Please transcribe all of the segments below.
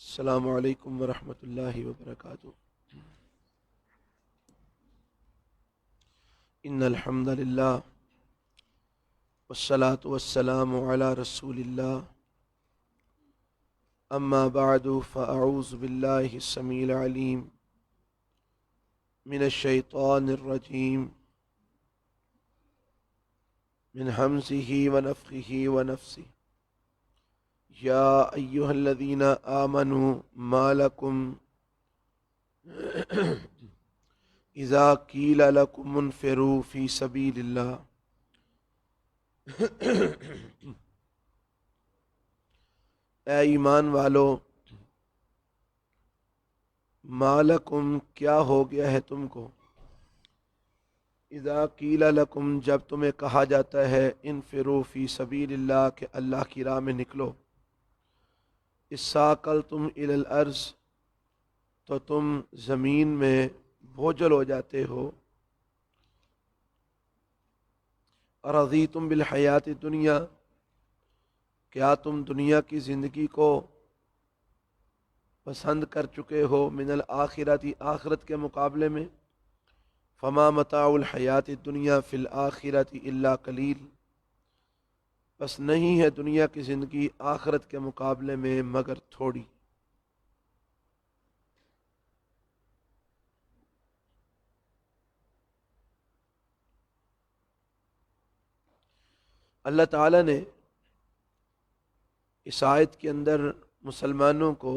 السلام علیکم ورحمۃ اللہ وبرکاتہ۔ ان الحمد للہ والصلاة والسلام علی رسول اللہ، اما بعد فاعوذ باللہ السمیع العلیم من الشیطان الرجیم من حمزہ ونفخہ ونفثہ۔ یا ایہا الذین آمنوا ما لکم اذا قیل لکم انفروا فی سبیل اللہ۔ اے ایمان والو، ما لکم کیا ہو گیا ہے تم کو، اذا قیل لکم جب تمہیں کہا جاتا ہے انفروا فی سبیل اللہ کہ اللہ کی راہ میں نکلو، اثاقلتم الی الارض تو تم زمین میں بوجھل ہو جاتے ہو، رضیتم بالحیات الدنیا کیا تم دنیا کی زندگی کو پسند کر چکے ہو، من الآخرۃ آخرت کے مقابلے میں، فما متاع الحیات الدنیا فی الآخرۃ الا قلیل بس نہیں ہے دنیا کی زندگی آخرت کے مقابلے میں مگر تھوڑی۔ اللہ تعالیٰ نے اس آیت کے اندر مسلمانوں کو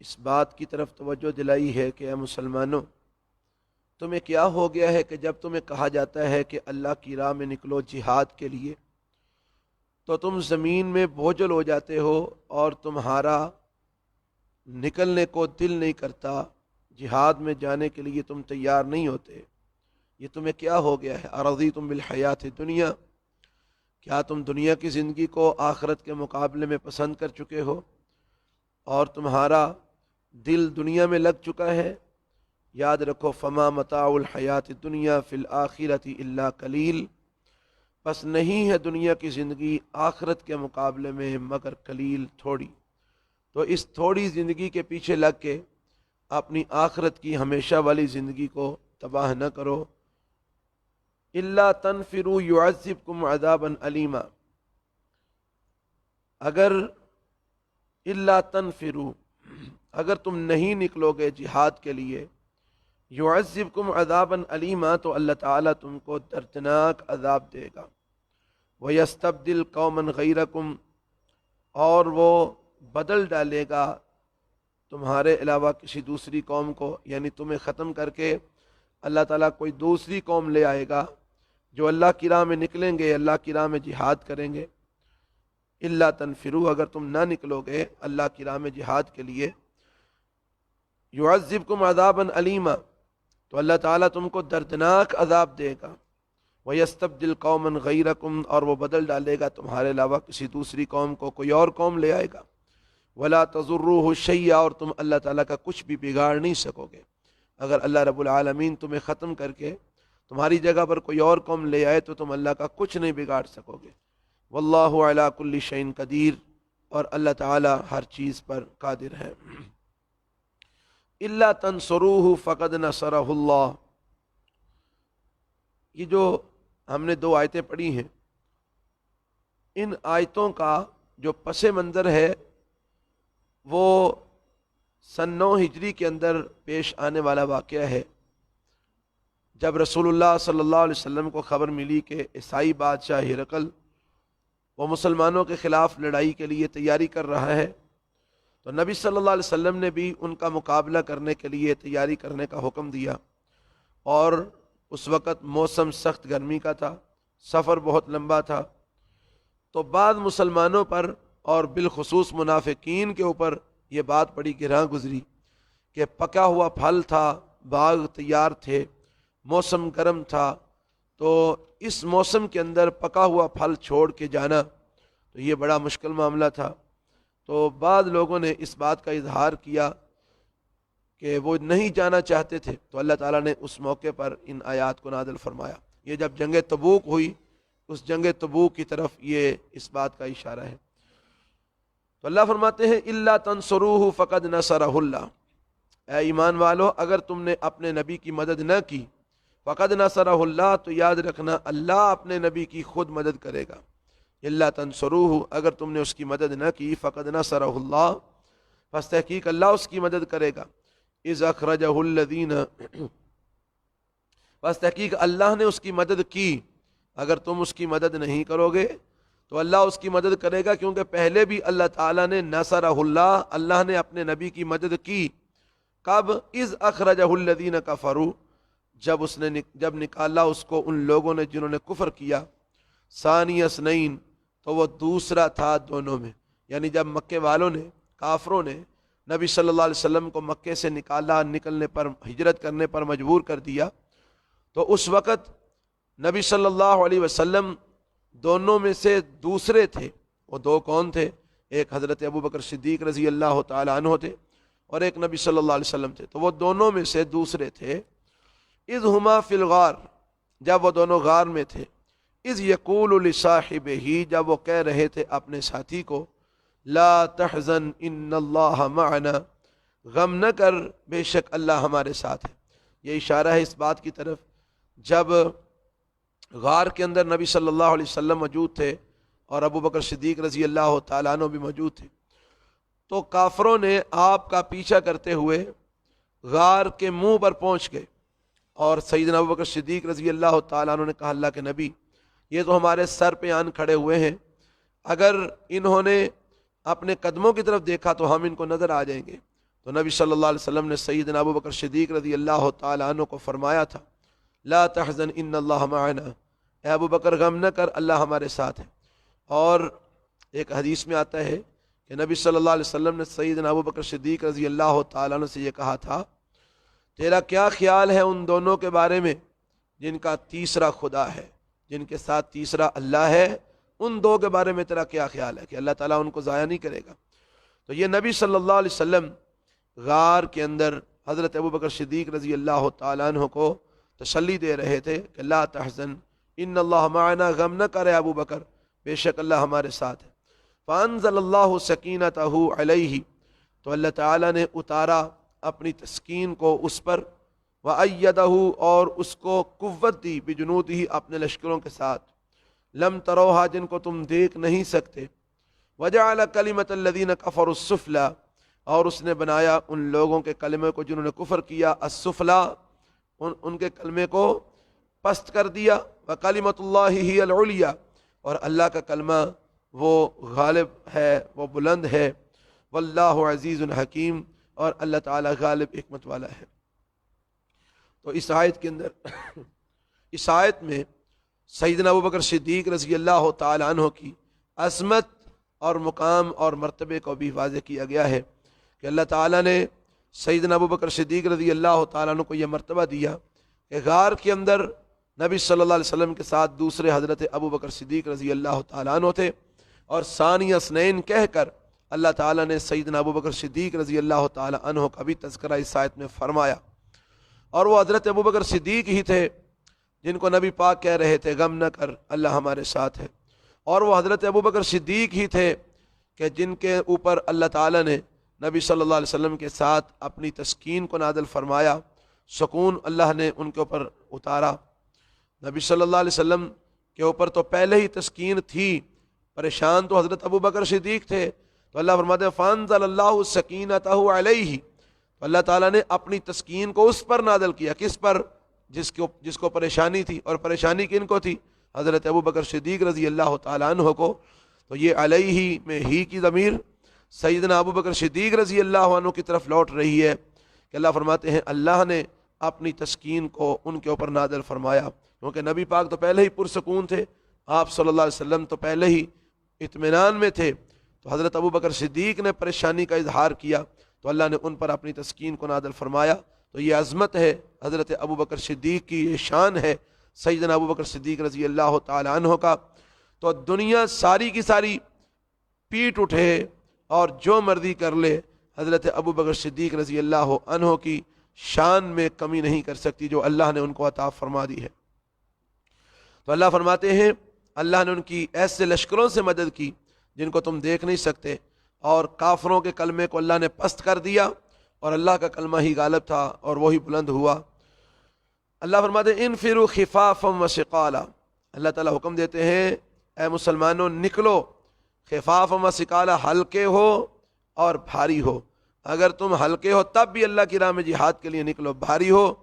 اس بات کی طرف توجہ دلائی ہے کہ اے مسلمانوں، تمہیں کیا ہو گیا ہے کہ جب تمہیں کہا جاتا ہے کہ اللہ کی راہ میں نکلو جہاد کے لیے تو تم زمین میں بوجھل ہو جاتے ہو اور تمہارا نکلنے کو دل نہیں کرتا، جہاد میں جانے کے لیے تم تیار نہیں ہوتے۔ یہ تمہیں کیا ہو گیا ہے، ارضیتم بالحیات الدنیا کیا تم دنیا کی زندگی کو آخرت کے مقابلے میں پسند کر چکے ہو اور تمہارا دل دنیا میں لگ چکا ہے۔ یاد رکھو فما متاع الحیات الدنیا فی الآخرۃ الا قلیل بس نہیں ہے دنیا کی زندگی آخرت کے مقابلے میں مگر قلیل تھوڑی۔ تو اس تھوڑی زندگی کے پیچھے لگ کے اپنی آخرت کی ہمیشہ والی زندگی کو تباہ نہ کرو۔ الا تنفروا يعذبكم عذابا علیما الا تنفروا اگر تم نہیں نکلو گے جہاد کے لیے، يعذبكم عذابا علیما تو اللہ تعالیٰ تم کو دردناک عذاب دے گا، وَيَسْتَبْدِلْ قَوْمًا غَيْرَكُمْ اور وہ بدل ڈالے گا تمہارے علاوہ کسی دوسری قوم کو، یعنی تمہیں ختم کر کے اللہ تعالیٰ کوئی دوسری قوم لے آئے گا جو اللہ کی راہ میں نکلیں گے، اللہ کی راہ میں جہاد کریں گے۔ الا تنفروا اگر تم نہ نکلو گے اللہ کی راہ میں جہاد کے لیے، يُعَذِّبْكُمْ عَذَابًا عَلِيمًا تو اللہ تعالیٰ تم کو دردناک عذاب دے گا، وَيَسْتَبْدِلْ قَوْمًا غَيْرَكُمْ اور وہ بدل ڈالے گا تمہارے علاوہ کسی دوسری قوم کو، کوئی اور قوم لے آئے گا، وَلَا تَضُرُّوهُ شَيْئًا اور تم اللہ تعالیٰ کا کچھ بھی بگاڑ نہیں سکو گے۔ اگر اللہ رب العالمین تمہیں ختم کر کے تمہاری جگہ پر کوئی اور قوم لے آئے تو تم اللہ کا کچھ نہیں بگاڑ سکو گے۔ واللہ علی کل شیء قدیر اور اللہ تعالیٰ ہر چیز پر قادر ہے۔ الا تنصروه فقد نصرہ اللہ یہ جو ہم نے دو آیتیں پڑھی ہیں، ان آیتوں کا جو پس منظر ہے وہ سن 9 ہجری کے اندر پیش آنے والا واقعہ ہے، جب رسول اللہ صلی اللہ علیہ وسلم کو خبر ملی کہ عیسائی بادشاہ ہرقل وہ مسلمانوں کے خلاف لڑائی کے لیے تیاری کر رہا ہے، تو نبی صلی اللہ علیہ وسلم نے بھی ان کا مقابلہ کرنے کے لیے تیاری کرنے کا حکم دیا، اور اس وقت موسم سخت گرمی کا تھا، سفر بہت لمبا تھا، تو بعض مسلمانوں پر اور بالخصوص منافقین کے اوپر یہ بات بڑی گراں گزری کہ پکا ہوا پھل تھا، باغ تیار تھے، موسم گرم تھا، تو اس موسم کے اندر پکا ہوا پھل چھوڑ کے جانا تو یہ بڑا مشکل معاملہ تھا۔ تو بعض لوگوں نے اس بات کا اظہار کیا کہ وہ نہیں جانا چاہتے تھے، تو اللہ تعالیٰ نے اس موقع پر ان آیات کو نازل فرمایا۔ یہ جب جنگ تبوک ہوئی، اس جنگ تبوک کی طرف یہ اس بات کا اشارہ ہے۔ تو اللہ فرماتے ہیں الا تنصروہ فقد نصرہ اللہ، اے ایمان والو اگر تم نے اپنے نبی کی مدد نہ کی، فقد نصرہ اللہ تو یاد رکھنا اللہ اپنے نبی کی خود مدد کرے گا۔ الا تنصروہ اگر تم نے اس کی مدد نہ کی، فقد نصرہ اللہ پس تحقیق اللہ اس کی مدد کرے گا۔ اذ اخرجہ الذین پس تحقیق اللہ نے اس کی مدد کی، اگر تم اس کی مدد نہیں کرو گے تو اللہ اس کی مدد کرے گا، کیونکہ پہلے بھی اللہ تعالیٰ نے نصرہ اللہ، اللہ نے اپنے نبی کی مدد کی۔ کب؟ اذ اخرجہ الذین کفروا، جب نکالا اس کو ان لوگوں نے جنہوں نے کفر کیا، ثانی اثنین تو وہ دوسرا تھا دونوں میں، یعنی جب مکے والوں نے، کافروں نے نبی صلی اللہ علیہ وسلم کو مکے سے نکالا، نکلنے پر، ہجرت کرنے پر مجبور کر دیا، تو اس وقت نبی صلی اللہ علیہ وسلم دونوں میں سے دوسرے تھے۔ وہ دو کون تھے؟ ایک حضرت ابوبکر صدیق رضی اللہ تعالی عنہ تھے اور ایک نبی صلی اللہ علیہ وسلم تھے، تو وہ دونوں میں سے دوسرے تھے۔ اذ ہما فی الغار، جب وہ دونوں غار میں تھے، اذ یقول لصاحبہ، جب وہ کہہ رہے تھے اپنے ساتھی کو، لا تحزن ان اللہ معنا، غم نہ کر بے شک اللہ ہمارے ساتھ ہے۔ یہ اشارہ ہے اس بات کی طرف جب غار کے اندر نبی صلی اللہ علیہ وسلم موجود تھے اور ابوبکر صدیق رضی اللہ تعالیٰ عنہ بھی موجود تھے، تو کافروں نے آپ کا پیچھا کرتے ہوئے غار کے منہ پر پہنچ گئے، اور سیدنا ابوبکر صدیق رضی اللہ تعالیٰ عنہ نے کہا اللہ کے نبی یہ تو ہمارے سر پہ آن کھڑے ہوئے ہیں، اگر انہوں نے اپنے قدموں کی طرف دیکھا تو ہم ان کو نظر آ جائیں گے۔ تو نبی صلی اللہ علیہ وسلم نے سیدنا ابوبکر صدیق رضی اللہ تعالیٰ عنہ کو فرمایا تھا لا تحزن ان اللہ معنا، اے ابو بکر غم نہ کر اللہ ہمارے ساتھ ہے۔ اور ایک حدیث میں آتا ہے کہ نبی صلی اللہ علیہ وسلم نے سیدنا ابوبکر صدیق رضی اللہ تعالیٰ عنہ سے یہ کہا تھا تیرا کیا خیال ہے ان دونوں کے بارے میں جن کا تیسرا خدا ہے، جن کے ساتھ تیسرا اللہ ہے، ان دو کے بارے میں تیرا کیا خیال ہے کہ اللہ تعالیٰ ان کو ضائع نہیں کرے گا۔ تو یہ نبی صلی اللہ علیہ وسلم غار کے اندر حضرت ابوبکر صدیق رضی اللہ تعالیٰ عنہ کو تسلی دے رہے تھے کہ لا تحزن ان اللہ معنا، غم نہ کرے ابو بکر بے شک اللہ ہمارے ساتھ ہے۔ فانزل اللہ سکینتہ علیہ، تو اللہ تعالیٰ نے اتارا اپنی تسکین کو اس پر، وأیدہ اور اس کو قوت دی، بجنودہ اپنے لشکروں کے ساتھ، لم تروہا جن کو تم دیکھ نہیں سکتے، وجعل کلمۃ الذین کفروا السفلی، اور اس نے بنایا ان لوگوں کے کلمے کو جنہوں نے کفر کیا، السفلی ان کے کلمے کو پست کر دیا، وکلمۃ اللہ ہی العلیٰ، اور اللہ کا کلمہ وہ غالب ہے، وہ بلند ہے، واللہ عزیز حکیم، اور اللہ تعالیٰ غالب حکمت والا ہے۔ تو اس آیت کے اندر اس آیت میں سیدنا ابوبکر صدیق رضی اللہ تعالیٰ عنہ کی عظمت اور مقام اور مرتبے کو بھی واضح کیا گیا ہے کہ اللہ تعالیٰ نے سیدنا ابوبکر صدیق رضی اللہ تعالیٰ عنہ کو یہ مرتبہ دیا کہ غار کے اندر نبی صلی اللہ علیہ وسلم کے ساتھ دوسرے حضرت ابوبکر صدیق رضی اللہ تعالیٰ عنہ تھے، اور ثانی اثنین کہہ کر اللہ تعالیٰ نے سیدنا ابوبکر صدیق رضی اللہ تعالیٰ عنہ کا بھی تذکرہ اس آیت میں فرمایا، اور وہ حضرت ابوبکر صدیق ہی تھے جن کو نبی پاک کہہ رہے تھے غم نہ کر اللہ ہمارے ساتھ ہے، اور وہ حضرت ابوبکر صدیق ہی تھے کہ جن کے اوپر اللہ تعالیٰ نے نبی صلی اللہ علیہ وسلم کے ساتھ اپنی تسکین کو نازل فرمایا، سکون اللہ نے ان کے اوپر اتارا۔ نبی صلی اللہ علیہ وسلم کے اوپر تو پہلے ہی تسکین تھی، پریشان تو حضرت ابوبکر صدیق تھے، تو اللہ فرماتے ہیں فانزل اللہ سکینتہ علیہ، تو اللہ تعالیٰ نے اپنی تسکین کو اس پر نازل کیا، کس پر؟ جس کو پریشانی تھی، اور پریشانی کن کو تھی؟ حضرت ابوبکر صدیق رضی اللہ تعالیٰ عنہ کو۔ تو یہ علیہ میں ہی کی ضمیر سیدنا ابوبکر صدیق رضی اللہ عنہ کی طرف لوٹ رہی ہے کہ اللہ فرماتے ہیں اللہ نے اپنی تسکین کو ان کے اوپر نازل فرمایا، کیونکہ نبی پاک تو پہلے ہی پرسکون تھے، آپ صلی اللہ علیہ وسلم تو پہلے ہی اطمینان میں تھے، تو حضرت ابوبکر صدیق نے پریشانی کا اظہار کیا تو اللہ نے ان پر اپنی تسکین کو نازل فرمایا۔ تو یہ عظمت ہے حضرت ابوبکر صدیق کی، یہ شان ہے سیدنا ابوبکر صدیق رضی اللہ تعالی عنہ کا۔ تو دنیا ساری کی ساری پیٹ اٹھے اور جو مرضی کر لے، حضرت ابوبکر صدیق رضی اللہ عنہ کی شان میں کمی نہیں کر سکتی جو اللہ نے ان کو عطا فرما دی ہے۔ تو اللہ فرماتے ہیں اللہ نے ان کی ایسے لشکروں سے مدد کی جن کو تم دیکھ نہیں سکتے، اور کافروں کے کلمے کو اللہ نے پست کر دیا اور اللہ کا کلمہ ہی غالب تھا اور وہی بلند ہوا۔ اللہ فرماتے ہیں انفروا خفافا وثقالا، اللہ تعالیٰ حکم دیتے ہیں اے مسلمانوں نکلو، خفافا وثقالا، ہلکے ہو اور بھاری ہو۔ اگر تم ہلکے ہو تب بھی اللہ کی راہ میں جہاد کے لیے نکلو، بھاری ہو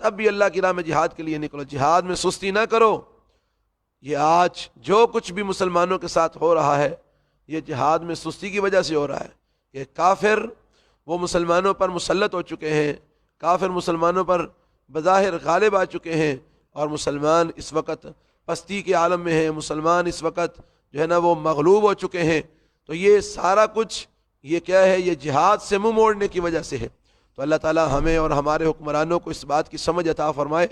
تب بھی اللہ کی راہ میں جہاد کے لیے نکلو، جہاد میں سستی نہ کرو۔ یہ آج جو کچھ بھی مسلمانوں کے ساتھ ہو رہا ہے یہ جہاد میں سستی کی وجہ سے ہو رہا ہے۔ یہ کافر وہ مسلمانوں پر مسلط ہو چکے ہیں، کافر مسلمانوں پر بظاہر غالب آ چکے ہیں، اور مسلمان اس وقت پستی کے عالم میں ہیں، مسلمان اس وقت جو ہے نا وہ مغلوب ہو چکے ہیں۔ تو یہ سارا کچھ یہ کیا ہے؟ یہ جہاد سے منہ موڑنے کی وجہ سے ہے۔ تو اللہ تعالیٰ ہمیں اور ہمارے حکمرانوں کو اس بات کی سمجھ عطا فرمائے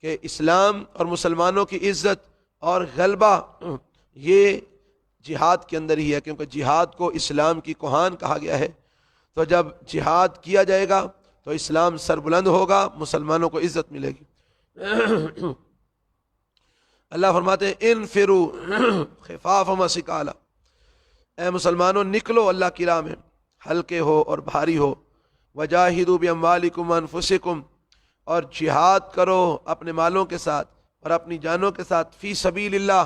کہ اسلام اور مسلمانوں کی عزت اور غلبہ یہ جہاد کے اندر ہی ہے، کیونکہ جہاد کو اسلام کی کوہان کہا گیا ہے۔ تو جب جہاد کیا جائے گا تو اسلام سربلند ہوگا، مسلمانوں کو عزت ملے گی۔ اللہ فرماتے ہیں انفروا خفافا وثقالا، اے مسلمانوں نکلو اللہ کی راہ میں، ہلکے ہو اور بھاری ہو۔ وجاہدوا باموالکم وانفسکم، اور جہاد کرو اپنے مالوں کے ساتھ اور اپنی جانوں کے ساتھ، فی سبیل اللہ،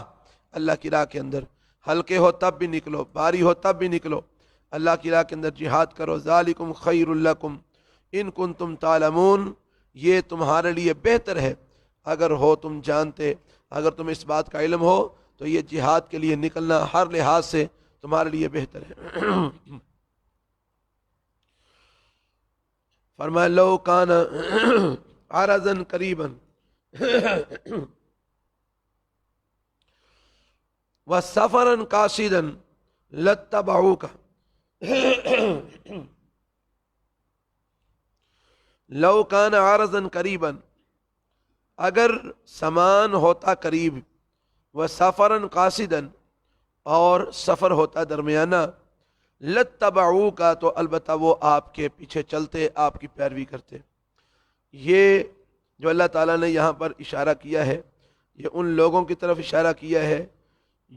اللہ کی راہ کے اندر۔ ہلکے ہو تب بھی نکلو، بھاری ہو تب بھی نکلو، اللہ کی راہ کے اندر جہاد کرو۔ ذالکم خیر لکم ان کنتم تعلمون، یہ تمہارے لیے بہتر ہے اگر ہو تم جانتے، اگر تم اس بات کا علم ہو تو یہ جہاد کے لیے نکلنا ہر لحاظ سے تمہارے لیے بہتر ہے۔ فرمایا لو کان عرضا قریبا وسفرا قاصدا لاتبعوک، لو کان عرضا قریبا، اگر سامان ہوتا قریب، وسفرا قاصدا، اور سفر ہوتا درمیانہ، لاتبعوک، تو البتہ وہ آپ کے پیچھے چلتے، آپ کی پیروی کرتے۔ یہ جو اللہ تعالیٰ نے یہاں پر اشارہ کیا ہے یہ ان لوگوں کی طرف اشارہ کیا ہے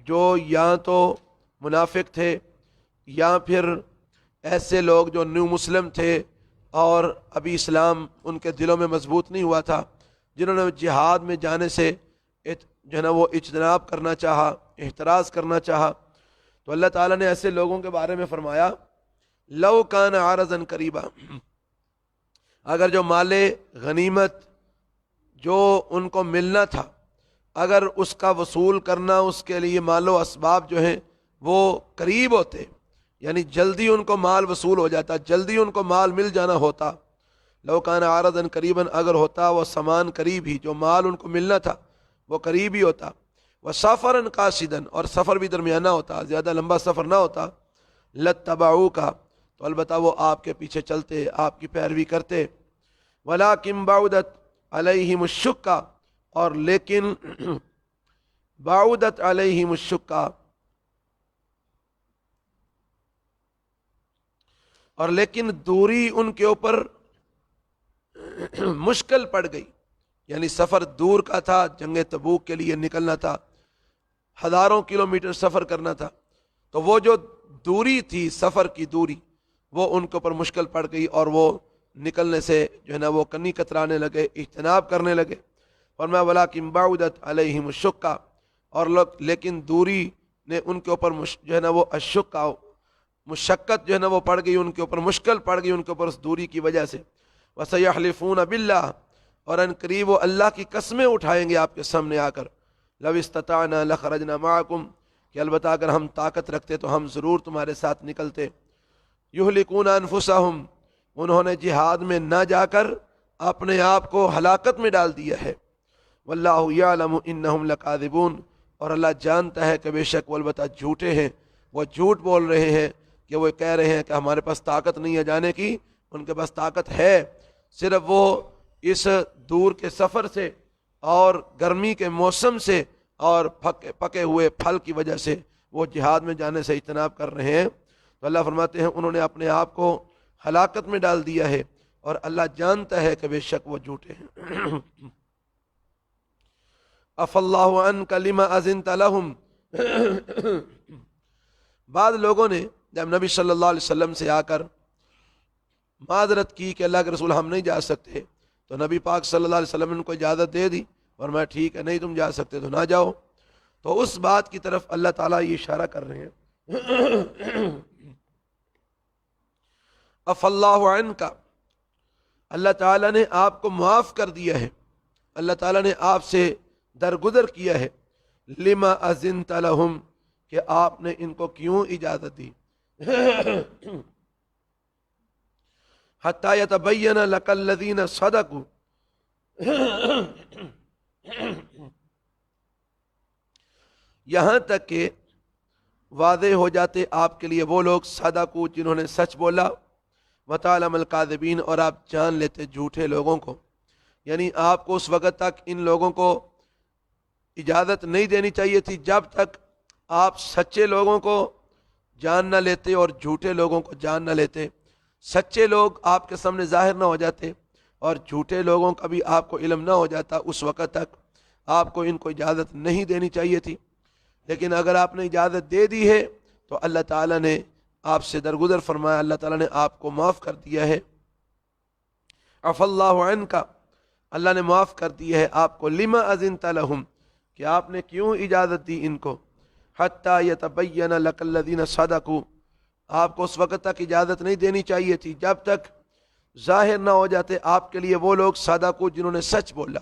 جو یا تو منافق تھے یا پھر ایسے لوگ جو نیو مسلم تھے اور ابھی اسلام ان کے دلوں میں مضبوط نہیں ہوا تھا، جنہوں نے جہاد میں جانے سے جو ہے نا وہ اجتناب کرنا چاہا، احتراز کرنا چاہا۔ تو اللہ تعالیٰ نے ایسے لوگوں کے بارے میں فرمایا لو کان عارضا قریبا، اگر جو مال غنیمت جو ان کو ملنا تھا اگر اس کا وصول کرنا، اس کے لیے مال و اسباب جو ہیں وہ قریب ہوتے، یعنی جلدی ان کو مال وصول ہو جاتا، جلدی ان کو مال مل جانا ہوتا۔ لو کان عارضا قریبا، اگر ہوتا وہ سامان قریب ہی، جو مال ان کو ملنا تھا وہ قریب ہی ہوتا، وسفرا قاصدا، اور سفر بھی درمیانہ ہوتا، زیادہ لمبا سفر نہ ہوتا، لاتبعوک، تو البتہ وہ آپ کے پیچھے چلتے، آپ کی پیروی کرتے۔ ولکن بعدت علیہم الشقہ، اور لیکن بعدت علیہم الشقہ، اور لیکن دوری ان کے اوپر مشکل پڑ گئی، یعنی سفر دور کا تھا، جنگ تبوک کے لیے نکلنا تھا، ہزاروں کلومیٹر سفر کرنا تھا، تو وہ جو دوری تھی، سفر کی دوری، وہ ان کے اوپر مشکل پڑ گئی اور وہ نکلنے سے جو ہے نا وہ کنی کترانے لگے، اجتناب کرنے لگے۔ فرمایا ولکن بعدت علیہم الشقہ، اور لوگ لیکن دوری نے ان کے اوپر جو ہے نا وہ الشقہ، مشقت جو ہے نا وہ پڑ گئی ان کے اوپر، مشکل پڑ گئی ان کے اوپر اس دوری کی وجہ سے۔ وَسَيَحْلِفُونَ بِاللَّهِ، اور ان قریب وہ اللہ کی قسمیں اٹھائیں گے آپ کے سامنے آ کر، لَوْ اسْتَطَعْنَا لَخَرَجْنَا مَعَكُمْ، کہ البتہ اگر ہم طاقت رکھتے تو ہم ضرور تمہارے ساتھ نکلتے۔ يُهْلِكُونَ أَنفُسَهُمْ، انہوں نے جہاد میں نہ جا کر اپنے آپ کو ہلاکت میں ڈال دیا ہے۔ وَاللَّهُ يَعْلَمُ إِنَّهُمْ لَكَاذِبُونَ، اور اللہ جانتا ہے کہ بے شک وہ البتہ جھوٹے ہیں، وہ جھوٹ بول رہے ہیں کہ وہ کہہ رہے ہیں کہ ہمارے پاس طاقت نہیں ہے جانے کی، ان کے پاس طاقت ہے، صرف وہ اس دور کے سفر سے اور گرمی کے موسم سے اور پکے ہوئے پھل کی وجہ سے وہ جہاد میں جانے سے اجتناب کر رہے ہیں۔ تو اللہ فرماتے ہیں انہوں نے اپنے آپ کو ہلاکت میں ڈال دیا ہے اور اللہ جانتا ہے کہ بے شک وہ جھوٹے ہیں۔ اف اللہ عنک لما اذنت لہم، بعض لوگوں نے جب نبی صلی اللہ علیہ وسلم سے آ کر معذرت کی کہ اللہ کے رسول ہم نہیں جا سکتے، تو نبی پاک صلی اللہ علیہ وسلم نے ان کو اجازت دے دی، اور میں ٹھیک ہے نہیں تم جا سکتے تو نہ جاؤ۔ تو اس بات کی طرف اللہ تعالیٰ یہ اشارہ کر رہے ہیں اف اللہ عنک، اللہ تعالیٰ نے آپ کو معاف کر دیا ہے، اللہ تعالیٰ نے آپ سے درگزر کیا ہے، لما اذنت لہم، کہ آپ نے ان کو کیوں اجازت دی، حتی یتبین لک الذین صدقوا، یہاں تک کہ واضح ہو جاتے آپ کے لیے وہ لوگ صدقوا جنہوں نے سچ بولا، وتعلم الکاذبین، اور آپ جان لیتے جھوٹے لوگوں کو۔ یعنی آپ کو اس وقت تک ان لوگوں کو اجازت نہیں دینی چاہیے تھی جب تک آپ سچے لوگوں کو جان نہ لیتے اور جھوٹے لوگوں کو جان نہ لیتے۔ سچے لوگ آپ کے سامنے ظاہر نہ ہو جاتے اور جھوٹے لوگوں کا بھی آپ کو علم نہ ہو جاتا، اس وقت تک آپ کو ان کو اجازت نہیں دینی چاہیے تھی۔ لیکن اگر آپ نے اجازت دے دی ہے تو اللہ تعالیٰ نے آپ سے درگزر فرمایا، اللہ تعالیٰ نے آپ کو معاف کر دیا ہے۔ عفا اللہ عنک، اللہ نے معاف کر دیا ہے آپ کو، لما اذنت لہم، کہ آپ نے کیوں اجازت دی ان کو، حتی یتبین لک الذین صدقوا، آپ کو اس وقت تک اجازت نہیں دینی چاہیے تھی جب تک ظاہر نہ ہو جاتے آپ کے لیے وہ لوگ صدقوا جنہوں نے سچ بولا،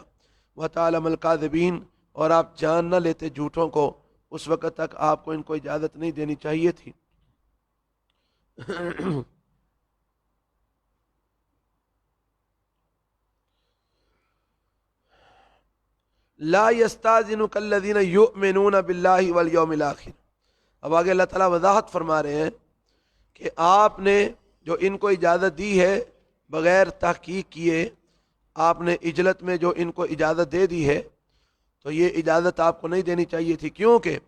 وتعلم الکاذبین، اور آپ جان نہ لیتے جھوٹوں کو، اس وقت تک آپ کو ان کو اجازت نہیں دینی چاہیے تھی۔ لا یستاذنک الذین یؤمنون باللہ والیوم الآخر، اب آگے اللہ تعالیٰ وضاحت فرما رہے ہیں کہ آپ نے جو ان کو اجازت دی ہے بغیر تحقیق کیے، آپ نے اجلت میں جو ان کو اجازت دے دی ہے، تو یہ اجازت آپ کو نہیں دینی چاہیے تھی، کیونکہ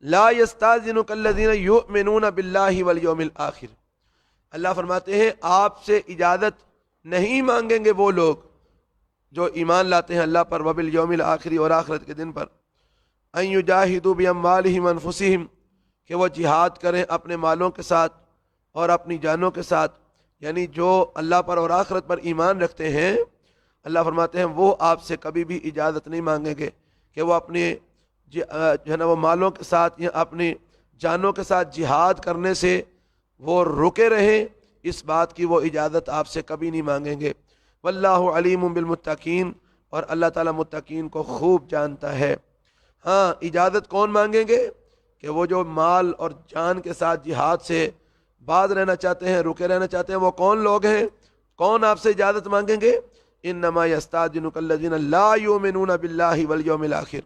لا یستاذنک الذین یؤمنون باللہ والیوم الآخر، اللہ فرماتے ہیں آپ سے اجازت نہیں مانگیں گے وہ لوگ جو ایمان لاتے ہیں اللہ پر، وبالیوم الآخر، اور آخرت کے دن پر، ان یجاہدوا باموالہم انفسہم، کہ وہ جہاد کریں اپنے مالوں کے ساتھ اور اپنی جانوں کے ساتھ، یعنی جو اللہ پر اور آخرت پر ایمان رکھتے ہیں، اللہ فرماتے ہیں وہ آپ سے کبھی بھی اجازت نہیں مانگیں گے کہ وہ اپنے جو ہے نا وہ مالوں کے ساتھ یا اپنی جانوں کے ساتھ جہاد کرنے سے وہ رکے رہیں، اس بات کی وہ اجازت آپ سے کبھی نہیں مانگیں گے۔ واللہ علیم بالمتقین، اور اللہ تعالیٰ متقین کو خوب جانتا ہے۔ ہاں، اجازت کون مانگیں گے؟ کہ وہ جو مال اور جان کے ساتھ جہاد سے باز رہنا چاہتے ہیں، رکے رہنا چاہتے ہیں، وہ کون لوگ ہیں؟ کون آپ سے اجازت مانگیں گے؟ انما یستاذنک الذین لا یؤمنون باللہ والیوم الآخر،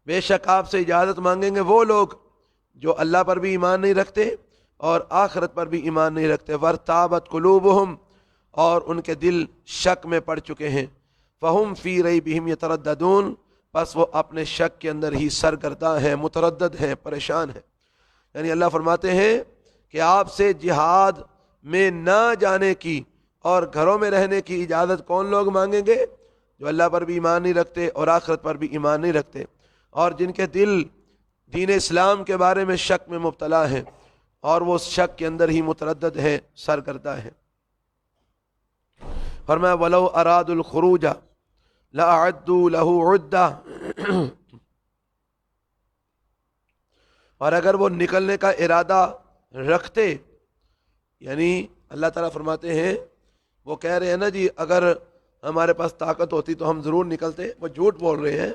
بے شک آپ سے اجازت مانگیں گے وہ لوگ جو اللہ پر بھی ایمان نہیں رکھتے اور آخرت پر بھی ایمان نہیں رکھتے، وارتابت قلوبہم، اور ان کے دل شک میں پڑ چکے ہیں، فہم فی ریبہم یترددون، بس وہ اپنے شک کے اندر ہی سرگرداں ہیں، متردد ہیں، پریشان ہیں۔ یعنی اللہ فرماتے ہیں کہ آپ سے جہاد میں نہ جانے کی اور گھروں میں رہنے کی اجازت کون لوگ مانگیں گے؟ جو اللہ پر بھی ایمان نہیں رکھتے اور آخرت پر بھی ایمان نہیں رکھتے، اور جن کے دل دین اسلام کے بارے میں شک میں مبتلا ہیں اور وہ شک کے اندر ہی متردد ہیں، سرگرداں ہیں۔ فرمایا وَلَوْ أَرَادُوا الْخُرُوجَ لَأَعَدُّوا لَهُ عُدَّةً، اور اگر وہ نکلنے کا ارادہ رکھتے، یعنی اللہ تعالیٰ فرماتے ہیں وہ کہہ رہے ہیں نا جی اگر ہمارے پاس طاقت ہوتی تو ہم ضرور نکلتے، وہ جھوٹ بول رہے ہیں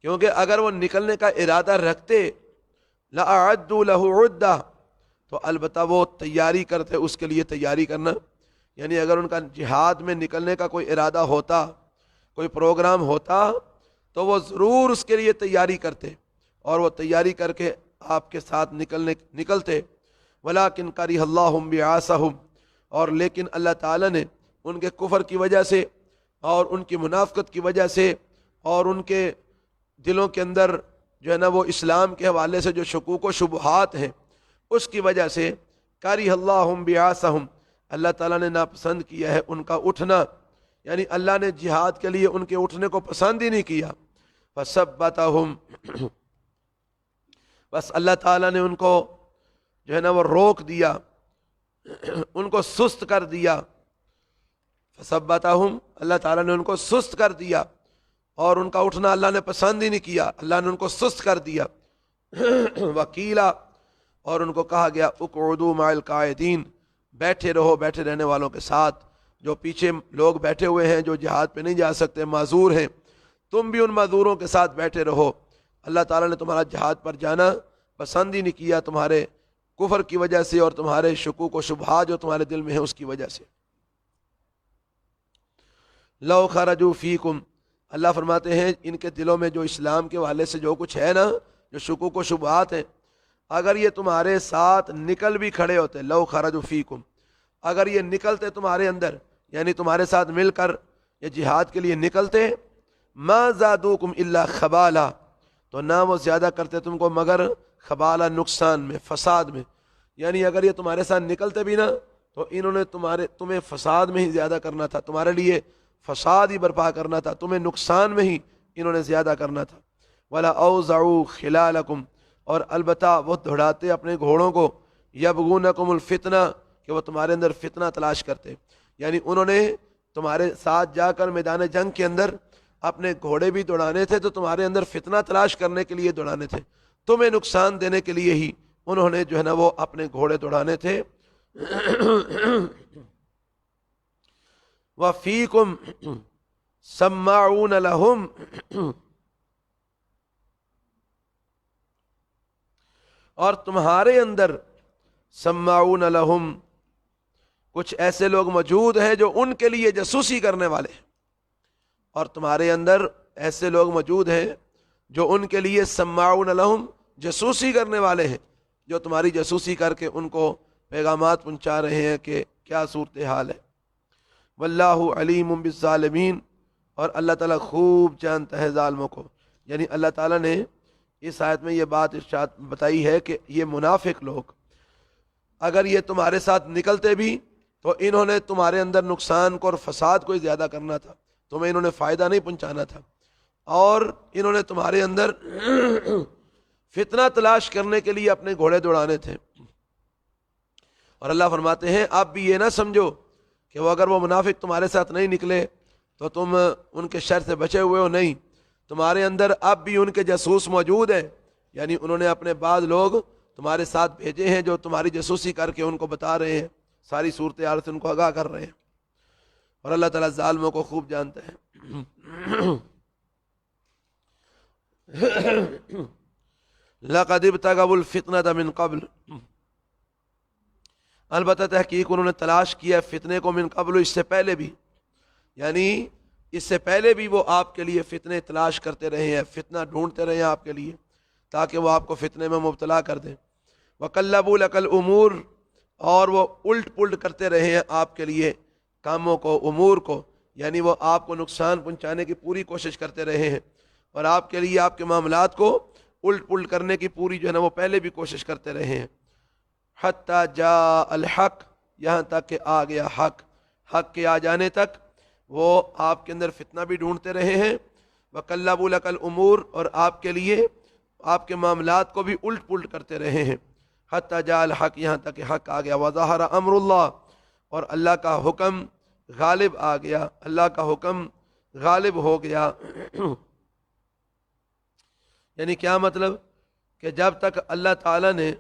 کیونکہ اگر وہ نکلنے کا ارادہ رکھتے لَأَعَدُّوا لَهُ عُدَّةً، تو البتہ وہ تیاری کرتے، اس کے لیے تیاری کرنا، یعنی اگر ان کا جہاد میں نکلنے کا کوئی ارادہ ہوتا، کوئی پروگرام ہوتا، تو وہ ضرور اس کے لیے تیاری کرتے اور وہ تیاری کر کے آپ کے ساتھ نکلتے۔ وَلَٰكِنْ كَرِهَ اللَّهُ بِعَاثَهُمْ، اور لیکن اللہ تعالیٰ نے ان کے کفر کی وجہ سے اور ان کی منافقت کی وجہ سے اور ان کے دلوں کے اندر جو ہے نا وہ اسلام کے حوالے سے جو شکوک و شبہات ہیں، اس کی وجہ سے کَرِهَ اللَّهُ بِعَاثَهُمْ، اللہ تعالیٰ نے ناپسند کیا ہے ان کا اٹھنا، یعنی اللہ نے جہاد کے لیے ان کے اٹھنے کو پسند ہی نہیں کیا۔ فَثَبَّتَهُمْ، بس اللہ تعالیٰ نے ان کو جو ہے نا وہ روک دیا، ان کو سست کر دیا. فثبتہم، اللہ تعالیٰ نے ان کو سست کر دیا، اور ان کا اٹھنا اللہ نے پسند ہی نہیں کیا، اللہ نے ان کو سست کر دیا. وکیلا، اور ان کو کہا گیا اقعدوا مع القاعدین، بیٹھے رہو بیٹھے رہنے والوں کے ساتھ. جو پیچھے لوگ بیٹھے ہوئے ہیں، جو جہاد پہ نہیں جا سکتے، معذور ہیں، تم بھی ان معذوروں کے ساتھ بیٹھے رہو. اللہ تعالیٰ نے تمہارا جہاد پر جانا پسند ہی نہیں کیا، تمہارے کفر کی وجہ سے اور تمہارے شکوک و شبہات جو تمہارے دل میں ہیں اس کی وجہ سے. لو خرجوا فیکم، اللہ فرماتے ہیں ان کے دلوں میں جو اسلام کے والے سے جو کچھ ہے نا، جو شکوک و شبہات ہیں، اگر یہ تمہارے ساتھ نکل بھی کھڑے ہوتے، لو خرجوا فیکم، اگر یہ نکلتے تمہارے اندر، یعنی تمہارے ساتھ مل کر یہ جہاد کے لیے نکلتے، ما زادوکم الا خبالا، تو نہ وہ زیادہ کرتے تم کو مگر خبالا، نقصان میں، فساد میں. یعنی اگر یہ تمہارے ساتھ نکلتے بھی نا تو انہوں نے تمہیں فساد میں ہی زیادہ کرنا تھا، تمہارے لیے فساد ہی برپا کرنا تھا، تمہیں نقصان میں ہی انہوں نے زیادہ کرنا تھا. ولا اوزعوا خلالکم، اور البتہ وہ دوڑاتے اپنے گھوڑوں کو، یبغونکم الفتنہ، کہ وہ تمہارے اندر فتنہ تلاش کرتے. یعنی انہوں نے تمہارے ساتھ جا کر میدان جنگ کے اندر اپنے گھوڑے بھی دوڑانے تھے، تو تمہارے اندر فتنہ تلاش کرنے کے لیے دوڑانے تھے، تمہیں نقصان دینے کے لیے ہی انہوں نے جو ہے نا وہ اپنے گھوڑے دوڑانے تھے. وَفِيكُمْ سَمَّاعُونَ لَهُمْ، اور تمہارے اندر سماعون لہم، کچھ ایسے لوگ موجود ہیں جو ان کے لیے جاسوسی کرنے والے ہیں. اور تمہارے اندر ایسے لوگ موجود ہیں جو ان کے لیے سماعون لہم، جاسوسی کرنے والے ہیں، جو تمہاری جاسوسی کر کے ان کو پیغامات پہنچا رہے ہیں کہ کیا صورتحال ہے. واللہ علیم بالظالمین، اور اللہ تعالیٰ خوب جانتا ہے ظالموں کو. یعنی اللہ تعالیٰ نے اس آیت میں یہ بات ارشاد بتائی ہے کہ یہ منافق لوگ اگر یہ تمہارے ساتھ نکلتے بھی تو انہوں نے تمہارے اندر نقصان کو اور فساد کو ہی زیادہ کرنا تھا، تمہیں انہوں نے فائدہ نہیں پہنچانا تھا، اور انہوں نے تمہارے اندر فتنہ تلاش کرنے کے لیے اپنے گھوڑے دوڑانے تھے. اور اللہ فرماتے ہیں آپ بھی یہ نہ سمجھو کہ وہ اگر وہ منافق تمہارے ساتھ نہیں نکلے تو تم ان کے شر سے بچے ہوئے ہو، نہیں، تمہارے اندر اب بھی ان کے جاسوس موجود ہیں. یعنی انہوں نے اپنے بعض لوگ تمہارے ساتھ بھیجے ہیں جو تمہاری جاسوسی کر کے ان کو بتا رہے ہیں، ساری صورتحال سے ان کو آگاہ کر رہے ہیں. اور اللہ تعالیٰ ظالموں کو خوب جانتا ہے. لَقَدِ ابْتَغَوُا الْفِتْنَةَ مِنْ قَبْلُ، البتہ تحقیق انہوں نے تلاش کیا فتنے کو، من قبل، اس سے پہلے بھی، یعنی اس سے پہلے بھی وہ آپ کے لیے فتنے تلاش کرتے رہے ہیں، فتنہ ڈھونڈتے رہے ہیں آپ کے لیے تاکہ وہ آپ کو فتنے میں مبتلا کر دیں. وَقَلَّبُوا لَكَ الْأُمُورَ، اور وہ الٹ پلٹ کرتے رہے ہیں آپ کے لیے کاموں کو، امور کو، یعنی وہ آپ کو نقصان پہنچانے کی پوری کوشش کرتے رہے ہیں، اور آپ کے لیے آپ کے معاملات کو الٹ پلٹ کرنے کی پوری جو ہے نا وہ پہلے بھی کوشش کرتے رہے ہیں. حتیٰ جاء الحق، یہاں تک کہ آ گیا حق، حق کے آ جانے تک وہ آپ کے اندر فتنہ بھی ڈھونڈتے رہے ہیں. وَقَلَّبُوا لَكَ الْأُمُورَ، اور آپ کے لیے آپ کے معاملات کو بھی الٹ پلٹ کرتے رہے ہیں. حتیٰ جاء الحق، یہاں تک کہ حق آ گیا. وَظَهَرَ أَمْرُ اللَّهِ، اور اللہ کا حکم غالب آ گیا، اللہ کا حکم غالب ہو گیا. یعنی کیا مطلب کہ جب تک اللہ تعالیٰ نے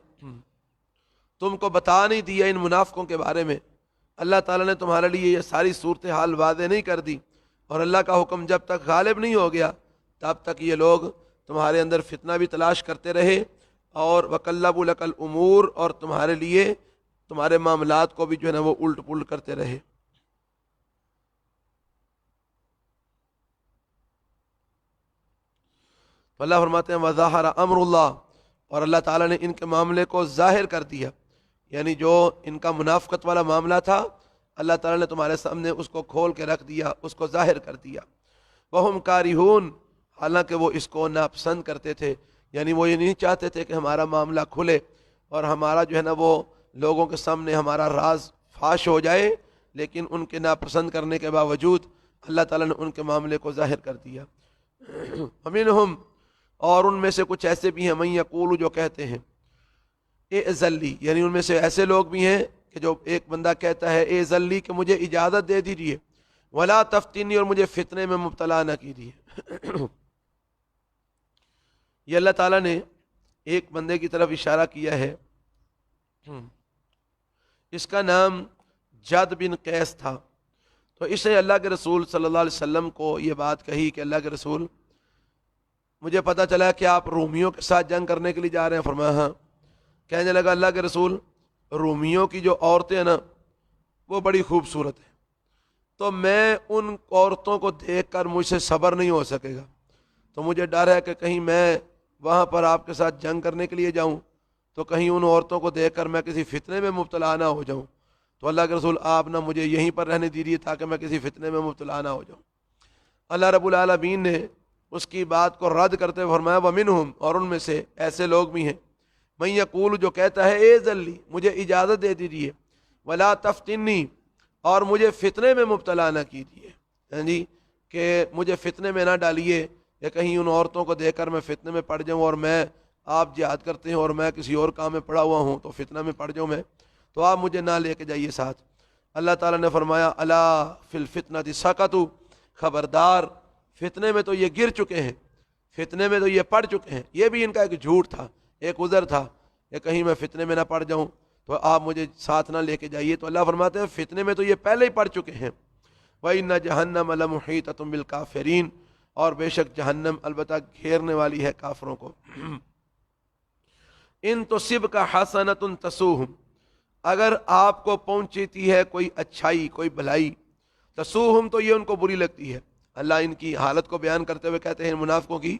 تم کو بتا نہیں دیا ان منافقوں کے بارے میں، اللہ تعالیٰ نے تمہارے لیے یہ ساری صورتحال واضح نہیں کر دی، اور اللہ کا حکم جب تک غالب نہیں ہو گیا تب تک یہ لوگ تمہارے اندر فتنہ بھی تلاش کرتے رہے، اور وَقَلَّبُوا لَكَ الْأُمُورَ، اور تمہارے لیے تمہارے معاملات کو بھی جو ہے نا وہ الٹ پلٹ کرتے رہے. اللہ فرماتے ہیں وَظَهَرَ أَمْرُ اللَّهِ، اور اللہ تعالیٰ نے ان کے معاملے کو ظاہر کر دیا، یعنی جو ان کا منافقت والا معاملہ تھا اللہ تعالیٰ نے تمہارے سامنے اس کو کھول کے رکھ دیا، اس کو ظاہر کر دیا. وَهُمْ كَارِهُونَ، حالانکہ وہ اس کو ناپسند کرتے تھے، یعنی وہ یہ نہیں چاہتے تھے کہ ہمارا معاملہ کھلے اور ہمارا جو ہے نا وہ لوگوں کے سامنے ہمارا راز فاش ہو جائے، لیکن ان کے ناپسند کرنے کے باوجود اللہ تعالیٰ نے ان کے معاملے کو ظاہر کر دیا. وَمِنْهُمْ، اور ان میں سے کچھ ایسے بھی ہیں من یقول جو کہتے ہیں اے ذلی، یعنی ان میں سے ایسے لوگ بھی ہیں کہ جو ایک بندہ کہتا ہے اے ذلی کہ مجھے اجازت دے دیجیے، ولا تفتنی اور مجھے فتنے میں مبتلا نہ کیجیے۔ یہ اللہ تعالیٰ نے ایک بندے کی طرف اشارہ کیا ہے، اس کا نام جد بن قیس تھا۔ تو اس نے اللہ کے رسول صلی اللہ علیہ وسلم کو یہ بات کہی کہ اللہ کے رسول مجھے پتہ چلا کہ آپ رومیوں کے ساتھ جنگ کرنے کے لیے جا رہے ہیں۔ فرمایا ہاں۔ کہنے لگا اللہ کے رسول رومیوں کی جو عورتیں ہیں نا وہ بڑی خوبصورت ہیں، تو میں ان عورتوں کو دیکھ کر مجھ سے صبر نہیں ہو سکے گا، تو مجھے ڈر ہے کہ کہیں میں وہاں پر آپ کے ساتھ جنگ کرنے کے لیے جاؤں تو کہیں ان عورتوں کو دیکھ کر میں کسی فتنے میں مبتلا نہ ہو جاؤں، تو اللہ کے رسول آپ نہ مجھے یہیں پر رہنے دیجیے تاکہ میں کسی فتنے میں مبتلا نہ ہو جاؤں۔ اللہ رب العالمین نے اس کی بات کو رد کرتے ہوئے فرمایا وَمِنْهُمْ، اور ان میں سے ایسے لوگ بھی ہیں من یقول جو کہتا ہے اے ذلی مجھے اجازت دے دیجیے، ولا تفتنی اور مجھے فتنے میں مبتلا نہ کیجیے، ہاں جی، کہ مجھے فتنے میں نہ ڈالیے کہ کہیں ان عورتوں کو دیکھ کر میں فتنے میں پڑ جاؤں اور میں آپ جہاد کرتے ہیں اور میں کسی اور کام میں پڑا ہوا ہوں تو فتنہ میں پڑ جاؤں میں، تو آپ مجھے نہ لے کے جائیے ساتھ۔ اللہ تعالیٰ نے فرمایا الا فی الفتنۃ سقطوا، خبردار فتنے میں تو یہ گر چکے ہیں، فتنے میں تو یہ پڑ چکے ہیں۔ یہ بھی ان کا ایک جھوٹ تھا، ایک عذر تھا کہ کہیں میں فتنے میں نہ پڑ جاؤں تو آپ مجھے ساتھ نہ لے کے جائیے، تو اللہ فرماتے ہیں فتنے میں تو یہ پہلے ہی پڑ چکے ہیں۔ وَإِنَّ جَهَنَّمَ لَمُحِيطَةٌ بِالْكَافِرِينَ، اور بے شک جہنم البتہ گھیرنے والی ہے کافروں کو۔ ان تصبک حسنۃ تسوہم، اگر آپ کو پہنچتی ہے کوئی اچھائی کوئی بھلائی، تسوہم تو یہ ان کو بری لگتی ہے۔ اللہ ان کی حالت کو بیان کرتے ہوئے کہتے ہیں منافقوں کی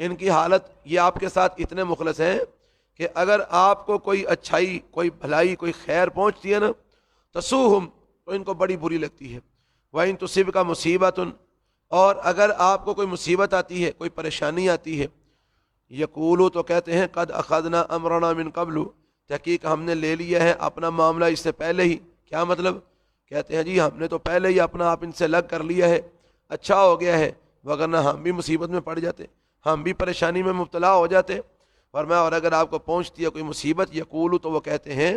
ان کی حالت، یہ آپ کے ساتھ اتنے مخلص ہیں کہ اگر آپ کو کوئی اچھائی کوئی بھلائی کوئی خیر پہنچتی ہے نا تسوہم تو ان کو بڑی بری لگتی ہے۔ وَإِن تُصِبْكَ مُصِیبَةٌ، اور اگر آپ کو کوئی مصیبت آتی ہے کوئی پریشانی آتی ہے، یقولو تو کہتے ہیں قد اخذنا امرنا من قبل، تحقیق ہم نے لے لیا ہے اپنا معاملہ اس سے پہلے ہی۔ کیا مطلب؟ کہتے ہیں جی ہم نے تو پہلے ہی اپنا آپ ان سے الگ کر لیا ہے، اچھا ہو گیا ہے، وگرنہ ہم بھی مصیبت میں پڑ جاتے، ہم بھی پریشانی میں مبتلا ہو جاتے۔ فرمایا اور اگر آپ کو پہنچتی ہے کوئی مصیبت، یقولو تو وہ کہتے ہیں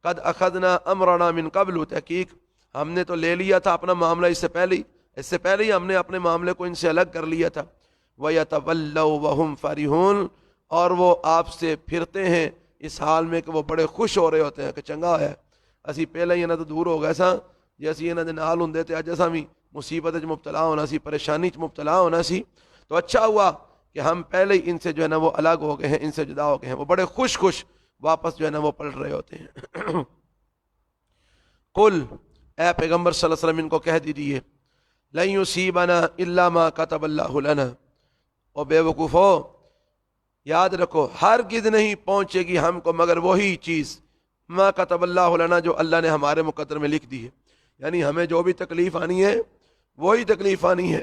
قد اخذنا امرنا من قبل، تحقیق ہم نے تو لے لیا تھا اپنا معاملہ اس سے پہلے ہی ہم نے اپنے معاملے کو ان سے الگ کر لیا تھا۔ وَيَتَوَلَّوْا وَهُمْ فَرِحُونَ، اور وہ آپ سے پھرتے ہیں اس حال میں کہ وہ بڑے خوش ہو رہے ہوتے ہیں کہ چنگا ہے اسی پہلے ہی انہاں تو دور ہو گئے ساں، جے اسی انہاں دے نال ہوندے تے اج اساں بھی مصیبت وچ مبتلا ہونا سی، پریشانی وچ مبتلا ہونا سی، تو اچھا ہوا کہ ہم پہلے ہی ان سے جو ہے نا وہ الگ ہو گئے ہیں، ان سے جدا ہو گئے ہیں۔ وہ بڑے خوش واپس جو ہے نا وہ پلٹ رہے ہوتے ہیں۔ قل، اے پیغمبر صلی اللہ علیہ وسلم ان کو کہہ دیجیے لن یصیبنا الا ما کتب اللہ لنا، اور بے وقوفو یاد رکھو ہرگز نہیں پہنچے گی ہم کو مگر وہی چیز ما کتب اللہ لنا جو اللہ نے ہمارے مقدر میں لکھ دی ہے، یعنی ہمیں جو بھی تکلیف آنی ہے وہی تکلیف آنی ہے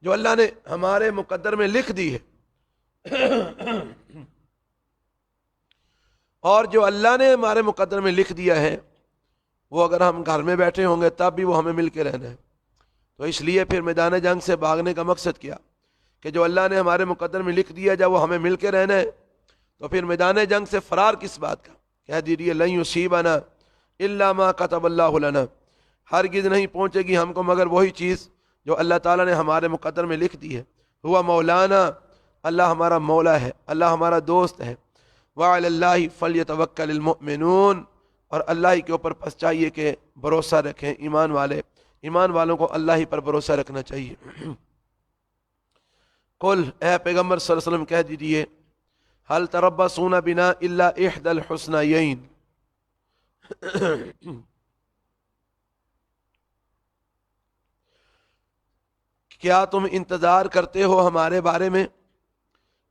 جو اللہ نے ہمارے مقدر میں لکھ دی ہے، اور جو اللہ نے ہمارے مقدر میں لکھ دیا ہے وہ اگر ہم گھر میں بیٹھے ہوں گے تب بھی وہ ہمیں مل کے رہنا ہے۔ تو اس لیے پھر میدان جنگ سے بھاگنے کا مقصد کیا کہ جو اللہ نے ہمارے مقدر میں لکھ دیا جب وہ ہمیں مل کے رہنا ہے، تو پھر میدان جنگ سے فرار کس بات کا؟ کہہ دیجیے لن یصیبنا الا ما کتب اللہ لنا، ہرگز نہیں پہنچے گی ہم کو مگر وہی چیز جو اللہ تعالیٰ نے ہمارے مقدر میں لکھ دی ہے۔ ہوا مولانا، اللہ ہمارا مولا ہے، اللہ ہمارا دوست ہے۔ وعلی اللہ فلیتوکل المؤمنون، اور اللہ ہی کے اوپر پس چاہیے کہ بھروسہ رکھیں ایمان والوں کو اللہ ہی پر بھروسہ رکھنا چاہیے۔ قل، اے پیغمبر صلی اللہ علیہ وسلم کہہ دیجیے هل تربصون بنا الا احدى الحسنيين، کیا تم انتظار کرتے ہو ہمارے بارے میں؟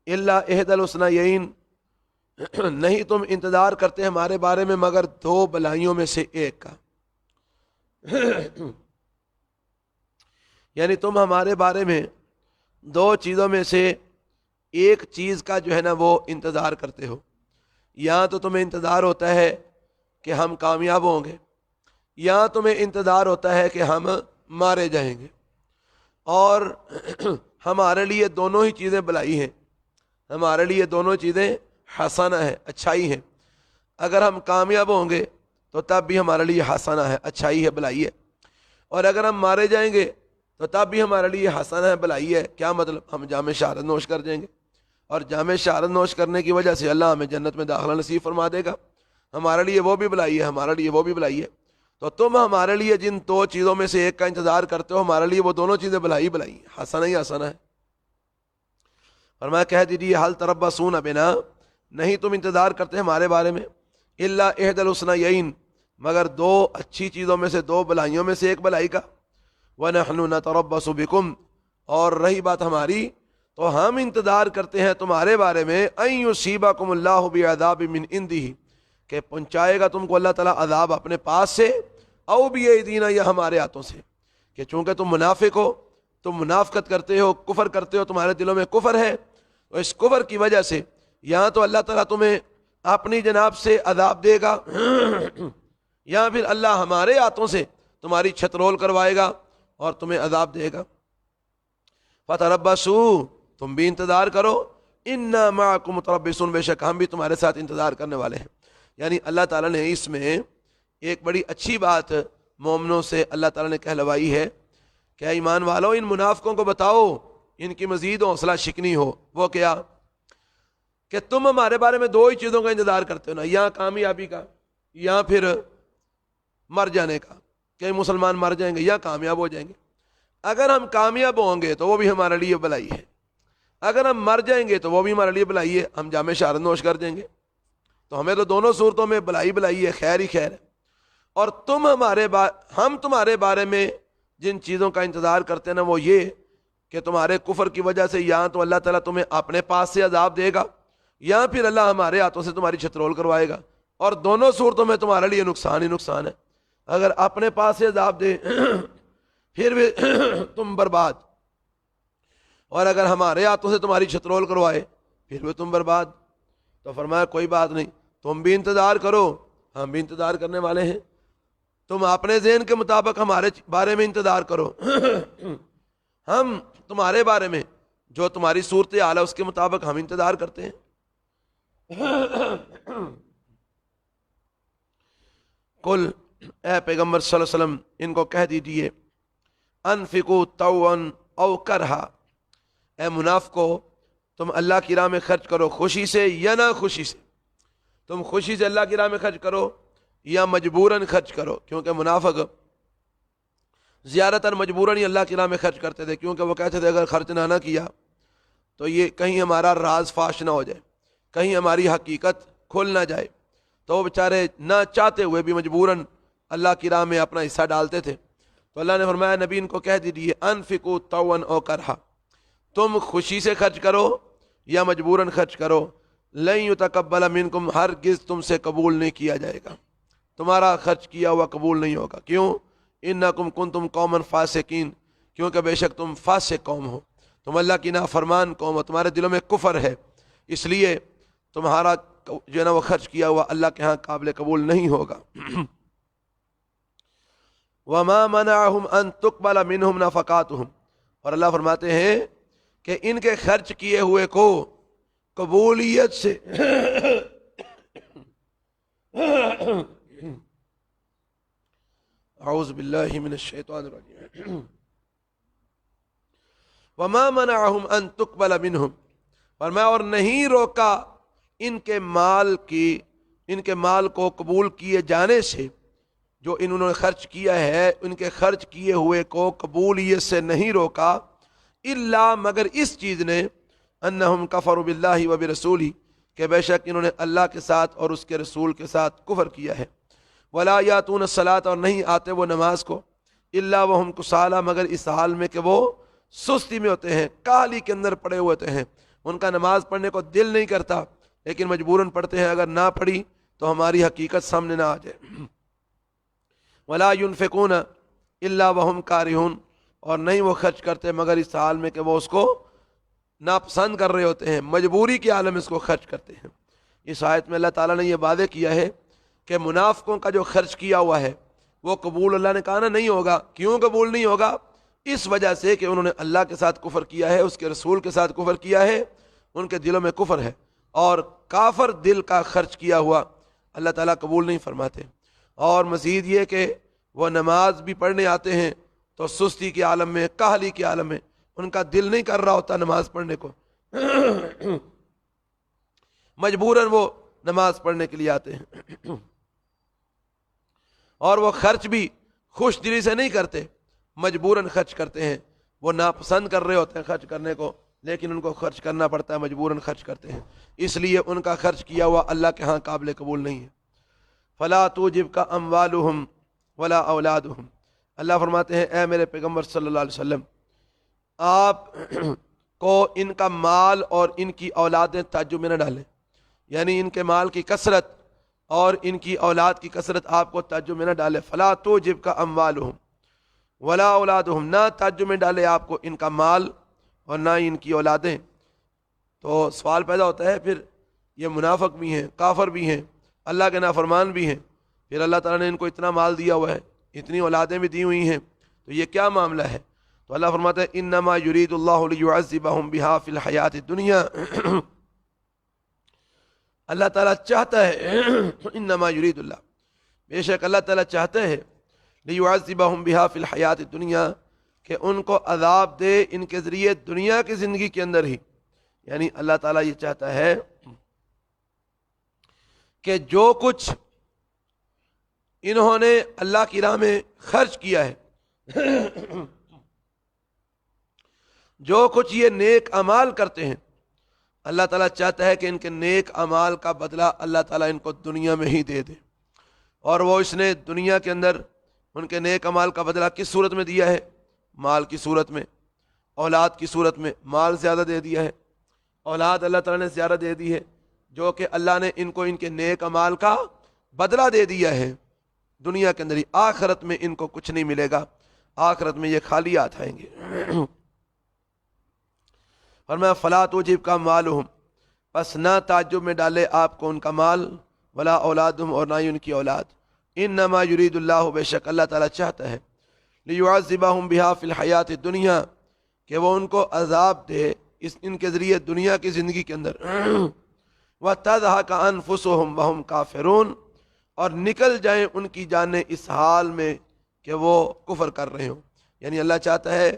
الا احدى الحسنيين، نہیں تم انتظار کرتے ہمارے بارے میں مگر دو بلائیوں میں سے ایک کا، یعنی تم ہمارے بارے میں دو چیزوں میں سے ایک چیز کا جو ہے نا وہ انتظار کرتے ہو۔ یا تو تمہیں انتظار ہوتا ہے کہ ہم کامیاب ہوں گے، یا تمہیں انتظار ہوتا ہے کہ ہم مارے جائیں گے، اور ہمارے لیے دونوں ہی چیزیں بلائی ہیں، ہمارے لیے دونوں چیزیں حسنہ ہے، اچھائی ہے۔ اگر ہم کامیاب ہوں گے تو تب بھی ہمارے لیے حسنہ ہے، اچھائی ہے، بلائی ہے، اور اگر ہم مارے جائیں گے تو تب بھی ہمارے لیے حسنہ ہے، بلائی ہے۔ کیا مطلب؟ ہم جام شہادت نوش کر جائیں گے، اور جام شہادت نوش کرنے کی وجہ سے اللہ ہمیں جنت میں داخلہ نصیب فرما دے گا، ہمارے لیے وہ بھی بلائی ہے، ہمارے لیے وہ بھی بلائی ہے۔ تو تم ہمارے لیے جن دو چیزوں میں سے ایک کا انتظار کرتے ہو، ہمارے لیے وہ دونوں چیزیں بلائی بلائی ہیں، حسنہ ہی حسنہ ہے۔ فرمایا کہہ دیجیے حل تربصون بنا، نہیں تم انتظار کرتے ہمارے بارے میں، الا احد الحسنیین، مگر دو اچھی چیزوں میں سے، دو بلائیوں میں سے ایک بلائی کا، ونحن نتربص بکم، اور رہی بات ہماری تو ہم انتظار کرتے ہیں تمہارے بارے میں، ان یصیبکم اللہ بعذاب من عنده، کہ پہنچائے گا تم کو اللہ تعالیٰ عذاب اپنے پاس سے، او بایدینا، یا ہمارے ہاتھوں سے، کہ چونکہ تم منافق ہو، تم منافقت کرتے ہو، کفر کرتے ہو، تمہارے دلوں میں کفر ہے، تو اس کفر کی وجہ سے یا تو اللہ تعالیٰ تمہیں اپنی جناب سے عذاب دے گا یا پھر اللہ ہمارے ہاتھوں سے تمہاری چھترول کروائے گا اور تمہیں عذاب دے گا۔ فتربصوا، تم بھی انتظار کرو، انا معکم متربصون، بے شک ہم بھی تمہارے ساتھ انتظار کرنے والے ہیں۔ یعنی اللہ تعالیٰ نے اس میں ایک بڑی اچھی بات مومنوں سے اللہ تعالیٰ نے کہلوائی ہے کہ ایمان والو، ان منافقوں کو بتاؤ ان کی مزید حوصلہ شکنی ہو۔ وہ کیا؟ کہ تم ہمارے بارے میں دو ہی چیزوں کا انتظار کرتے ہو نا، یا کامیابی کا یا پھر مر جانے کا، کہ مسلمان مر جائیں گے یا کامیاب ہو جائیں گے۔ اگر ہم کامیاب ہوں گے تو وہ بھی ہمارے لیے بلائی ہے، اگر ہم مر جائیں گے تو وہ بھی ہمارے لیے بلائی ہے، ہم جام شہادت نوش کر دیں گے، تو ہمیں تو دونوں صورتوں میں بلائی بلائی ہے، خیر ہی خیر ہے۔ اور ہم تمہارے بارے میں جن چیزوں کا انتظار کرتے ہیں نا، وہ یہ کہ تمہارے کفر کی وجہ سے یا تو اللہ تعالیٰ تمہیں اپنے پاس سے عذاب دے گا یا پھر اللہ ہمارے ہاتھوں سے تمہاری چھترول کروائے گا، اور دونوں صورتوں میں تمہارے لیے نقصان ہی نقصان ہے۔ اگر اپنے پاس سے عذاب دے پھر بھی تم برباد، اور اگر ہمارے ہاتھوں سے تمہاری چھترول کروائے پھر بھی تم برباد۔ تو فرمایا کوئی بات نہیں، تم بھی انتظار کرو، ہم بھی انتظار کرنے والے ہیں، تم اپنے ذہن کے مطابق ہمارے بارے میں انتظار کرو، ہم تمہارے بارے میں جو تمہاری صورت حال ہے اس کے مطابق ہم انتظار کرتے ہیں۔ قل، اے پیغمبر صلی اللہ علیہ وسلم ان کو کہہ دیجئے، انفقوا طوعا او کرہا، اے منافقو تم اللہ کی راہ میں خرچ کرو خوشی سے یا نہ خوشی سے، تم خوشی سے اللہ کی راہ میں خرچ کرو یا مجبوراً خرچ کرو، کیونکہ منافق زیادہ تر مجبوراً ہی اللہ کی راہ میں خرچ کرتے تھے، کیونکہ وہ کہتے تھے اگر خرچ نہ کیا تو یہ کہیں ہمارا راز فاش نہ ہو جائے، کہیں ہماری حقیقت کھل نہ جائے، تو وہ بیچارے نہ چاہتے ہوئے بھی مجبوراً اللہ کی راہ میں اپنا حصہ ڈالتے تھے۔ تو اللہ نے فرمایا نبی ان کو کہہ دیجیے، انفقوا طوعا او کرہا، تم خوشی سے خرچ کرو یا مجبوراً خرچ کرو، لن یتقبل منکم، ہرگز تم سے قبول نہیں کیا جائے گا، تمہارا خرچ کیا ہوا قبول نہیں ہوگا۔ کیوں؟ انکم کنتم قوما فاسقین، کیونکہ بے شک تم فاسق قوم ہو، تم اللہ کی نافرمان قوم ہو، تمہارے دلوں میں کفر ہے، اس لیے تمہارا جو ہے نا وہ خرچ کیا ہوا اللہ کے ہاں قابل قبول نہیں ہوگا۔ وما منعهم ان تقبل منهم نفقاتهم، اور اللہ فرماتے ہیں کہ ان کے خرچ کیے ہوئے کو قبولیت سے اعوذ باللہ من الشیطان الرجیم، وما منعهم ان تقبل منهم، فرمایا اور نہیں روکا ان کے مال کو قبول کیے جانے سے، جو انہوں نے خرچ کیا ہے ان کے خرچ کیے ہوئے کو قبولیت سے نہیں روکا، الا مگر اس چیز نے، انہم کفروا باللہ و برسولہ، کہ بے شک انہوں نے اللہ کے ساتھ اور اس کے رسول کے ساتھ کفر کیا ہے، ولا یاتون الصلاۃ، اور نہیں آتے وہ نماز کو، الا وہم کسالى، مگر اس حال میں کہ وہ سستی میں ہوتے ہیں، کاہلی کے اندر پڑے ہوتے ہیں، ان کا نماز پڑھنے کو دل نہیں کرتا لیکن مجبوراً پڑھتے ہیں، اگر نہ پڑھی تو ہماری حقیقت سامنے نہ آ جائے۔ ولا ينفقون الا وهم کارہون، اور نہیں وہ خرچ کرتے مگر اس حال میں کہ وہ اس کو ناپسند کر رہے ہوتے ہیں، مجبوری کے عالم اس کو خرچ کرتے ہیں۔ اس آیت میں اللہ تعالیٰ نے یہ وعدے کیا ہے کہ منافقوں کا جو خرچ کیا ہوا ہے وہ قبول، اللہ نے کہا نا نہیں ہوگا۔ کیوں قبول نہیں ہوگا؟ اس وجہ سے کہ انہوں نے اللہ کے ساتھ کفر کیا ہے، اس کے رسول کے ساتھ کفر کیا ہے، ان کے دلوں میں کفر ہے، اور کافر دل کا خرچ کیا ہوا اللہ تعالیٰ قبول نہیں فرماتے۔ اور مزید یہ کہ وہ نماز بھی پڑھنے آتے ہیں تو سستی کے عالم میں، کاہلی کے عالم میں، ان کا دل نہیں کر رہا ہوتا نماز پڑھنے کو، مجبوراً وہ نماز پڑھنے کے لیے آتے ہیں، اور وہ خرچ بھی خوش دلی سے نہیں کرتے، مجبوراً خرچ کرتے ہیں۔ وہ ناپسند کر رہے ہوتے ہیں خرچ کرنے کو، لیکن ان کو خرچ کرنا پڑتا ہے، مجبوراً خرچ کرتے ہیں، اس لیے ان کا خرچ کیا ہوا اللہ کے ہاں قابل قبول نہیں ہے۔ فلا توجب کا اموالہم ولا اولادہم، اللہ فرماتے ہیں اے میرے پیغمبر صلی اللہ علیہ وسلم، آپ کو ان کا مال اور ان کی اولادیں تعجب میں نہ ڈالیں، یعنی ان کے مال کی کثرت اور ان کی اولاد کی کثرت آپ کو تعجب میں نہ ڈالے۔ فلا توجب کا اموالہم ولا اولادہم، نہ تعجب میں ڈالے آپ کو ان کا مال اور نہ ان کی اولادیں۔ تو سوال پیدا ہوتا ہے پھر یہ منافق بھی ہیں، کافر بھی ہیں، اللہ کے نافرمان بھی ہیں، پھر اللہ تعالیٰ نے ان کو اتنا مال دیا ہوا ہے، اتنی اولادیں بھی دی ہوئی ہیں، تو یہ کیا معاملہ ہے؟ تو اللہ فرماتا ہے انما یرید اللہ لیعذبہم بہا فی الحیات الدنیا، اللہ تعالیٰ چاہتا ہے انما یرید اللہ، بے شک اللہ تعالیٰ چاہتا ہے لیعذبہم بہا فی الحیات الدنیا، کہ ان کو عذاب دے ان کے ذریعے دنیا کی زندگی کے اندر ہی، یعنی اللہ تعالیٰ یہ چاہتا ہے کہ جو کچھ انہوں نے اللہ کی راہ میں خرچ کیا ہے، جو کچھ یہ نیک اعمال کرتے ہیں، اللہ تعالیٰ چاہتا ہے کہ ان کے نیک اعمال کا بدلہ اللہ تعالیٰ ان کو دنیا میں ہی دے دے، اور وہ اس نے دنیا کے اندر ان کے نیک اعمال کا بدلہ کس صورت میں دیا ہے؟ مال کی صورت میں، اولاد کی صورت میں، مال زیادہ دے دیا ہے، اولاد اللہ تعالیٰ نے زیادہ دے دی ہے، جو کہ اللہ نے ان کو ان کے نیک اعمال کا بدلہ دے دیا ہے دنیا کے اندر ہی، آخرت میں ان کو کچھ نہیں ملے گا، آخرت میں یہ خالی ہاتھ آئیں گے۔ فرمایا فلا توجب کا اموالہم، پس نہ تعجب میں ڈالے آپ کو ان کا مال، ولا اولادہم، اور نہ ہی ان کی اولاد، انما یرید اللہ، بے شک اللہ تعالیٰ چاہتا ہے، لیعذبہم بہا فی الحیات الدنیا، کہ وہ ان کو عذاب دے ان کے ذریعے دنیا کی زندگی کے اندر، وتضحک انفسہم وہم کافرون، اور نکل جائیں ان کی جانیں اس حال میں کہ وہ کفر کر رہے ہوں، یعنی اللہ چاہتا ہے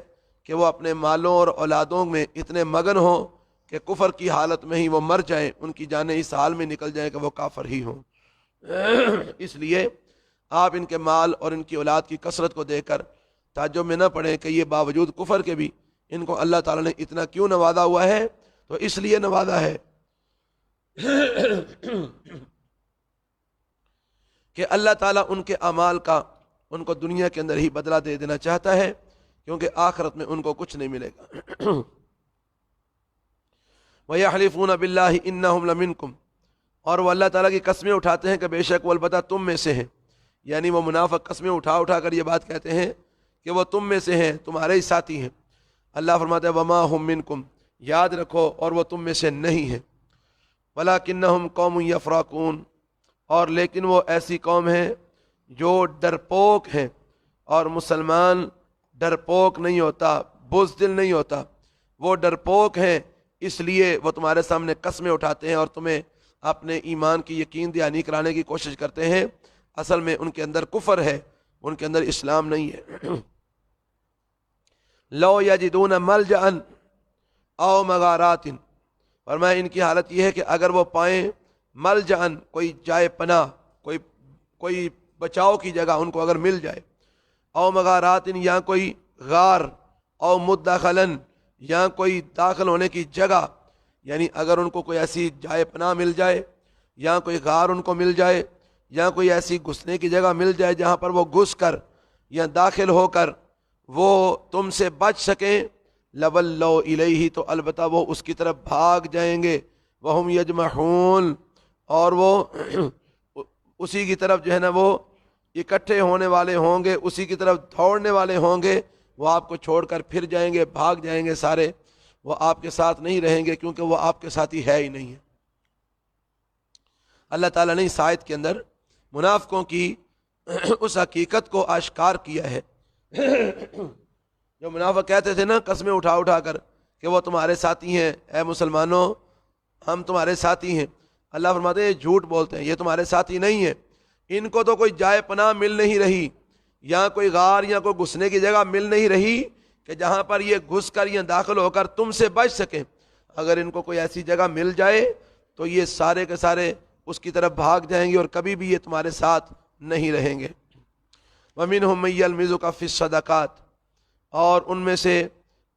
کہ وہ اپنے مالوں اور اولادوں میں اتنے مگن ہوں کہ کفر کی حالت میں ہی وہ مر جائیں، ان کی جانیں اس حال میں نکل جائیں کہ وہ کافر ہی ہوں۔ اس لیے آپ ان کے مال اور ان کی اولاد کی کثرت کو دیکھ کر تعجب میں نہ پڑیں کہ یہ باوجود کفر کے بھی ان کو اللہ تعالیٰ نے اتنا کیوں نوازا ہوا ہے؟ تو اس لیے نوازا ہے کہ اللہ تعالیٰ ان کے اعمال کا ان کو دنیا کے اندر ہی بدلہ دے دینا چاہتا ہے، کیونکہ آخرت میں ان کو کچھ نہیں ملے گا۔ وَيَحْلِفُونَ بِاللَّهِ إِنَّهُمْ لَمِنْكُمْ، اور وہ اللہ تعالیٰ کی قسمیں اٹھاتے ہیں کہ بے شک وہ البتہ تم میں سے ہیں، یعنی وہ منافق قسمیں اٹھا اٹھا کر یہ بات کہتے ہیں کہ وہ تم میں سے ہیں، تمہارے ہی ساتھی ہیں۔ اللہ فرماتا ہے وَمَا هُم مِّنْكُمْ، یاد رکھو اور وہ تم میں سے نہیں ہیں، وَلَكِنَّهُمْ قَوْمٌ يَفْرَقُونَ، اور لیکن وہ ایسی قوم ہے جو ڈرپوک ہیں، اور مسلمان ڈرپوک نہیں ہوتا، بزدل نہیں ہوتا، وہ ڈرپوک ہیں، اس لیے وہ تمہارے سامنے قسمیں اٹھاتے ہیں اور تمہیں اپنے ایمان کی یقین دہانی کرانے کی کوشش کرتے ہیں، اصل میں ان کے اندر کفر ہے، ان کے اندر اسلام نہیں ہے۔ لو یجدون ملجأ او مغارات، فرمایا ان کی حالت یہ ہے کہ اگر وہ پائیں ملجأ، کوئی جائے پناہ، کوئی بچاؤ کی جگہ ان کو اگر مل جائے، او مغارات، یا کوئی غار، او مدخلا، یا کوئی داخل ہونے کی جگہ، یعنی اگر ان کو کوئی ایسی جائے پناہ مل جائے، یا کوئی غار ان کو مل جائے، یا کوئی ایسی گھسنے کی جگہ مل جائے جہاں پر وہ گھس کر یا داخل ہو کر وہ تم سے بچ سکیں، لولوا الیہ، تو البتہ وہ اس کی طرف بھاگ جائیں گے، وہم یجمحون، اور وہ اسی کی طرف جو ہے نا وہ اکٹھے ہونے والے ہوں گے، اسی کی طرف دوڑنے والے ہوں گے، وہ آپ کو چھوڑ کر پھر جائیں گے، بھاگ جائیں گے سارے، وہ آپ کے ساتھ نہیں رہیں گے، کیونکہ وہ آپ کے ساتھی ہے ہی نہیں ہے۔ اللہ تعالیٰ نے اس آیت کے اندر منافقوں کی اس حقیقت کو آشکار کیا ہے جو منافق کہتے تھے نا قسمیں اٹھا اٹھا کر کہ وہ تمہارے ساتھی ہیں، اے مسلمانوں ہم تمہارے ساتھی ہیں، اللہ فرماتے ہیں یہ جھوٹ بولتے ہیں، یہ تمہارے ساتھی نہیں ہیں، ان کو تو کوئی جائے پناہ مل نہیں رہی، یا کوئی غار یا کوئی گھسنے کی جگہ مل نہیں رہی کہ جہاں پر یہ گھس کر یا داخل ہو کر تم سے بچ سکیں۔ اگر ان کو کوئی ایسی جگہ مل جائے تو یہ سارے کے سارے اس کی طرف بھاگ جائیں گے اور کبھی بھی یہ تمہارے ساتھ نہیں رہیں گے۔ وَمِنْهُمْ مَن يَلْمِزُكَ فِي الصَّدَقَاتِ، اور ان میں سے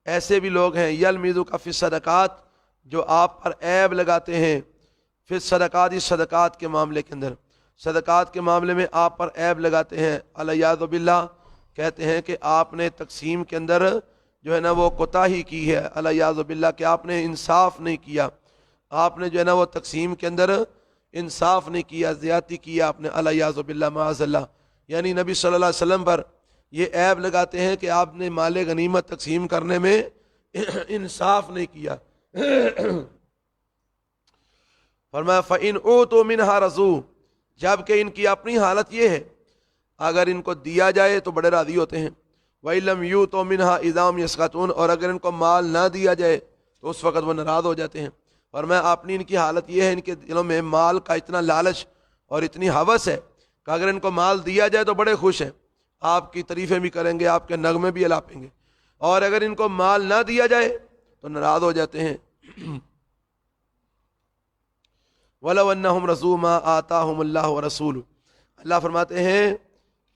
ایسے بھی لوگ ہیں یلمزُکَ فی الصدقات جو آپ پر عیب لگاتے ہیں، فی الصدقات اس صدقات کے معاملے کے اندر، صدقات کے معاملے میں آپ پر عیب لگاتے ہیں، الیاذ باللہ، کہتے ہیں کہ آپ نے تقسیم کے اندر جو ہے نا وہ کوتاہی کی ہے، الیاذ باللہ، کہ آپ نے انصاف نہیں کیا، آپ نے جو ہے نا وہ تقسیم کے اندر انصاف نہیں کیا، زیادتی کیا آپ نے، الیاذ باللہ، معاذ اللہ، یعنی نبی صلی اللہ علیہ وسلم پر یہ عیب لگاتے ہیں کہ آپ نے مال غنیمت تقسیم کرنے میں انصاف نہیں کیا۔ فرمایا فَإِنْ أُوتُوا مِنْهَا رَضُوا، جبکہ ان کی اپنی حالت یہ ہے اگر ان کو دیا جائے تو بڑے راضی ہوتے ہیں، وَإِن لَمْ يُؤْتُوا مِنْهَا إِذَا هُمْ يَسْخَطُونَ، اور اگر ان کو مال نہ دیا جائے تو اس وقت وہ ناراض ہو جاتے ہیں۔ فرمایا اپنی ان کی حالت یہ ہے، ان کے دلوں میں مال کا اتنا لالچ اور اتنی ہوس ہے کہ اگر ان کو مال دیا جائے تو بڑے خوش ہیں، آپ کی تعریفیں بھی کریں گے، آپ کے نغمے بھی الاپیں گے، اور اگر ان کو مال نہ دیا جائے تو ناراض ہو جاتے ہیں۔ وَلَوْ أَنَّهُمْ رَضُوا مَا آتَاهُمُ اللَّهُ وَرَسُولُهُ، اللہ فرماتے ہیں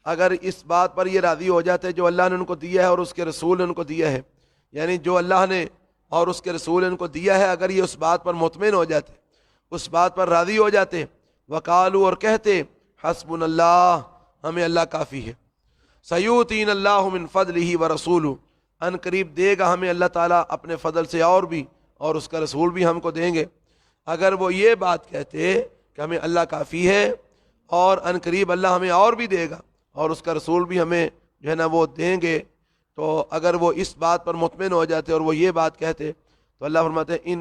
اگر اس بات پر یہ راضی ہو جاتے جو اللہ نے ان کو دیا ہے اور اس کے رسول نے ان کو دیا ہے، یعنی جو اللہ نے اور اس کے رسول نے ان کو دیا ہے، اگر یہ اس بات پر مطمئن ہو جاتے، اس بات پر راضی ہو جاتے، وقالوا، اور کہتے، حسبنا اللہ، ہمیں اللہ کافی ہے، سیؤتینا اللہ من فضلہ ورسولہ، ان قریب دے گا ہمیں اللہ تعالیٰ اپنے فضل سے اور بھی، اور اس کا رسول بھی ہم کو دیں گے۔ اگر وہ یہ بات کہتے کہ ہمیں اللہ کافی ہے اور ان قریب اللہ ہمیں اور بھی دے گا اور اس کا رسول بھی ہمیں جو ہے نا وہ دیں گے، تو اگر وہ اس بات پر مطمئن ہو جاتے اور وہ یہ بات کہتے تو اللہ فرماتے ہیں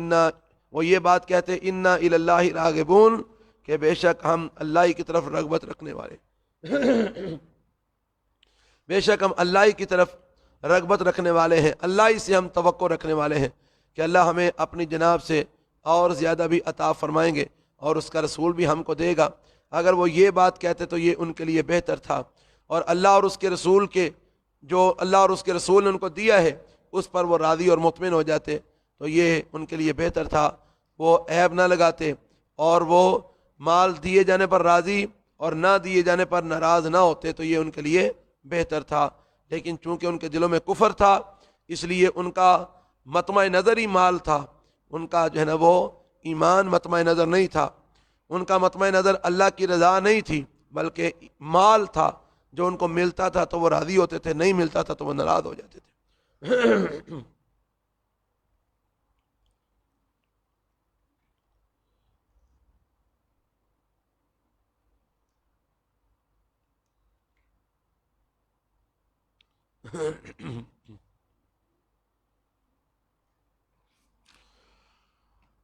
وہ یہ بات کہتے انا الی اللہ راغبون، کہ بے شک ہم اللہ ہی کی طرف رغبت رکھنے والے، بے شک ہم اللہ ہی کی طرف رغبت رکھنے والے ہیں، اللہ ہی سے ہم توقع رکھنے والے ہیں کہ اللہ ہمیں اپنی جناب سے اور زیادہ بھی عطا فرمائیں گے اور اس کا رسول بھی ہم کو دے گا۔ اگر وہ یہ بات کہتے تو یہ ان کے لیے بہتر تھا، اور اللہ اور اس کے رسول کے جو اللہ اور اس کے رسول نے ان کو دیا ہے اس پر وہ راضی اور مطمئن ہو جاتے تو یہ ان کے لیے بہتر تھا، وہ عیب نہ لگاتے اور وہ مال دیے جانے پر راضی اور نہ دیے جانے پر ناراض نہ ہوتے تو یہ ان کے لیے بہتر تھا۔ لیکن چونکہ ان کے دلوں میں کفر تھا اس لیے ان کا مطمع نظر ہی مال تھا، ان کا جو ہے نا وہ ایمان مطمع نظر نہیں تھا، ان کا مطمع نظر اللہ کی رضا نہیں تھی بلکہ مال تھا، جو ان کو ملتا تھا تو وہ راضی ہوتے تھے، نہیں ملتا تھا تو وہ ناراض ہو جاتے تھے۔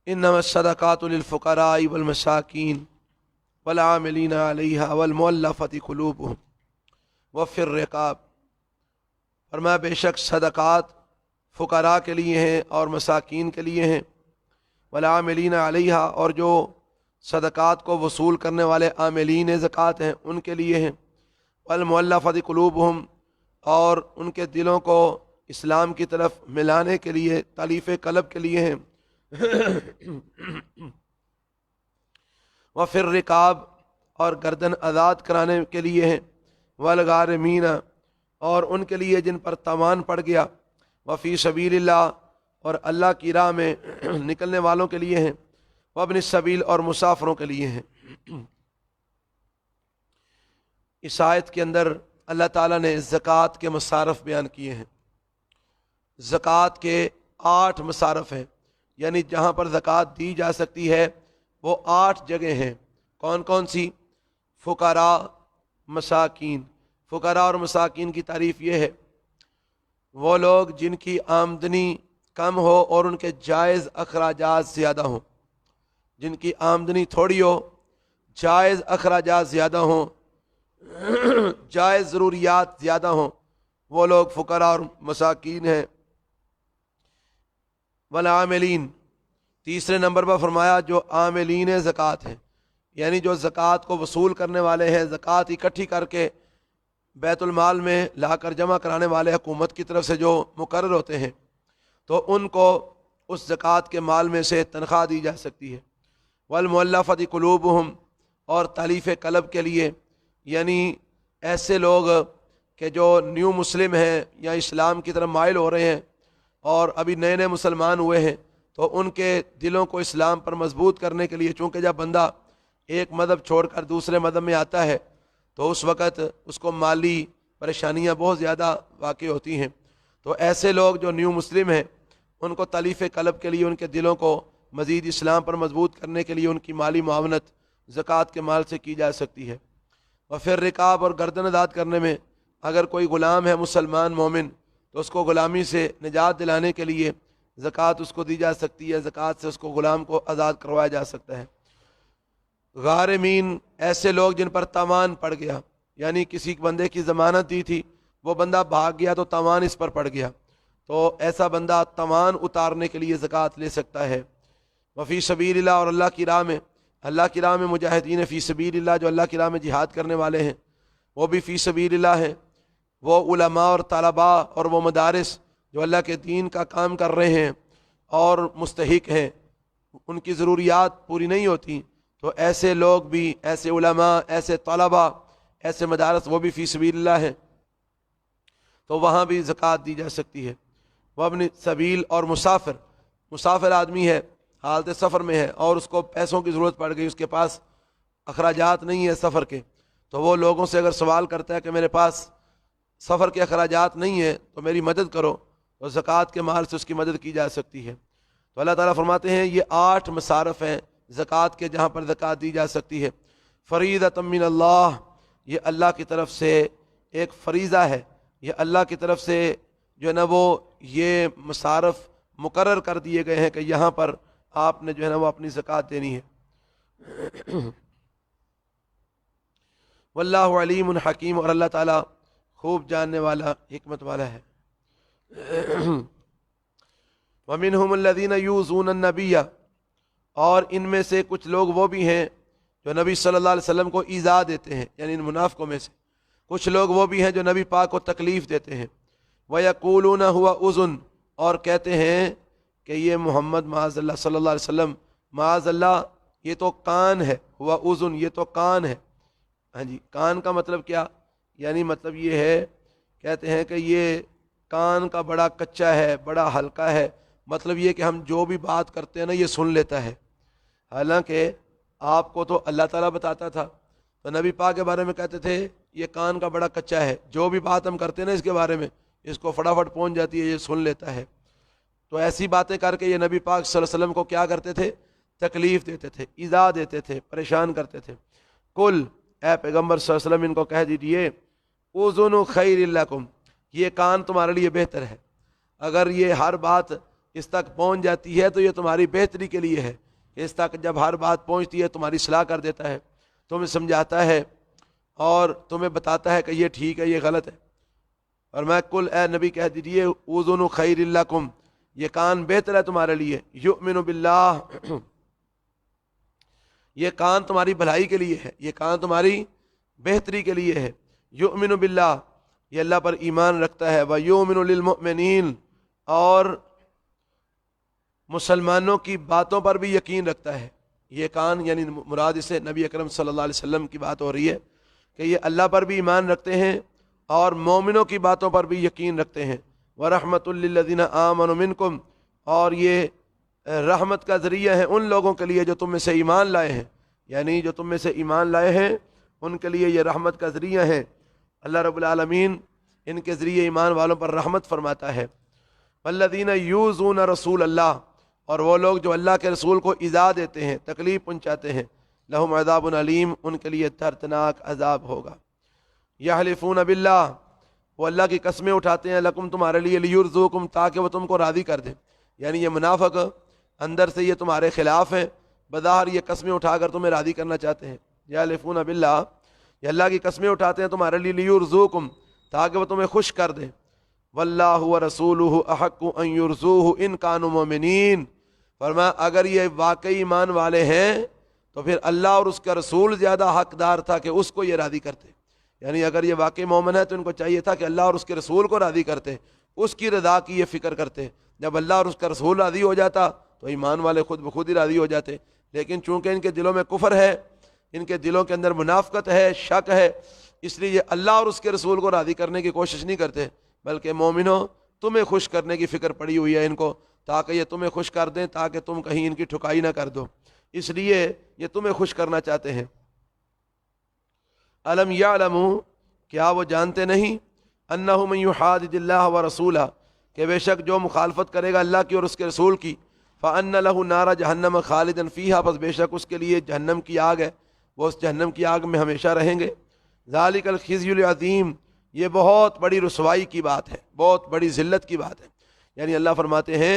انما الصدقات للفقراء والمساکین والعاملین علیہا والمؤلفۃ قلوبہم وفی الرقاب، فرمایا بے شک صدقات فقراء کے لیے ہیں اور مساکین کے لیے ہیں، والعاملین علیہا، اور جو صدقات کو وصول کرنے والے عاملین زکوٰۃ ہیں ان کے لیے ہیں، والمؤلفۃ قلوبہم، اور ان کے دلوں کو اسلام کی طرف ملانے کے لیے، تالیف قلب کے لیے ہیں، وفی الرقاب، اور گردن آزاد کرانے کے لیے ہیں، والغارمین، اور ان کے لیے جن پر تاوان پڑ گیا، وفی سبیل اللہ، اور اللہ کی راہ میں نکلنے والوں کے لیے ہیں، وابن السبیل، اور مسافروں کے لیے ہیں۔ اس آیت کے اندر اللہ تعالیٰ نے زکوٰۃ کے مصارف بیان کیے ہیں۔ زکوٰۃ کے 8 مصارف ہیں، یعنی جہاں پر زکوٰۃ دی جا سکتی ہے وہ 8 جگہ ہیں۔ کون کون سی؟ فقراء، مساکین۔ فقراء اور مساکین کی تعریف یہ ہے، وہ لوگ جن کی آمدنی کم ہو اور ان کے جائز اخراجات زیادہ ہوں، جن کی آمدنی تھوڑی ہو، جائز اخراجات زیادہ ہوں، جائز ضروریات زیادہ ہوں، وہ لوگ فقراء اور مساکین ہیں۔ والعاملین، تیسرے نمبر پر فرمایا جو عاملین زکوٰۃ ہیں، یعنی جو زکوٰۃ کو وصول کرنے والے ہیں، زکوٰۃ اکٹھی کر کے بیت المال میں لا کر جمع کرانے والے حکومت کی طرف سے جو مقرر ہوتے ہیں، تو ان کو اس زکوٰۃ کے مال میں سے تنخواہ دی جا سکتی ہے۔ والمؤلفۃ قلوبہم، اور تالیف قلب کے لیے، یعنی ایسے لوگ کہ جو نیو مسلم ہیں یا اسلام کی طرف مائل ہو رہے ہیں اور ابھی نئے نئے مسلمان ہوئے ہیں، تو ان کے دلوں کو اسلام پر مضبوط کرنے کے لیے، چونکہ جب بندہ ایک مذہب چھوڑ کر دوسرے مذہب میں آتا ہے تو اس وقت اس کو مالی پریشانیاں بہت زیادہ واقع ہوتی ہیں، تو ایسے لوگ جو نیو مسلم ہیں ان کو تالیف قلب کے لیے، ان کے دلوں کو مزید اسلام پر مضبوط کرنے کے لیے ان کی مالی معاونت زکوٰۃ کے مال سے کی جا سکتی ہے۔ اور پھر رکاب اور گردن آزاد کرنے میں، اگر کوئی غلام ہے مسلمان مومن تو اس کو غلامی سے نجات دلانے کے لیے زکوٰۃ اس کو دی جا سکتی ہے، زکوٰۃ سے اس کو غلام کو آزاد کروایا جا سکتا ہے۔ غارمین، ایسے لوگ جن پر تاوان پڑ گیا، یعنی کسی بندے کی ضمانت دی تھی، وہ بندہ بھاگ گیا تو تاوان اس پر پڑ گیا، تو ایسا بندہ تاوان اتارنے کے لیے زکوٰۃ لے سکتا ہے۔ وفی سبیل اللہ، اور اللہ کی راہ میں، اللہ کی راہ میں مجاہدین فی سبیل اللہ، جو اللہ کی راہ میں جہاد کرنے والے ہیں وہ بھی فی سبیل اللہ ہیں۔ وہ علماء اور طلباء اور وہ مدارس جو اللہ کے دین کا کام کر رہے ہیں اور مستحق ہیں، ان کی ضروریات پوری نہیں ہوتی، تو ایسے لوگ بھی، ایسے علماء، ایسے طلباء، ایسے مدارس، وہ بھی فی سبیل اللہ ہیں، تو وہاں بھی زکوٰۃ دی جا سکتی ہے۔ وہ ابن سبیل، اور مسافر آدمی ہے، حالت سفر میں ہے اور اس کو پیسوں کی ضرورت پڑ گئی، اس کے پاس اخراجات نہیں ہے سفر کے، تو وہ لوگوں سے اگر سوال کرتا ہے کہ میرے پاس سفر کے اخراجات نہیں ہیں تو میری مدد کرو، تو زکوٰۃ کے مال سے اس کی مدد کی جا سکتی ہے۔ تو اللہ تعالیٰ فرماتے ہیں یہ 8 مصارف ہیں زکوٰۃ کے جہاں پر زکوٰۃ دی جا سکتی ہے۔ فریضۃ من اللہ، یہ اللہ کی طرف سے ایک فریضہ ہے، یہ اللہ کی طرف سے جو ہے نا وہ یہ مصارف مقرر کر دیے گئے ہیں کہ یہاں پر آپ نے جو ہے نا وہ اپنی زکوٰۃ دینی ہے۔ واللہ علیم حکیم، اور اللہ تعالیٰ خوب جاننے والا، حکمت والا ہے۔ ومنہم الذین یؤذون النبی، اور ان میں سے کچھ لوگ وہ بھی ہیں جو نبی صلی اللہ علیہ وسلم کو ایذا دیتے ہیں، یعنی ان منافقوں میں سے کچھ لوگ وہ بھی ہیں جو نبی پاک کو تکلیف دیتے ہیں۔ وَيَقُولُونَ هُوَ اذن، اور کہتے ہیں کہ یہ محمد معاذ اللہ صلی اللہ علیہ وسلم، معاذ اللہ یہ تو کان ہے، ہوا اذن یہ تو کان ہے۔ ہاں جی، کان کا مطلب کیا؟ یعنی مطلب یہ ہے، کہتے ہیں کہ یہ کان کا بڑا کچا ہے، بڑا ہلکا ہے، مطلب یہ کہ ہم جو بھی بات کرتے ہیں نا یہ سن لیتا ہے۔ حالانکہ آپ کو تو اللہ تعالیٰ بتاتا تھا، تو نبی پاک کے بارے میں کہتے تھے یہ کان کا بڑا کچا ہے، جو بھی بات ہم کرتے ہیں نا اس کے بارے میں اس کو فٹافٹ پہنچ جاتی ہے، یہ سن لیتا ہے۔ تو ایسی باتیں کر کے یہ نبی پاک صلی اللہ علیہ وسلم کو کیا کرتے تھے؟ تکلیف دیتے تھے، ایذا دیتے تھے، پریشان کرتے تھے۔ کل، اے پیغمبر صلی اللہ علیہ وسلم ان کو کہہ دیجئے، اذن خیر لکم، یہ کان تمہارے لیے بہتر ہے، اگر یہ ہر بات اس تک پہنچ جاتی ہے تو یہ تمہاری بہتری کے لیے ہے، اس تک جب ہر بات پہنچتی ہے تمہاری اصلاح کر دیتا ہے، تمہیں سمجھاتا ہے اور تمہیں بتاتا ہے کہ یہ ٹھیک ہے یہ غلط ہے۔ اور میں کل، اے نبی کہہ دیجئے، اذن خیر لکم، یہ کان بہتر ہے تمہارے لیے، یؤمن باللہ، یہ کان تمہاری بھلائی کے لیے ہے، یہ کان تمہاری بہتری کے لیے ہے۔ یؤمن باللہ، یہ اللہ پر ایمان رکھتا ہے، ویؤمن للمؤمنین، اور مسلمانوں کی باتوں پر بھی یقین رکھتا ہے۔ یہ کان یعنی مراد اس سے نبی اکرم صلی اللہ علیہ وسلم کی بات ہو رہی ہے کہ یہ اللہ پر بھی ایمان رکھتے ہیں اور مومنوں کی باتوں پر بھی یقین رکھتے ہیں۔ وَرَحْمَةٌ لِّلَّذِينَ آمَنُوا مِنْكُمْ، اور یہ رحمت کا ذریعہ ہے ان لوگوں کے لیے جو تم میں سے ایمان لائے ہیں، یعنی جو تم میں سے ایمان لائے ہیں ان کے لیے یہ رحمت کا ذریعہ ہے۔ اللہ رب العالمین ان کے ذریعے ایمان والوں پر رحمت فرماتا ہے۔ وَالَّذِينَ يُؤْذُونَ رسول اللہ، اور وہ لوگ جو اللہ کے رسول کو ایذا دیتے ہیں، تکلیف پہنچاتے ہیں، لہم عذاب علیم، ان کے لیے دردناک عذاب ہوگا۔ یحلفون باللہ، وہ اللہ کی قسمیں اٹھاتے ہیں، لکم تمہارے لیے، لیرزوکم تاکہ وہ تم کو راضی کر دیں، یعنی یہ منافق اندر سے یہ تمہارے خلاف ہیں، بظاہر یہ قسمیں اٹھا کر تمہیں راضی کرنا چاہتے ہیں۔ یحلفون باللہ، یہ اللہ کی قسمیں اٹھاتے ہیں تمہارے لیے، لیرزوکم تاکہ وہ تمہیں خوش کر دیں، واللہ ورسولہ احق ان یرضوہ ان کانوا مؤمنین۔ فرمایا اگر یہ واقعی ایمان والے ہیں تو پھر اللہ اور اس کا رسول زیادہ حقدار تھا کہ اس کو یہ راضی کرتے، یعنی اگر یہ واقعی مومن ہے تو ان کو چاہیے تھا کہ اللہ اور اس کے رسول کو راضی کرتے، اس کی رضا کی یہ فکر کرتے۔ جب اللہ اور اس کا رسول راضی ہو جاتا تو ایمان والے خود بخود ہی راضی ہو جاتے، لیکن چونکہ ان کے دلوں میں کفر ہے، ان کے دلوں کے اندر منافقت ہے، شک ہے، اس لیے یہ اللہ اور اس کے رسول کو راضی کرنے کی کوشش نہیں کرتے، بلکہ مومنوں تمہیں خوش کرنے کی فکر پڑی ہوئی ہے ان کو، تاکہ یہ تمہیں خوش کر دیں، تاکہ تم کہیں ان کی ٹھکائی نہ کر دو، اس لیے یہ تمہیں خوش کرنا چاہتے ہیں۔ الم یعلموا، کیا وہ جانتے نہیں، انہ من یحادد اللہ ورسولہ، کہ بے شک جو مخالفت کرے گا اللہ کی اور اس کے رسول کی، فان لہ نار جہنم خالدا فیہا، پس بے شک اس کے لیے جہنم کی آگ ہے، وہ اس جہنم کی آگ میں ہمیشہ رہیں گے۔ ذالک الخزی العظیم، یہ بہت بڑی رسوائی کی بات ہے، بہت بڑی ذلت کی بات ہے۔ یعنی اللہ فرماتے ہیں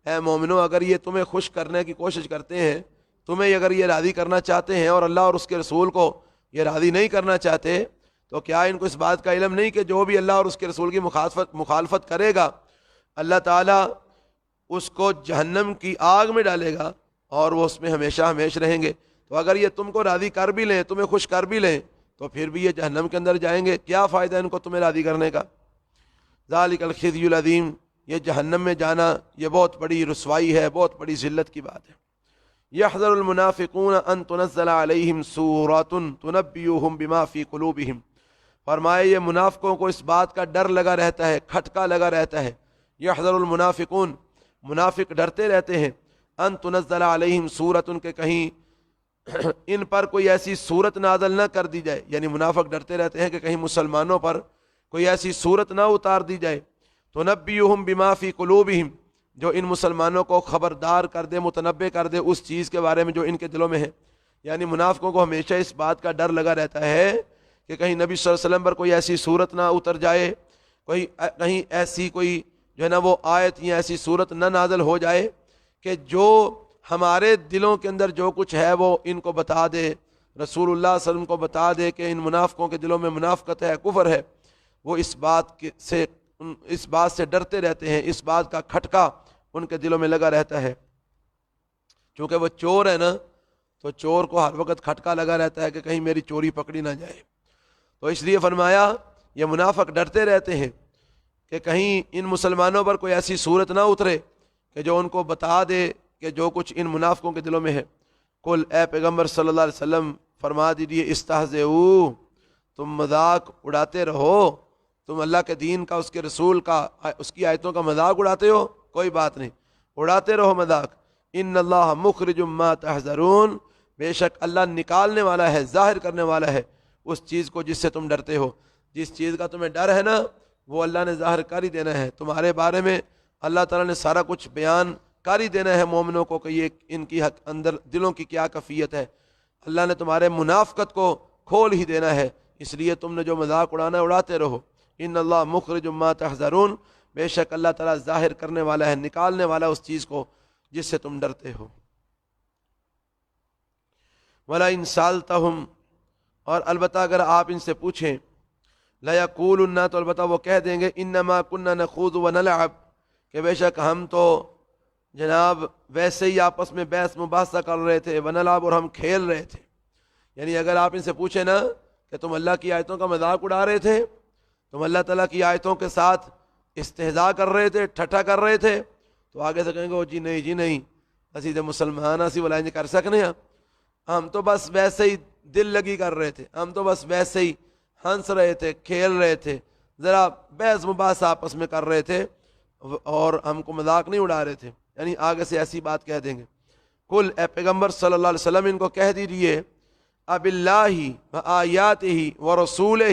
اے مومنو، اگر یہ تمہیں خوش کرنے کی کوشش کرتے ہیں، تمہیں اگر یہ راضی کرنا چاہتے ہیں اور اللہ اور اس کے رسول کو یہ راضی نہیں کرنا چاہتے، تو کیا ان کو اس بات کا علم نہیں کہ جو بھی اللہ اور اس کے رسول کی مخالفت کرے گا اللہ تعالیٰ اس کو جہنم کی آگ میں ڈالے گا اور وہ اس میں ہمیشہ ہمیش رہیں گے۔ تو اگر یہ تم کو راضی کر بھی لیں، تمہیں خوش کر بھی لیں، تو پھر بھی یہ جہنم کے اندر جائیں گے، کیا فائدہ ان کو تمہیں راضی کرنے کا۔ ذالک الخزی العظیم، یہ جہنم میں جانا یہ بہت بڑی رسوائی ہے، بہت بڑی ذلت کی بات ہے۔ یحذر المنافقون ان تنزل علیہم سورۃ تنبئہم بما فی قلوبہم، فرمائے یہ منافقوں کو اس بات کا ڈر لگا رہتا ہے، کھٹکا لگا رہتا ہے۔ یحذر المنافقون، منافق ڈرتے رہتے ہیں، ان تنزل علیہم سورۃ، کہ کہیں ان پر کوئی ایسی صورت نازل نہ کر دی جائے، یعنی منافق ڈرتے رہتے ہیں کہ کہیں مسلمانوں پر کوئی ایسی صورت نہ اتار دی جائے، تنبئہم بما فی قلوبہم، جو ان مسلمانوں کو خبردار کر دے، متنبع کر دے اس چیز کے بارے میں جو ان کے دلوں میں ہے۔ یعنی منافقوں کو ہمیشہ اس بات کا ڈر لگا رہتا ہے کہ کہیں نبی صلی اللہ علیہ وسلم پر کوئی ایسی صورت نہ اتر جائے، کہیں ایسی کوئی جو ہے نا وہ آیت یا ایسی صورت نہ نازل ہو جائے کہ جو ہمارے دلوں کے اندر جو کچھ ہے وہ ان کو بتا دے، رسول اللہ صلی اللہ علیہ وسلم کو بتا دے کہ ان منافقوں کے دلوں میں منافقت ہے، کفر ہے۔ وہ اس بات سے ڈرتے رہتے ہیں، اس بات کا کھٹکا ان کے دلوں میں لگا رہتا ہے۔ چونکہ وہ چور ہے نا، تو چور کو ہر وقت کھٹکا لگا رہتا ہے کہ کہیں میری چوری پکڑی نہ جائے، تو اس لیے فرمایا یہ منافق ڈرتے رہتے ہیں کہ کہیں ان مسلمانوں پر کوئی ایسی صورت نہ اترے کہ جو ان کو بتا دے کہ جو کچھ ان منافقوں کے دلوں میں ہے۔ قل، اے پیغمبر صلی اللہ علیہ وسلم فرما دیجئے، استہزئوا، تم مذاق اڑاتے رہو، تم اللہ کے دین کا، اس کے رسول کا، اس کی آیتوں کا مذاق اڑاتے ہو، کوئی بات نہیں، اڑاتے رہو مذاق۔ ان اللہ مخرج ما تحذرون، بے شک اللہ نکالنے والا ہے، ظاہر کرنے والا ہے اس چیز کو جس سے تم ڈرتے ہو۔ جس چیز کا تمہیں ڈر ہے نا وہ اللہ نے ظاہر کر ہی دینا ہے، تمہارے بارے میں اللہ تعالیٰ نے سارا کچھ بیان کر ہی دینا ہے مومنوں کو کہ یہ ان کی اندر دلوں کی کیا کیفیت ہے۔ اللہ نے تمہارے منافقت کو کھول ہی دینا ہے، اس لیے تم نے جو مذاق اڑانا ہے اڑاتے رہو۔ ان اللہ مخرج ما تحذرون، بے شک اللہ تعالیٰ ظاہر کرنے والا ہے، نکالنے والا اس چیز کو جس سے تم ڈرتے ہو۔ وَلَئِن سَأَلْتَهُمْ، اور البتہ اگر آپ ان سے پوچھیں، لَيَقُولُنَّ، تو البتہ وہ کہہ دیں گے، اِنَّمَا كُنَّا نَخُوضُ وَنَلْعَبُ، کہ بے شک ہم تو جناب ویسے ہی آپس میں بحث مباحثہ کر رہے تھے، ونلعب، اور ہم کھیل رہے تھے۔ یعنی اگر آپ ان سے پوچھیں نا کہ تم اللہ کی آیتوں کا مذاق اڑا رہے تھے، تم اللہ تعالیٰ کی آیتوں کے ساتھ استہزاء کر رہے تھے، ٹھٹھا کر رہے تھے، تو آگے سے کہیں گے جی نہیں جی نہیں، اسی تو مسلمان اسی والا نہیں کر سکنے، ہم تو بس ویسے ہی دل لگی کر رہے تھے، ہم تو بس ویسے ہی ہنس رہے تھے، کھیل رہے تھے، ذرا بحث مباحث آپس میں کر رہے تھے اور ہم کو مذاق نہیں اڑا رہے تھے۔ یعنی آگے سے ایسی بات کہہ دیں گے۔ قل، اے پیغمبر صلی اللہ علیہ وسلم ان کو کہہ دیجیے، اب اللہ و آیاتہ و رسولہ،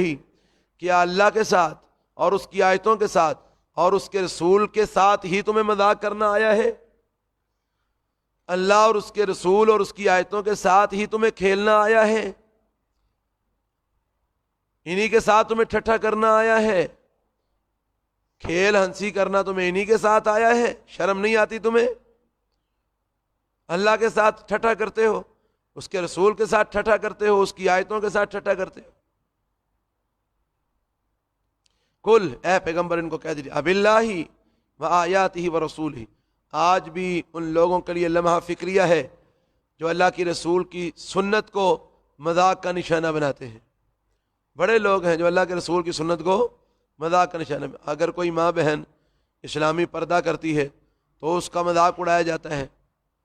کیا اللہ کے ساتھ اور اس کی آیتوں کے ساتھ اور اس کے رسول کے ساتھ ہی تمہیں مذاق کرنا آیا ہے؟ اللہ اور اس کے رسول اور اس کی آیتوں کے ساتھ ہی تمہیں کھیلنا آیا ہے؟ انہی کے ساتھ تمہیں ٹھٹھا کرنا آیا ہے؟ کھیل ہنسی کرنا تمہیں انہی کے ساتھ آیا ہے؟ شرم نہیں آتی تمہیں؟ اللہ کے ساتھ ٹھٹھا کرتے ہو، اس کے رسول کے ساتھ ٹھٹھا کرتے ہو، اس کی آیتوں کے ساتھ ٹھٹھا کرتے ہو۔ کل اے پیغمبر ان کو کہہ دیجیے اب اللہ و آیاتہ و رسول ہی، آج بھی ان لوگوں کے لیے لمحہ فکریہ ہے جو اللہ کی رسول کی سنت کو مذاق کا نشانہ بناتے ہیں۔ بڑے لوگ ہیں جو اللہ کے رسول کی سنت کو مذاق کا نشانہ اگر کوئی ماں بہن اسلامی پردہ کرتی ہے تو اس کا مذاق اڑایا جاتا ہے،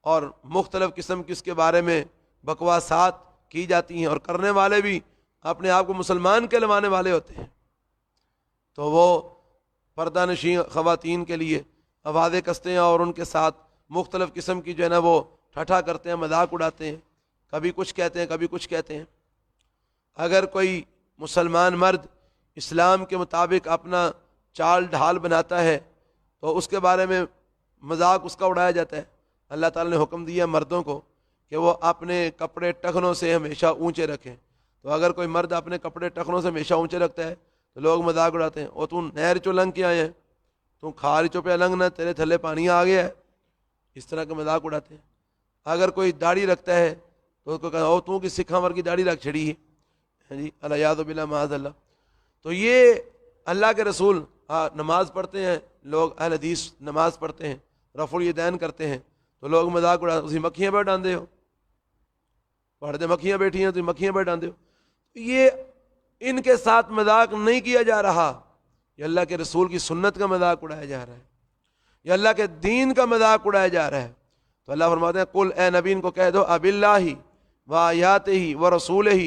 اور مختلف قسم کی اس کے بارے میں بکواسات کی جاتی ہیں، اور کرنے والے بھی اپنے آپ کو مسلمان کہلوانے والے ہوتے ہیں، تو وہ پردہ نشین خواتین کے لیے آوازیں کستے ہیں اور ان کے ساتھ مختلف قسم کی جو ہے نا وہ ٹھٹھا کرتے ہیں، مذاق اڑاتے ہیں، کبھی کچھ کہتے ہیں کبھی کچھ کہتے ہیں۔ اگر کوئی مسلمان مرد اسلام کے مطابق اپنا چال ڈھال بناتا ہے تو اس کے بارے میں مذاق اس کا اڑایا جاتا ہے۔ اللہ تعالیٰ نے حکم دیا مردوں کو کہ وہ اپنے کپڑے ٹخنوں سے ہمیشہ اونچے رکھیں، تو اگر کوئی مرد اپنے کپڑے ٹخنوں سے ہمیشہ اونچے رکھتا ہے تو لوگ مذاق اڑاتے ہیں، اور تو نہر چو لنگ کے آئے ہیں، تو کھاری چو پہ لنگ نہ، تیرے تھلے پانی آ گیا ہے، اس طرح کا مذاق اڑاتے ہیں۔ اگر کوئی داڑھی رکھتا ہے تو اس کو کہا او تو کی سکھا ور کی داڑھی رکھ چھڑی ہے جی، الیاذ باللہ معاذ اللہ۔ تو یہ اللہ کے رسول نماز پڑھتے ہیں، لوگ اہل حدیث نماز پڑھتے ہیں، رفع الیدین کرتے ہیں، تو لوگ مذاق اڑاتے ہیں، اسی مکھیاں بیٹھ آندے ہو، پڑھ دے مکھیاں بیٹھی ہیں تو مکھیاں بیٹھ آندے ہو۔ یہ ان کے ساتھ مذاق نہیں کیا جا رہا، یہ اللہ کے رسول کی سنت کا مذاق اڑایا جا رہا ہے، یہ اللہ کے دین کا مذاق اڑایا جا رہا ہے۔ تو اللہ فرماتے ہیں قل اے نبی ان کو کہہ دو اب اللہ و آیاتہ و رسولہ،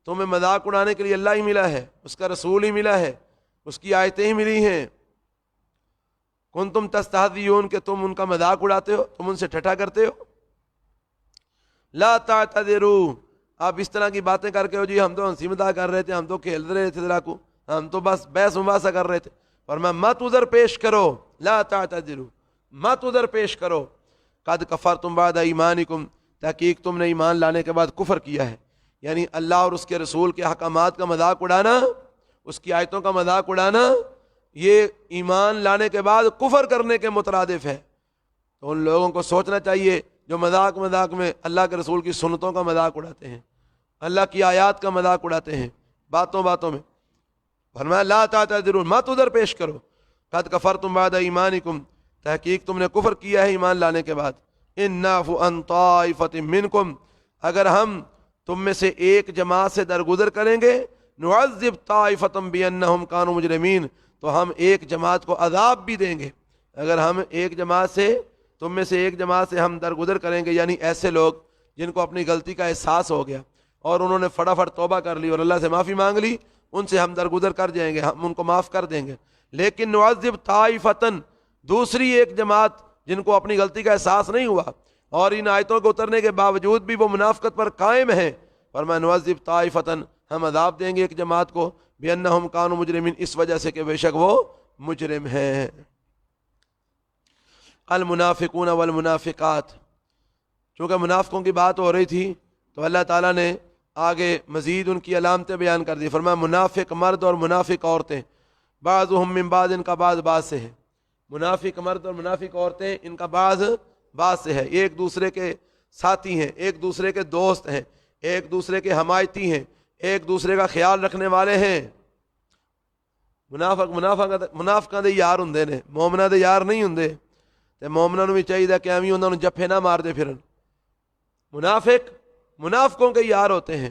تمہیں مذاق اڑانے کے لیے اللہ ہی ملا ہے، اس کا رسول ہی ملا ہے، اس کی آیتیں ہی ملی ہیں۔ کنتم تستہزئون کہ تم ان کا مذاق اڑاتے ہو، تم ان سے ٹھٹھا کرتے ہو۔ لا تعتذروا، آپ اس طرح کی باتیں کر کے ہو جی ہم تو ہنسی مذاق کر رہے تھے، ہم تو کھیل رہے تھے ذرا کو، ہم تو بس بحث مباحثہ کر رہے تھے، فرمایا مت ادھر پیش کرو، لا تعتذروا، مت ادھر پیش کرو، قد کفرتم بعد ایمانکم، تحقیق تم نے ایمان لانے کے بعد کفر کیا ہے۔ یعنی اللہ اور اس کے رسول کے احکامات کا مذاق اڑانا، اس کی آیتوں کا مذاق اڑانا، یہ ایمان لانے کے بعد کفر کرنے کے مترادف ہے۔ تو ان لوگوں کو سوچنا چاہیے جو مذاق میں اللہ کے رسول کی سنتوں کا مذاق اڑاتے ہیں، اللہ کی آیات کا مذاق اڑاتے ہیں باتوں میں۔ فرمایا لا تعتذروا، مت ادھر پیش کرو، قد کفرتم بعد ایمانکم، تحقیق تم نے کفر کیا ہے ایمان لانے کے بعد۔ ان نعفو عن طائفۃ منکم، اگر ہم تم میں سے ایک جماعت سے درگزر کریں گے، نعذب طائفۃ بانہم کانوا مجرمین، تو ہم ایک جماعت کو عذاب بھی دیں گے۔ اگر ہم ایک جماعت سے، تم میں سے ایک جماعت سے ہم درگزر کریں گے، یعنی ایسے لوگ جن کو اپنی غلطی کا احساس ہو گیا اور انہوں نے فٹافٹ توبہ کر لی اور اللہ سے معافی مانگ لی، ان سے ہم درگزر کر جائیں گے، ہم ان کو معاف کر دیں گے۔ لیکن نعذب طائفتن، دوسری ایک جماعت جن کو اپنی غلطی کا احساس نہیں ہوا اور ان آیتوں کو اترنے کے باوجود بھی وہ منافقت پر قائم ہیں، فرمایا نعذب طائفتن، ہم عذاب دیں گے ایک جماعت کو، بانہم کانوا مجرمین، اس وجہ سے کہ بے شک وہ مجرم ہیں۔ المنافقون والمنافقات، چونکہ منافقوں کی بات ہو رہی تھی تو اللہ تعالیٰ نے آگے مزید ان کی علامتیں بیان کر دی، فرمایا منافق مرد اور منافق عورتیں، بعضهم من بعض، ان کا بعض سے ہے۔ منافق مرد اور منافق عورتیں ان کا بعض سے ہے، ایک دوسرے کے ساتھی ہیں، ایک دوسرے کے دوست ہیں، ایک دوسرے کے حمایتی ہیں، ایک دوسرے کا خیال رکھنے والے ہیں۔ منافقاں دے یار ہوندے نے، مومناں دے یار نہیں ہوندے، تے مومناں نوں بھی چاہیے کہ ایویں انہاں نوں جفے نہ مار دے پھرن۔ منافقوں کے یار ہوتے ہیں،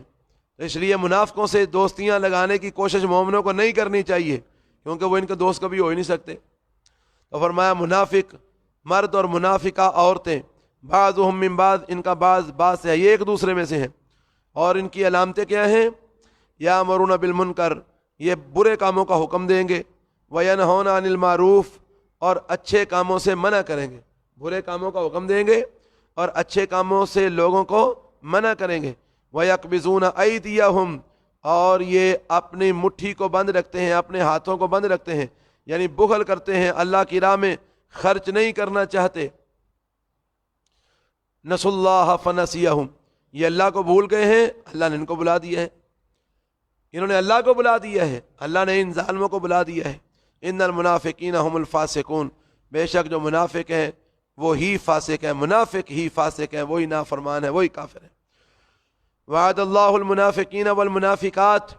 تو اس لیے منافقوں سے دوستیاں لگانے کی کوشش مومنوں کو نہیں کرنی چاہیے، کیونکہ وہ ان کے دوست کبھی ہو ہی نہیں سکتے۔ تو فرمایا منافق مرد اور منافقہ عورتیں، بعضهم من بعض، ان کا بعض سے ہے، یہ ایک دوسرے میں سے ہیں۔ اور ان کی علامتیں کیا ہیں؟ یامرون بالمنکر، یہ برے کاموں کا حکم دیں گے، وینہون عن المعروف، اور اچھے کاموں سے منع کریں گے، برے کاموں کا حکم دیں گے اور اچھے کاموں سے لوگوں کو منع کریں گے۔ وَيَقْبِضُونَ أَيْدِيَهُمْ، اور یہ اپنی مٹھی کو بند رکھتے ہیں، اپنے ہاتھوں کو بند رکھتے ہیں، یعنی بخل کرتے ہیں، اللہ کی راہ میں خرچ نہیں کرنا چاہتے۔ نسوا اللہ فنسیہم، یہ اللہ کو بھول گئے ہیں، اللہ نے ان کو بلا دیا ہے، انہوں نے اللہ کو بلا دیا ہے، اللہ نے ان ظالموں کو بلا دیا ہے۔ ان المنافقین هم الفاسقون، بے شک جو منافق ہیں وہی فاسق ہیں، منافق ہی فاسق ہیں، وہی نافرمان ہیں، وہی کافر ہیں۔ وعد اللہ المنافقین والمنافقات،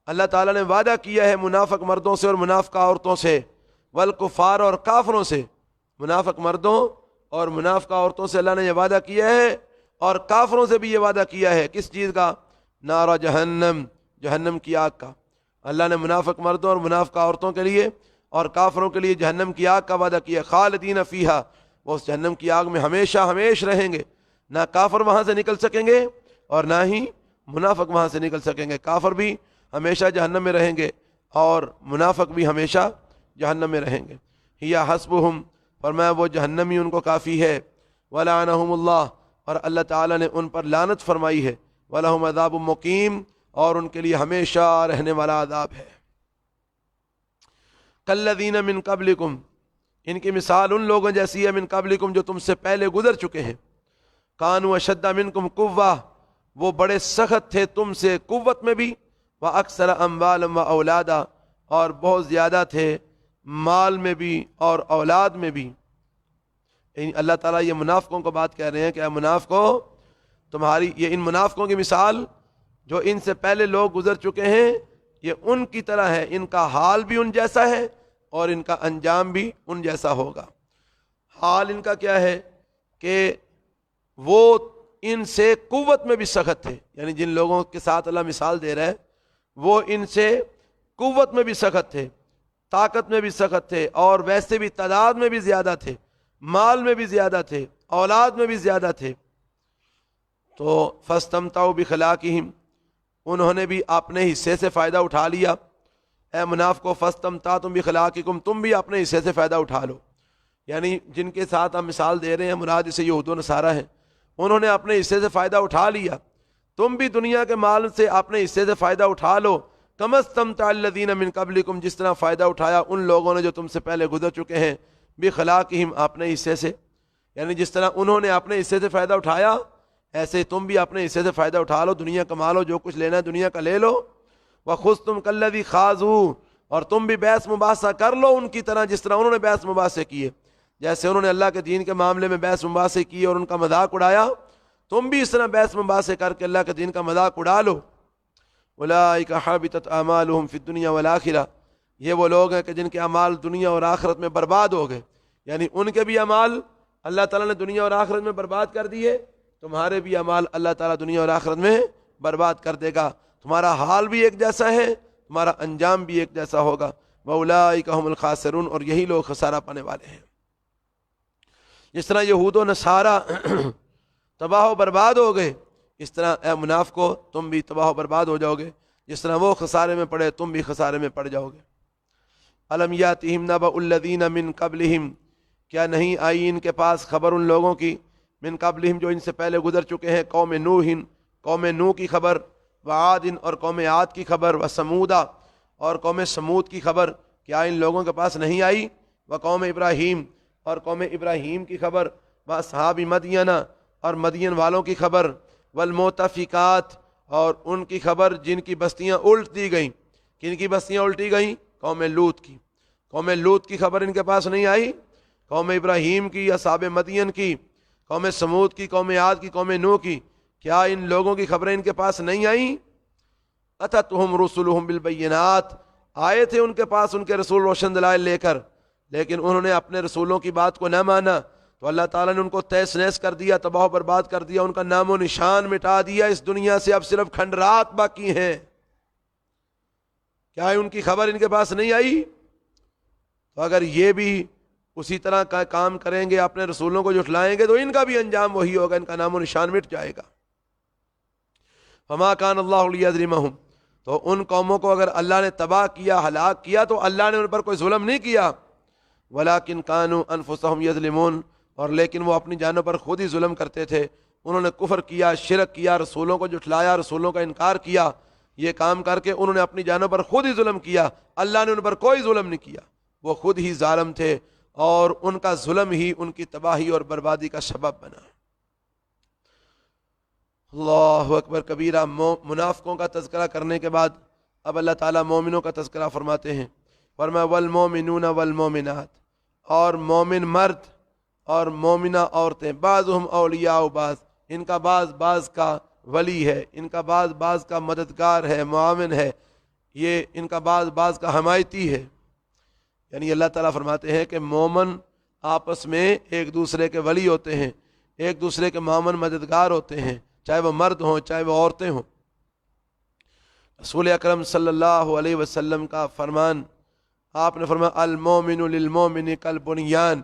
اللہ تعالیٰ نے وعدہ کیا ہے منافق مردوں سے اور منافقہ عورتوں سے، والکفار اور کافروں سے، منافق مردوں اور منافقہ عورتوں سے اللہ نے یہ وعدہ کیا ہے، اور کافروں سے بھی یہ وعدہ کیا ہے۔ کس چیز کا؟ نار جہنم، جہنم کی آگ کا۔ اللہ نے منافق مردوں اور منافقہ عورتوں کے لیے اور کافروں کے لیے جہنم کی آگ کا وعدہ کیا، خالدین فیہا، وہ اس جہنم کی آگ میں ہمیشہ ہمیش رہیں گے، نہ کافر وہاں سے نکل سکیں گے اور نہ ہی منافق وہاں سے نکل سکیں گے۔ کافر بھی ہمیشہ جہنم میں رہیں گے اور منافق بھی ہمیشہ جہنم میں رہیں گے۔ ہی حسبہم، فرمایا وہ جہنمی ان کو کافی ہے، ولعنہم اللہ، اور اللہ تعالیٰ نے ان پر لعنت فرمائی ہے، ولہم عذاب مقیم، اور ان کے لیے ہمیشہ رہنے والا عذاب ہے۔ کالذین من قبلکم، ان کی مثال ان لوگوں جیسی ہے، من قبلکم جو تم سے پہلے گزر چکے ہیں، کانوا اشد منکم قوہ، وہ بڑے سخت تھے تم سے قوت میں بھی، واکثر اموالا و اولادا، اور بہت زیادہ تھے مال میں بھی اور اولاد میں بھی۔ اللہ تعالیٰ یہ منافقوں کو بات کہہ رہے ہیں کہ اے منافقوں، تمہاری یہ ان منافقوں کی مثال جو ان سے پہلے لوگ گزر چکے ہیں، یہ ان کی طرح ہے، ان کا حال بھی ان جیسا ہے اور ان کا انجام بھی ان جیسا ہوگا۔ حال ان کا کیا ہے کہ وہ ان سے قوت میں بھی سخت تھے، یعنی جن لوگوں کے ساتھ اللہ مثال دے رہا ہے وہ ان سے قوت میں بھی سخت تھے، طاقت میں بھی سخت تھے، اور ویسے بھی تعداد میں بھی زیادہ تھے، مال میں بھی زیادہ تھے، اولاد میں بھی زیادہ تھے۔ تو فاستمتعوا بخلاقہم، انہوں نے بھی اپنے حصے سے فائدہ اٹھا لیا۔ اے منافقو فاستمتعتم بخلاقکم، تم بھی اپنے حصے سے فائدہ اٹھا لو، یعنی جن کے ساتھ ہم مثال دے رہے ہیں مراد اسے یہود و نصارہ ہیں، انہوں نے اپنے حصے سے فائدہ اٹھا لیا، تم بھی دنیا کے مال سے اپنے حصے سے فائدہ اٹھا لو۔ کما استمتع الذین من قبلکم، جس طرح فائدہ اٹھایا ان لوگوں نے جو تم سے پہلے گزر چکے ہیں، بخلاقہم، اپنے حصے سے، یعنی جس طرح انہوں نے اپنے حصے سے فائدہ اٹھایا ایسے تم بھی اپنے حصے سے فائدہ اٹھا لو، دنیا کما لو، جو کچھ لینا ہے دنیا کا لے لو۔ وَخُذْتُمْ كَالَّذِي خَاضُوا، اور تم بھی بحث مباحثہ کر لو ان کی طرح جس طرح انہوں نے بحث مباحثے کیے، جیسے انہوں نے اللہ کے دین کے معاملے میں بحث مباحثے کیے اور ان کا مذاق اڑایا، تم بھی اس طرح بحث مباحثے کر کے اللہ کے دین کا مذاق اڑا لو۔ اولئک حبطت اعمالهم فی الدنیا والآخرہ، یہ وہ لوگ ہیں کہ جن کے اعمال دنیا اور آخرت میں برباد ہو گئے، یعنی ان کے بھی اعمال اللہ تعالیٰ نے دنیا اور آخرت میں برباد کر دیے، تمہارے بھی اعمال اللہ تعالیٰ دنیا اور آخرت میں برباد کر دے گا، تمہارا حال بھی ایک جیسا ہے، تمہارا انجام بھی ایک جیسا ہوگا۔ وَأُولَٰئِكَ هُمُ الْخَاسِرُونَ، اور یہی لوگ خسارہ پانے والے ہیں۔ جس طرح یہود و نصارہ تباہ و برباد ہو گئے، اس طرح اے منافقو تم بھی تباہ و برباد ہو جاؤ گے، جس طرح وہ خسارے میں پڑے تم بھی خسارے میں پڑ جاؤ گے۔ الم یاتہم نبأ الذین من قبلہم، کیا نہیں آئی ان کے پاس خبر ان لوگوں کی، من قبلہم جو ان سے پہلے گزر چکے ہیں، قوم نوح، قوم نوح کی خبر، وعاد، اور قوم عاد کی خبر، وثمودہ، اور قوم سمود کی خبر، کیا ان لوگوں کے پاس نہیں آئی، وقوم ابراہیم، اور قوم ابراہیم کی خبر، واصحاب مدین، اور مدین والوں کی خبر، والمؤتفقات، اور ان کی خبر جن کی بستیاں الٹ دی گئیں۔ کن کی بستیاں الٹی گئیں؟ قوم لوط کی۔ قوم لوط کی خبر ان کے پاس نہیں آئی، قوم ابراہیم کی، اصحاب مدین کی، قوم سمود کی، قوم عاد کی، قوم نوح کی، کیا ان لوگوں کی خبریں ان کے پاس نہیں آئیں؟ اتتہم رسلہم بالبینات، آئے تھے ان کے پاس ان کے رسول روشن دلائل لے کر، لیکن انہوں نے اپنے رسولوں کی بات کو نہ مانا، تو اللہ تعالیٰ نے ان کو تہس نہس کر دیا، تباہ و برباد کر دیا، ان کا نام و نشان مٹا دیا، اس دنیا سے اب صرف کھنڈرات باقی ہیں۔ کیا ان کی خبر ان کے پاس نہیں آئی؟ تو اگر یہ بھی اسی طرح کا کام کریں گے، اپنے رسولوں کو جھٹلائیں گے، تو ان کا بھی انجام وہی ہوگا، ان کا نام و نشان مٹ جائے گا۔ فما کان اللہ لیظلمہم، تو ان قوموں کو اگر اللہ نے تباہ کیا، ہلاک کیا، تو اللہ نے ان پر کوئی ظلم نہیں کیا، ولیکن کانوا انفسہم یظلمون، اور لیکن وہ اپنی جانوں پر خود ہی ظلم کرتے تھے، انہوں نے کفر کیا، شرک کیا، رسولوں کو جھٹلایا، رسولوں کا انکار کیا، یہ کام کر کے انہوں نے اپنی جانوں پر خود ہی ظلم کیا، اللہ نے ان پر کوئی ظلم نہیں کیا، وہ خود ہی ظالم تھے، اور ان کا ظلم ہی ان کی تباہی اور بربادی کا سبب بنا۔ اللہ اکبر کبیرہ۔ منافقوں کا تذکرہ کرنے کے بعد اب اللہ تعالیٰ مومنوں کا تذکرہ فرماتے ہیں، فرمایا والمومنون والمومنات، اور مومن مرد اور مومنہ عورتیں، بعضهم اولیاء بعض، ان کا بعض بعض کا ولی ہے، ان کا بعض بعض کا مددگار ہے، معاون ہے، یہ ان کا بعض بعض کا حمایتی ہے. یعنی اللہ تعالیٰ فرماتے ہیں کہ مومن آپس میں ایک دوسرے کے ولی ہوتے ہیں، ایک دوسرے کے معاون مددگار ہوتے ہیں، چاہے وہ مرد ہوں چاہے وہ عورتیں ہوں. رسول اکرم صلی اللہ علیہ وسلم کا فرمان، آپ نے فرمایا المومن للمومن کالبنیان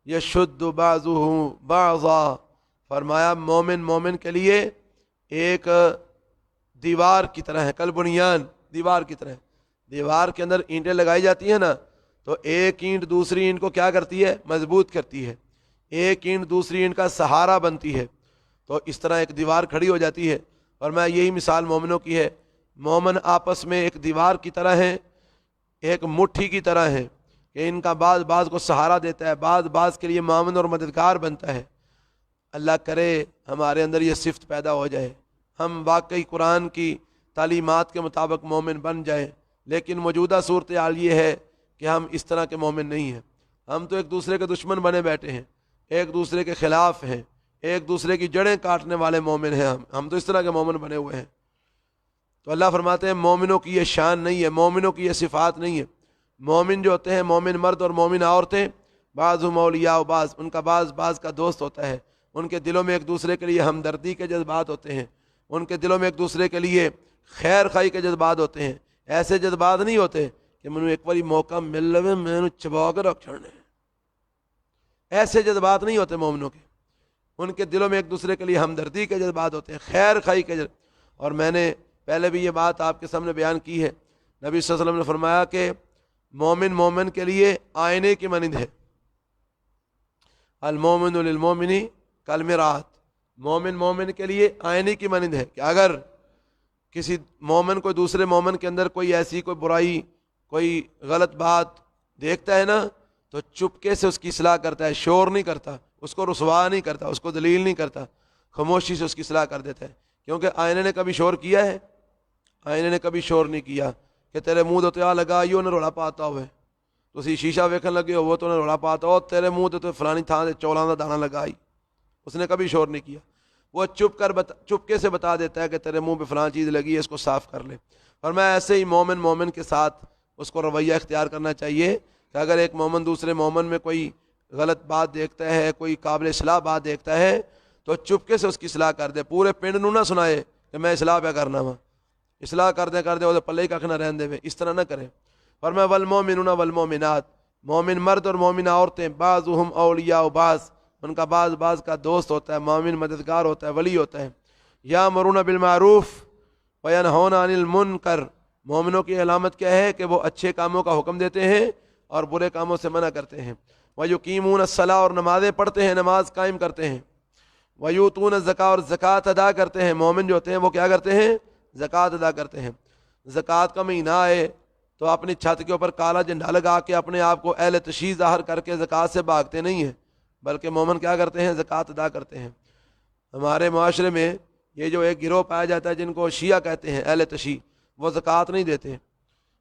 یشد بعضہ بعضا. فرمایا مومن مومن کے لیے ایک دیوار کی طرح ہے، کالبنیان دیوار کی طرح. دیوار کے اندر اینٹیں لگائی جاتی ہیں نا، تو ایک اینٹ دوسری اینٹ کو کیا کرتی ہے؟ مضبوط کرتی ہے. ایک اینٹ دوسری اینٹ کا سہارا بنتی ہے. تو اس طرح ایک دیوار کھڑی ہو جاتی ہے. اور میں یہی مثال مومنوں کی ہے. مومن آپس میں ایک دیوار کی طرح ہیں، ایک مٹھی کی طرح ہیں کہ ان کا بعض بعض کو سہارا دیتا ہے، بعض بعض کے لیے معاون اور مددگار بنتا ہے. اللہ کرے ہمارے اندر یہ صفت پیدا ہو جائے، ہم واقعی قرآن کی تعلیمات کے مطابق مومن بن جائیں. لیکن موجودہ صورتحال یہ ہے کہ ہم اس طرح کے مومن نہیں ہیں. ہم تو ایک دوسرے کے دشمن بنے بیٹھے ہیں، ایک دوسرے کے خلاف ہیں، ایک دوسرے کی جڑیں کاٹنے والے مومن ہیں. ہم تو اس طرح کے مومن بنے ہوئے ہیں. تو اللہ فرماتے ہیں مومنوں کی یہ شان نہیں ہے، مومنوں کی یہ صفات نہیں ہے. مومن جو ہوتے ہیں، مومن مرد اور مومن عورتیں، بعضهم اولیاء و بعض، ان کا بعض بعض کا دوست ہوتا ہے. ان کے دلوں میں ایک دوسرے کے لیے ہمدردی کے جذبات ہوتے ہیں، ان کے دلوں میں ایک دوسرے کے لیے خیر خواہی کے جذبات ہوتے ہیں. ایسے جذبات نہیں ہوتے کہ میں ایک باری موقع مل لے میں چبا کے رکھ چھڑنے. ایسے جذبات نہیں ہوتے مومنوں کے. ان کے دلوں میں ایک دوسرے کے لیے ہمدردی کے جذبات ہوتے ہیں، خیر خواہی کے جذبات. اور میں نے پہلے بھی یہ بات آپ کے سامنے بیان کی ہے. نبی صلی اللہ علیہ وسلم نے فرمایا کہ مومن مومن کے لیے آئینے کی مانند ہے. المومن للمومن کالمرآت. مومن مومن کے لیے آئینے کی مانند ہے کہ اگر کسی مومن کو دوسرے مومن کے اندر کوئی ایسی کوئی برائی، کوئی غلط بات دیکھتا ہے نا، تو چپکے سے اس کی اصلاح کرتا ہے. شور نہیں کرتا، اس کو رسوا نہیں کرتا، اس کو ذلیل نہیں کرتا، خاموشی سے اس کی اصلاح کر دیتا ہے. کیونکہ آئینے نے کبھی شور کیا ہے؟ آئینے نے کبھی شور نہیں کیا کہ تیرے منہ تو آ لگا نے روڑا پاتا ہوئے، تو اسی شیشہ ویکھن لگے ہو وہ تو روڑا پاتا ہو، تیرے منہ تو فلانی تھان سے چولاں کا دانہ لگائی. اس نے کبھی شور نہیں کیا. وہ چپکے سے بتا دیتا ہے کہ تیرے منہ پہ فلاں چیز لگی ہے، اس کو صاف کر لے. اور میں ایسے ہی مومن مومن کے ساتھ اس کو رویہ اختیار کرنا چاہیے کہ اگر ایک مومن دوسرے مومن میں کوئی غلط بات دیکھتا ہے، کوئی قابل اصلاح بات دیکھتا ہے، تو چپکے سے اس کی اصلاح کر دے. پورے پنڈ نو نہ سنائے کہ میں اصلاح پہ کرنا وا، اصلاح کر دے وہ پلے ہی کھ نہ رہن دے. اس طرح نہ کریں. اور میں والمومنون والمومنات، مومن مرد اور مومن عورتیں، بعضهم اولیاء بعض، ان کا بعض بعض کا دوست ہوتا ہے، مومن مددگار ہوتا ہے، ولی ہوتا ہے. یامرون بالمعروف وینہون عن المنکر. مومنوں کی علامت کیا ہے کہ وہ اچھے کاموں کا حکم دیتے ہیں اور برے کاموں سے منع کرتے ہیں. ویقیمون الصلاۃ، اور نمازیں پڑھتے ہیں، نماز قائم کرتے ہیں. ویؤتون الزکاۃ، اور زکوٰۃ ادا کرتے ہیں. مومن جو ہوتے ہیں وہ کیا کرتے ہیں؟ زکوٰۃ ادا کرتے ہیں. زکوٰۃ کا مہینہ آئے تو اپنی چھت کے اوپر کالا جھنڈا لگا کے اپنے آپ کو اہل تشیع ظاہر کر کے زکوٰۃ سے بھاگتے نہیں ہیں، بلکہ مومن کیا کرتے ہیں؟ زکوٰۃ ادا کرتے ہیں. ہمارے معاشرے میں یہ جو ایک گروہ پایا جاتا ہے جن کو شیعہ کہتے ہیں، اہل تشیع، وہ زکوٰۃ نہیں دیتے،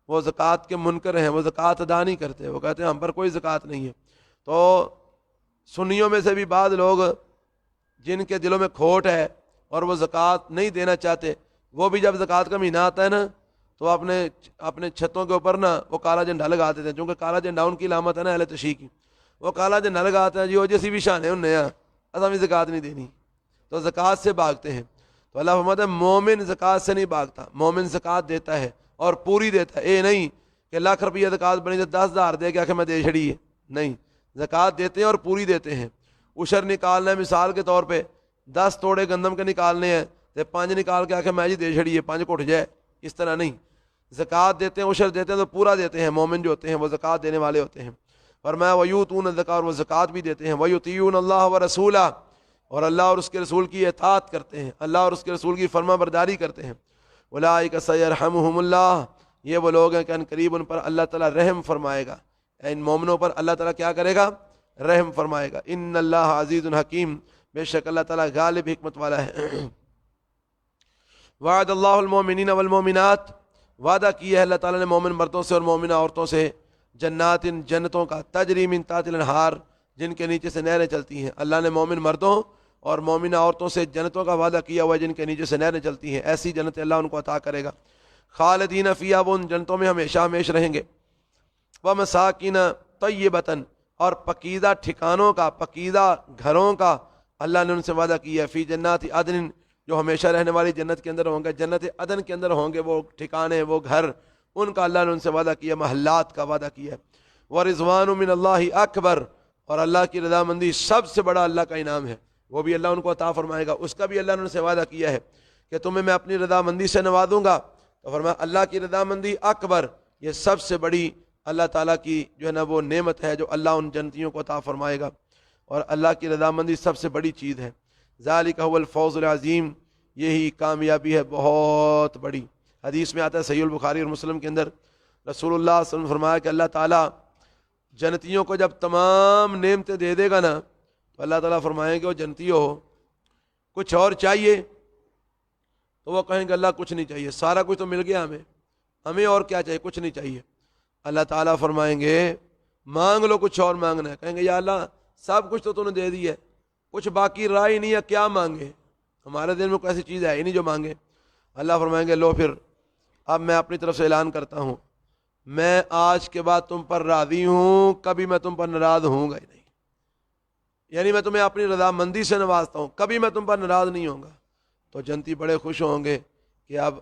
وہ زکوٰۃ کے منکر ہیں، وہ زکوٰۃ ادا نہیں کرتے، وہ کہتے ہیں ہم پر کوئی زکوٰۃ نہیں ہے. تو سنیوں میں سے بھی بعض لوگ جن کے دلوں میں کھوٹ ہے اور وہ زکوٰۃ نہیں دینا چاہتے، وہ بھی جب زکوٰۃ کا مہینہ آتا ہے نا تو اپنے چھتوں کے اوپر نا وہ کالا جھنڈا لگا دیتے ہیں. چونکہ کالا جھنڈا ان کی علامت ہے نا اہل تشیع کی. وہ کالا جھنڈا لگاتے ہیں جی وہ جیسی بھی شان ہے انہیں ایسا بھی زکوٰۃ نہیں دینی، تو زکوٰۃ سے بھاگتے ہیں. تو اللہ فرماتا ہے مومن زکوٰۃ سے نہیں بھاگتا، مومن زکوٰۃ دیتا ہے اور پوری دیتا ہے. اے نہیں کہ لاکھ روپیہ زکوٰۃ بنی تو 10,000 دے کے میں دے چھڑی ہے، نہیں، زکوٰۃ دیتے ہیں اور پوری دیتے ہیں. عشر نکالنا ہے، مثال کے طور پہ 10 توڑے گندم کے نکالنے ہیں تو 5 نکال کے آخر میں جی دے چھڑی ہے، 5 کو اٹھ جائے، اس طرح نہیں. زکوٰۃ دیتے ہیں، عشر دیتے ہیں تو پورا دیتے ہیں. مومن جو ہوتے ہیں وہ زکوٰۃ دینے والے ہوتے ہیں. اور میں ویؤتون الزکاۃ، اور وہ زکوٰۃ بھی دیتے ہیں. ویطیعون اللہ ورسولہ، اور اللہ اور اس کے رسول کی اطاعت کرتے ہیں، اللہ اور اس کے رسول کی فرما برداری کرتے ہیں. اولئک سیرحمہم اللہ، یہ وہ لوگ ہیں کہ ان قریب ان پر اللہ تعالیٰ رحم فرمائے گا. ان مومنوں پر اللہ تعالیٰ کیا کرے گا؟ رحم فرمائے گا. ان اللہ عزیز حکیم، بے شک اللہ تعالیٰ غالب حکمت والا ہے. وعد اللہ المومنین والمومنات، وعدہ کیا ہے اللہ تعالیٰ نے مومن مردوں سے اور مومنہ عورتوں سے، جنات، جنتوں کا، تجری من تحت الانہار، جن کے نیچے سے نہریں چلتی ہیں. اللہ نے مومن مردوں اور مومنہ عورتوں سے جنتوں کا وعدہ کیا ہوا ہے جن کے نیچے سے نہریں چلتی ہیں. ایسی جنت اللہ ان کو عطا کرے گا. خالدین فیہا، وہ ان جنتوں میں ہمیشہ ہمیشہ رہیں گے، ومساکن طیبۃ، اور پکیزہ ٹھکانوں کا، پکیزہ گھروں کا اللہ نے ان سے وعدہ کیا ہے، فی جنات عدن، جو ہمیشہ رہنے والی جنت کے اندر ہوں گے، جنت عدن کے اندر ہوں گے وہ ٹھکانے، وہ گھر، ان کا اللہ نے ان سے وعدہ کیا، محلات کا وعدہ کیا ہے، ورضوان من اللہ اکبر، اور اللہ کی رضامندی سب سے بڑا اللہ کا انعام ہے، وہ بھی اللہ ان کو عطا فرمائے گا، اس کا بھی اللہ نے ان سے وعدہ کیا ہے کہ تمہیں میں اپنی رضامندی سے نوازوں گا، تو فرمایا اللہ کی رضامندی اکبر، یہ سب سے بڑی اللہ تعالیٰ کی جو ہے نا وہ نعمت ہے جو اللہ ان جنتیوں کو عطا فرمائے گا، اور اللہ کی رضامندی سب سے بڑی چیز ہے، ذالک هو الفوز العظیم، یہی کامیابی ہے بہت بڑی۔ حدیث میں آتا ہے صحیح البخاری اور مسلم کے اندر، رسول اللہ صلی اللہ علیہ وسلم نے فرمایا کہ اللہ تعالیٰ جنتیوں کو جب تمام نعمتیں دے دے گا نا، تو اللہ تعالیٰ فرمائیں گے وہ جنتیوں کچھ اور چاہیے، تو وہ کہیں گے اللہ کچھ نہیں چاہیے، سارا کچھ تو مل گیا ہمیں اور کیا چاہیے، کچھ نہیں چاہیے۔ اللہ تعالیٰ فرمائیں گے مانگ لو، کچھ اور مانگنا ہے، کہیں گے یا اللہ سب کچھ تو نے دے دیا ہے، کچھ باقی رہا ہی نہیں ہے، کیا مانگے، ہمارے دل میں کوئی ایسی چیز ہے ہی نہیں جو مانگے۔ اللہ فرمائیں گے لو پھر اب میں اپنی طرف سے اعلان کرتا ہوں، میں آج کے بعد تم پر راضی ہوں، کبھی میں تم پر ناراض ہوں گا ہی نہیں، یعنی میں تمہیں اپنی رضامندی سے نوازتا ہوں، کبھی میں تم پر ناراض نہیں ہوں گا۔ تو جنتی بڑے خوش ہوں گے کہ اب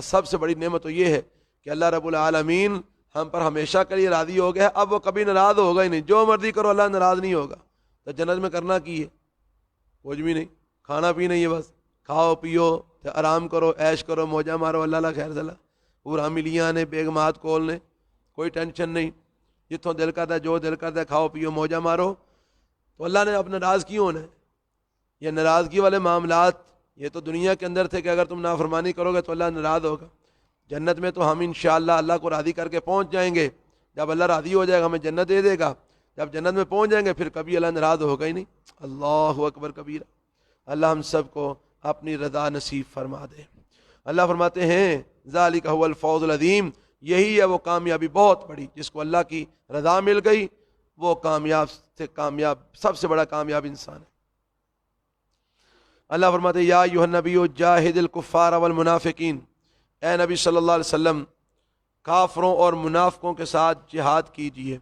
سب سے بڑی نعمت تو یہ ہے کہ اللہ رب العالمین ہم پر ہمیشہ کے لیے راضی ہو گیا، اب وہ کبھی ناراض ہوگا ہی نہیں، جو مرضی کرو اللہ ناراض نہیں ہوگا۔ تو جنت میں کرنا کی ہے، کچھ بھی نہیں، کھانا پینا ہی ہے، بس کھاؤ پیو آرام کرو، عیش کرو، موجہ مارو، اللہ خیر صلاح، پورا ملیاں نے بیگمات کول نے، کوئی ٹینشن نہیں، جتوں دل کرتا ہے جو دل کرتا ہے کھاؤ پیو موجہ مارو۔ تو اللہ نے اب ناراض کیوں ہونا ہے؟ یہ ناراضگی والے معاملات یہ تو دنیا کے اندر تھے کہ اگر تم نافرمانی کرو گے تو اللہ ناراض ہوگا۔ جنت میں تو ہم انشاءاللہ اللہ کو راضی کر کے پہنچ جائیں گے، جب اللہ راضی ہو جائے گا ہمیں جنت دے دے گا، جب جنت میں پہنچ جائیں گے پھر کبھی اللہ ناراض ہوگا ہی نہیں۔ اللہ اکبر کبیرہ، اللہ ہم سب کو اپنی رضا نصیب فرما دے۔ اللہ فرماتے ہیں ذالک هو الفوز العظیم، یہی ہے وہ کامیابی بہت بڑی، جس کو اللہ کی رضا مل گئی وہ کامیاب سے کامیاب، سب سے بڑا کامیاب انسان ہے۔ اللہ فرماتے ہیں یا ایھا النبی جاہد الکفار والمنافقین، اے نبی صلی اللہ علیہ وسلم کافروں اور منافقوں کے ساتھ جہاد کیجیے،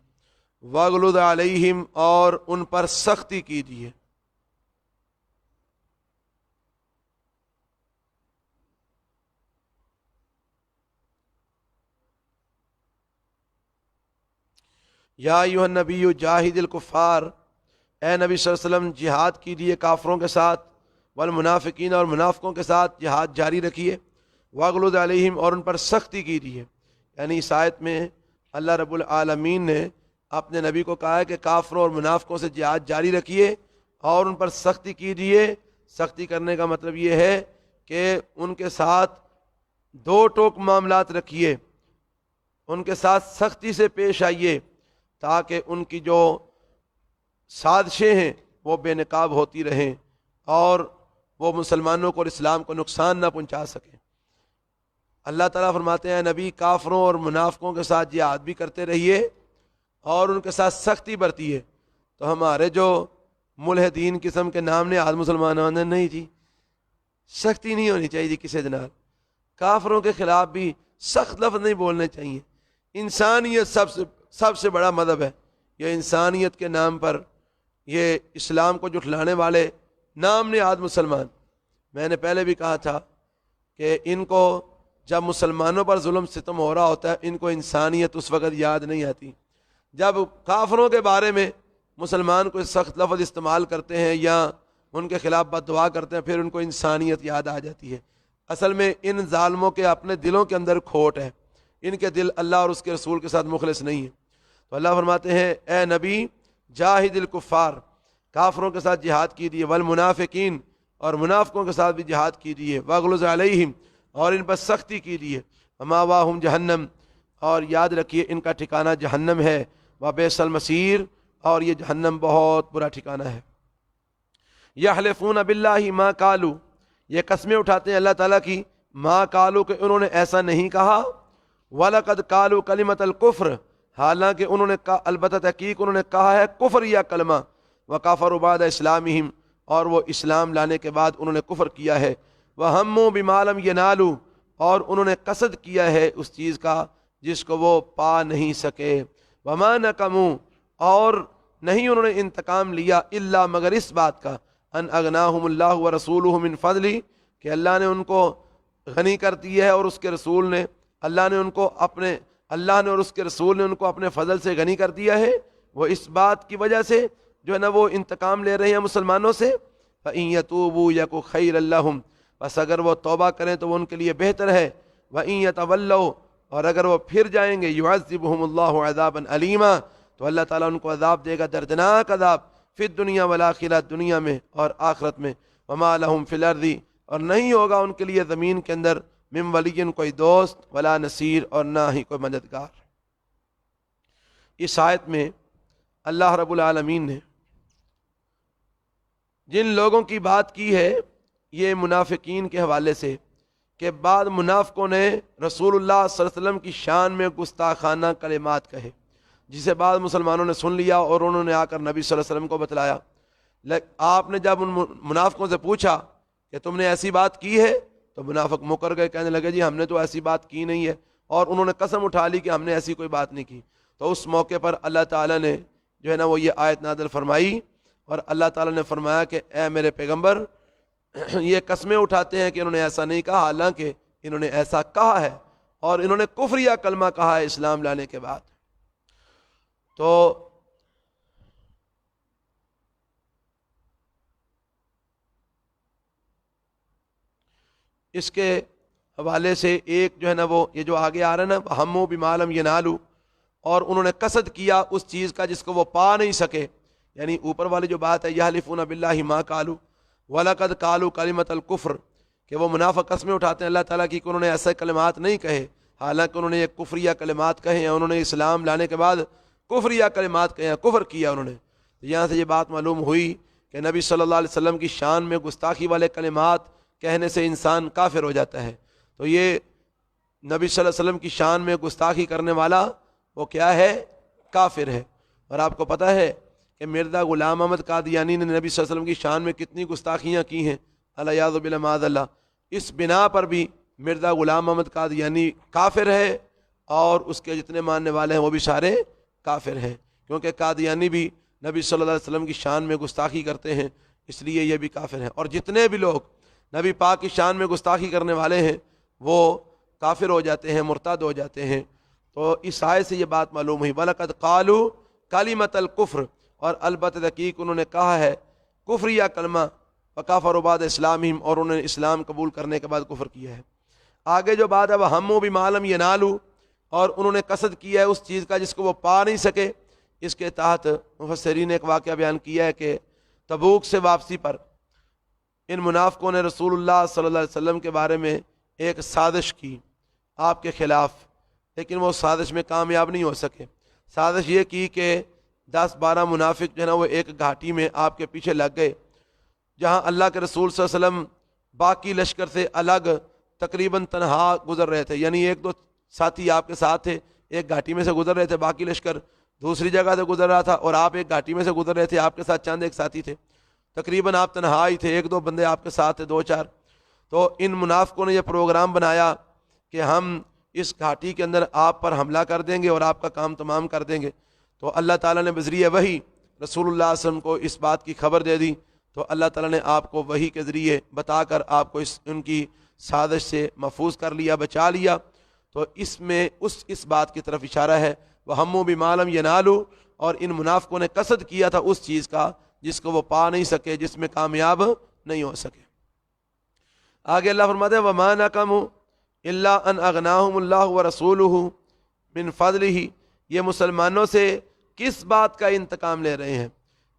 وغلظ علیہم، اور ان پر سختی کیجیے۔ یا ایھا النبی جاہد الکفار، اے نبی صلی اللہ علیہ وسلم جہاد کیجیے کافروں کے ساتھ، والمنافقین، اور منافقوں کے ساتھ جہاد جاری رکھیے، واغلظ علیہم، اور ان پر سختی کیجیے۔ یعنی اس آیت میں اللہ رب العالمین نے اپنے نبی کو کہا ہے کہ کافروں اور منافقوں سے جہاد جاری رکھیے اور ان پر سختی کیجیے۔ سختی کرنے کا مطلب یہ ہے کہ ان کے ساتھ دو ٹوک معاملات رکھیے، ان کے ساتھ سختی سے پیش آئیے تاکہ ان کی جو سازشیں ہیں وہ بے نقاب ہوتی رہیں اور وہ مسلمانوں کو اور اسلام کو نقصان نہ پہنچا سکیں۔ اللہ تعالیٰ فرماتے ہیں نبی کافروں اور منافقوں کے ساتھ جہاد بھی کرتے رہیے اور ان کے ساتھ سختی برتیے۔ تو ہمارے جو ملحدین قسم کے نام نے آج مسلمانوں نے نہیں جی، سختی نہیں ہونی چاہیے جی کسی جناب، کافروں کے خلاف بھی سخت لفظ نہیں بولنے چاہیے۔ انسانیت سب سے بڑا مذہب ہے، یہ انسانیت کے نام پر یہ اسلام کو جھٹلانے والے نام نے آج مسلمان، میں نے پہلے بھی کہا تھا کہ ان کو جب مسلمانوں پر ظلم ستم ہو رہا ہوتا ہے ان کو انسانیت اس وقت یاد نہیں آتی، جب کافروں کے بارے میں مسلمان کوئی سخت لفظ استعمال کرتے ہیں یا ان کے خلاف بد دعا کرتے ہیں پھر ان کو انسانیت یاد آ جاتی ہے۔ اصل میں ان ظالموں کے اپنے دلوں کے اندر کھوٹ ہے، ان کے دل اللہ اور اس کے رسول کے ساتھ مخلص نہیں ہے۔ تو اللہ فرماتے ہیں اے نبی جاہد الکفار، کافروں کے ساتھ جہاد کیجیے، والمنافقین، اور منافقوں کے ساتھ بھی جہاد کیجیے، واغلظ علیہم، اور ان پر سختی کیجیے، ومأواہم جہنم، اور یاد رکھیے ان کا ٹھکانہ جہنم ہے، وبئس المصیر، اور یہ جہنم بہت برا ٹھکانہ ہے۔ یحلفون باللہ ما قالوا، یہ قسمیں اٹھاتے ہیں اللہ تعالیٰ کی، ما قالوا کہ انہوں نے ایسا نہیں کہا، وَلَقَدْ قَالُوا کلمۃ الکفر، حالانکہ انہوں نے کہا، البتہ تحقیق انہوں نے کہا ہے کفر یا کلمہ، وَکَفَرُوا بَعْدَ اسلامہم، اور وہ اسلام لانے کے بعد انہوں نے کفر کیا ہے، وَہَمُّوا بِمَا لَمْ يَنَالُوا، اور انہوں نے قصد کیا ہے اس چیز کا جس کو وہ پا نہیں سکے. وما نقموا، اور نہیں انہوں نے انتقام لیا الا مگر اس بات کا، ان اغناہم اللہ ورسولہ من فضلہ، کہ اللہ نے ان کو غنی کر دیا ہے اور اس کے رسول نے، اللہ نے اور اس کے رسول نے ان کو اپنے فضل سے غنی کر دیا ہے. وہ اس بات کی وجہ سے جو ہے نا وہ انتقام لے رہے ہیں مسلمانوں سے. فَإِن يَتُوبُوا يَكُ خَيْرًا لَّهُمْ، بس اگر وہ توبہ کریں تو وہ ان کے لیے بہتر ہے. وَإِن يَتَوَلَّوْا، اور اگر وہ پھر جائیں گے، يُعَذِّبُهُمُ اللَّهُ عَذَابًا أَلِيمًا، تو اللہ تعالیٰ ان کو عذاب دے گا، دردناک عذاب، فی الدنیا والآخرہ، دنیا میں اور آخرت میں. وَمَا لَهُمْ فِي الْأَرْضِ، اور نہیں ہوگا ان کے لیے زمین کے اندر، من ولی، کوئی دوست، ولا نصیر، اور نہ ہی کوئی مددگار. اس آیت میں اللہ رب العالمین نے جن لوگوں کی بات کی ہے یہ منافقین کے حوالے سے، کہ بعض منافقوں نے رسول اللہ صلی اللہ علیہ وسلم کی شان میں گستاخانہ کلمات کہے، جسے بعض مسلمانوں نے سن لیا اور انہوں نے آ کر نبی صلی اللہ علیہ وسلم کو بتلایا. آپ نے جب ان منافقوں سے پوچھا کہ تم نے ایسی بات کی ہے، تو منافق مکر گئے، کہنے لگے جی ہم نے تو ایسی بات کی نہیں ہے، اور انہوں نے قسم اٹھا لی کہ ہم نے ایسی کوئی بات نہیں کی. تو اس موقع پر اللہ تعالیٰ نے جو ہے نا وہ یہ آیت نازل فرمائی، اور اللہ تعالیٰ نے فرمایا کہ اے میرے پیغمبر، یہ قسمیں اٹھاتے ہیں کہ انہوں نے ایسا نہیں کہا، حالانکہ انہوں نے ایسا کہا ہے، اور انہوں نے کفریہ کلمہ کہا ہے اسلام لانے کے بعد. تو اس کے حوالے سے ایک جو ہے نا وہ یہ جو آگے آ رہا ہے نا، ہمو بما لم ینالوا، اور انہوں نے قصد کیا اس چیز کا جس کو وہ پا نہیں سکے. یعنی اوپر والی جو بات ہے، یحلفون باللہ ما قالوا وَلَقَدْ قَالُوا كَلِمَةَ الْكُفْرِ، کہ وہ منافق قسمیں اٹھاتے ہیں اللہ تعالیٰ کی کہ انہوں نے ایسے کلمات نہیں کہے، حالانکہ انہوں نے یہ کفریہ کلمات کہے ہیں، انہوں نے اسلام لانے کے بعد کفریہ کلمات کہے ہیں، کفر کیا انہوں نے. یہاں سے یہ بات معلوم ہوئی کہ نبی صلی اللہ علیہ وسلم کی شان میں گستاخی والے کلمات کہنے سے انسان کافر ہو جاتا ہے. تو یہ نبی صلی اللہ علیہ وسلم کی شان میں گستاخی کرنے والا وہ کیا ہے؟ کافر ہے. اور آپ کو پتہ ہے کہ مرزا غلام احمد قادیانی نے نبی صلی اللہ علیہ وسلم کی شان میں کتنی گستاخیاں کی ہیں، الیاذ باللہ معاذ اللہ. اس بنا پر بھی مرزا غلام احمد قادیانی کافر ہے، اور اس کے جتنے ماننے والے ہیں وہ بھی سارے کافر ہیں، کیونکہ قادیانی بھی نبی صلی اللہ علیہ وسلم کی شان میں گستاخی کرتے ہیں، اس لیے یہ بھی کافر ہیں. اور جتنے بھی لوگ نبی پاک کی شان میں گستاخی کرنے والے ہیں وہ کافر ہو جاتے ہیں، مرتد ہو جاتے ہیں. تو اس آیت سے یہ بات معلوم ہوئی، وَلَقَدْ قَالُوا كَلِمَةَ الْكُفْرِ، اور البتہ تحقیق انہوں نے کہا ہے کفریہ کلمہ، وَكَفَرُوا بَعْدَ إِسْلَامِهِمْ، اور انہوں نے اسلام قبول کرنے کے بعد کفر کیا ہے. آگے جو بات ہے وہ ہمو بما لم ینالوا، اور انہوں نے قصد کیا ہے اس چیز کا جس کو وہ پا نہیں سکے. اس کے تحت مفسرین نے ایک واقعہ بیان کیا ہے کہ تبوک سے واپسی پر ان منافقوں نے رسول اللہ صلی اللہ علیہ وسلم کے بارے میں ایک سازش کی آپ کے خلاف، لیکن وہ سازش میں کامیاب نہیں ہو سکے. سازش یہ کی کہ 10-12 منافق جو ہے نا وہ ایک گھاٹی میں آپ کے پیچھے لگ گئے، جہاں اللہ کے رسول صلی اللہ علیہ وسلم باقی لشکر سے الگ تقریباً تنہا گزر رہے تھے. یعنی 1-2 ساتھی آپ کے ساتھ تھے، ایک گھاٹی میں سے گزر رہے تھے، باقی لشکر دوسری جگہ سے گزر رہا تھا، اور آپ ایک گھاٹی میں سے گزر رہے تھے، آپ کے ساتھ چند ایک ساتھی تھے. تقریباً آپ تنہا ہی تھے، 1-2 بندے آپ کے ساتھ تھے، 2-4. تو ان منافقوں نے یہ پروگرام بنایا کہ ہم اس گھاٹی کے اندر آپ پر حملہ کر دیں گے اور آپ کا کام تمام کر دیں گے. تو اللہ تعالیٰ نے بذریعہ وحی رسول اللہ صلی اللہ علیہ وسلم کو اس بات کی خبر دے دی. تو اللہ تعالیٰ نے آپ کو وحی کے ذریعے بتا کر آپ کو ان کی سازش سے محفوظ کر لیا، بچا لیا. تو اس میں اس بات کی طرف اشارہ ہے، وَهَمُّوا بِمَا لَمْ يَنَالُوا، اور ان منافقوں نے قصد کیا تھا اس چیز کا جس کو وہ پا نہیں سکے، جس میں کامیاب نہیں ہو سکے. آگے اللہ فرماتے ہیں وَمَا نَقَمُوا إِلَّا أَنْ أَغْنَاهُمُ اللَّهُ وَرَسُولُهُ مِنْ فَضْلِهِ. یہ مسلمانوں سے کس بات کا انتقام لے رہے ہیں؟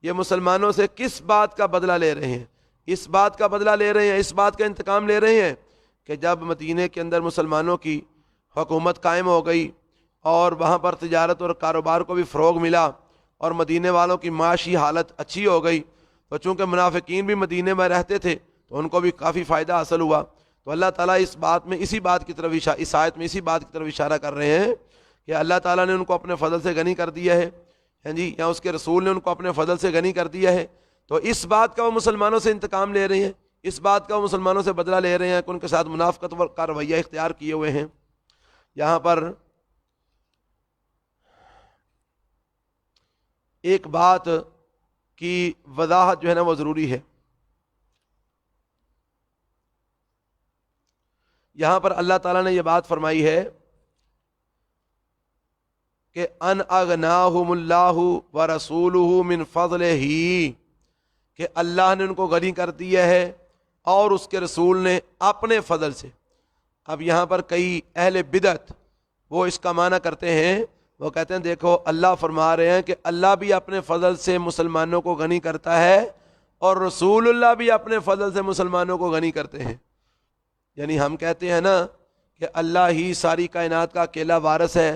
یہ مسلمانوں سے کس بات کا بدلہ لے رہے ہیں؟ اس بات کا بدلہ لے رہے ہیں، اس بات کا انتقام لے رہے ہیں کہ جب مدینے کے اندر مسلمانوں کی حکومت قائم ہو گئی اور وہاں پر تجارت اور کاروبار کو بھی فروغ ملا اور مدینے والوں کی معاشی حالت اچھی ہو گئی، تو چونکہ منافقین بھی مدینے میں رہتے تھے تو ان کو بھی کافی فائدہ حاصل ہوا. تو اللہ تعالیٰ اس بات میں اسی بات کی طرف اس آیت میں اسی بات کی طرف اشارہ کر رہے ہیں کہ اللہ تعالیٰ نے ان کو اپنے فضل سے غنی کر دیا ہے، ہاں جی، یا اس کے رسول نے ان کو اپنے فضل سے غنی کر دیا ہے. تو اس بات کا وہ مسلمانوں سے انتقام لے رہے ہیں، اس بات کا وہ مسلمانوں سے بدلہ لے رہے ہیں کہ ان کے ساتھ منافقت کا رویہ اختیار کیے ہوئے ہیں۔ یہاں پر ایک بات کی وضاحت جو ہے نا وہ ضروری ہے۔ یہاں پر اللہ تعالیٰ نے یہ بات فرمائی ہے کہ ان اغناہم اللہ ورسولہ من فضلہ، کہ اللہ نے ان کو غنی کر دیا ہے اور اس کے رسول نے اپنے فضل سے۔ اب یہاں پر کئی اہل بدعت وہ اس کا معنی کرتے ہیں، وہ کہتے ہیں دیکھو اللہ فرما رہے ہیں کہ اللہ بھی اپنے فضل سے مسلمانوں کو غنی کرتا ہے اور رسول اللہ بھی اپنے فضل سے مسلمانوں کو غنی کرتے ہیں۔ یعنی ہم کہتے ہیں نا کہ اللہ ہی ساری کائنات کا اکیلا وارث ہے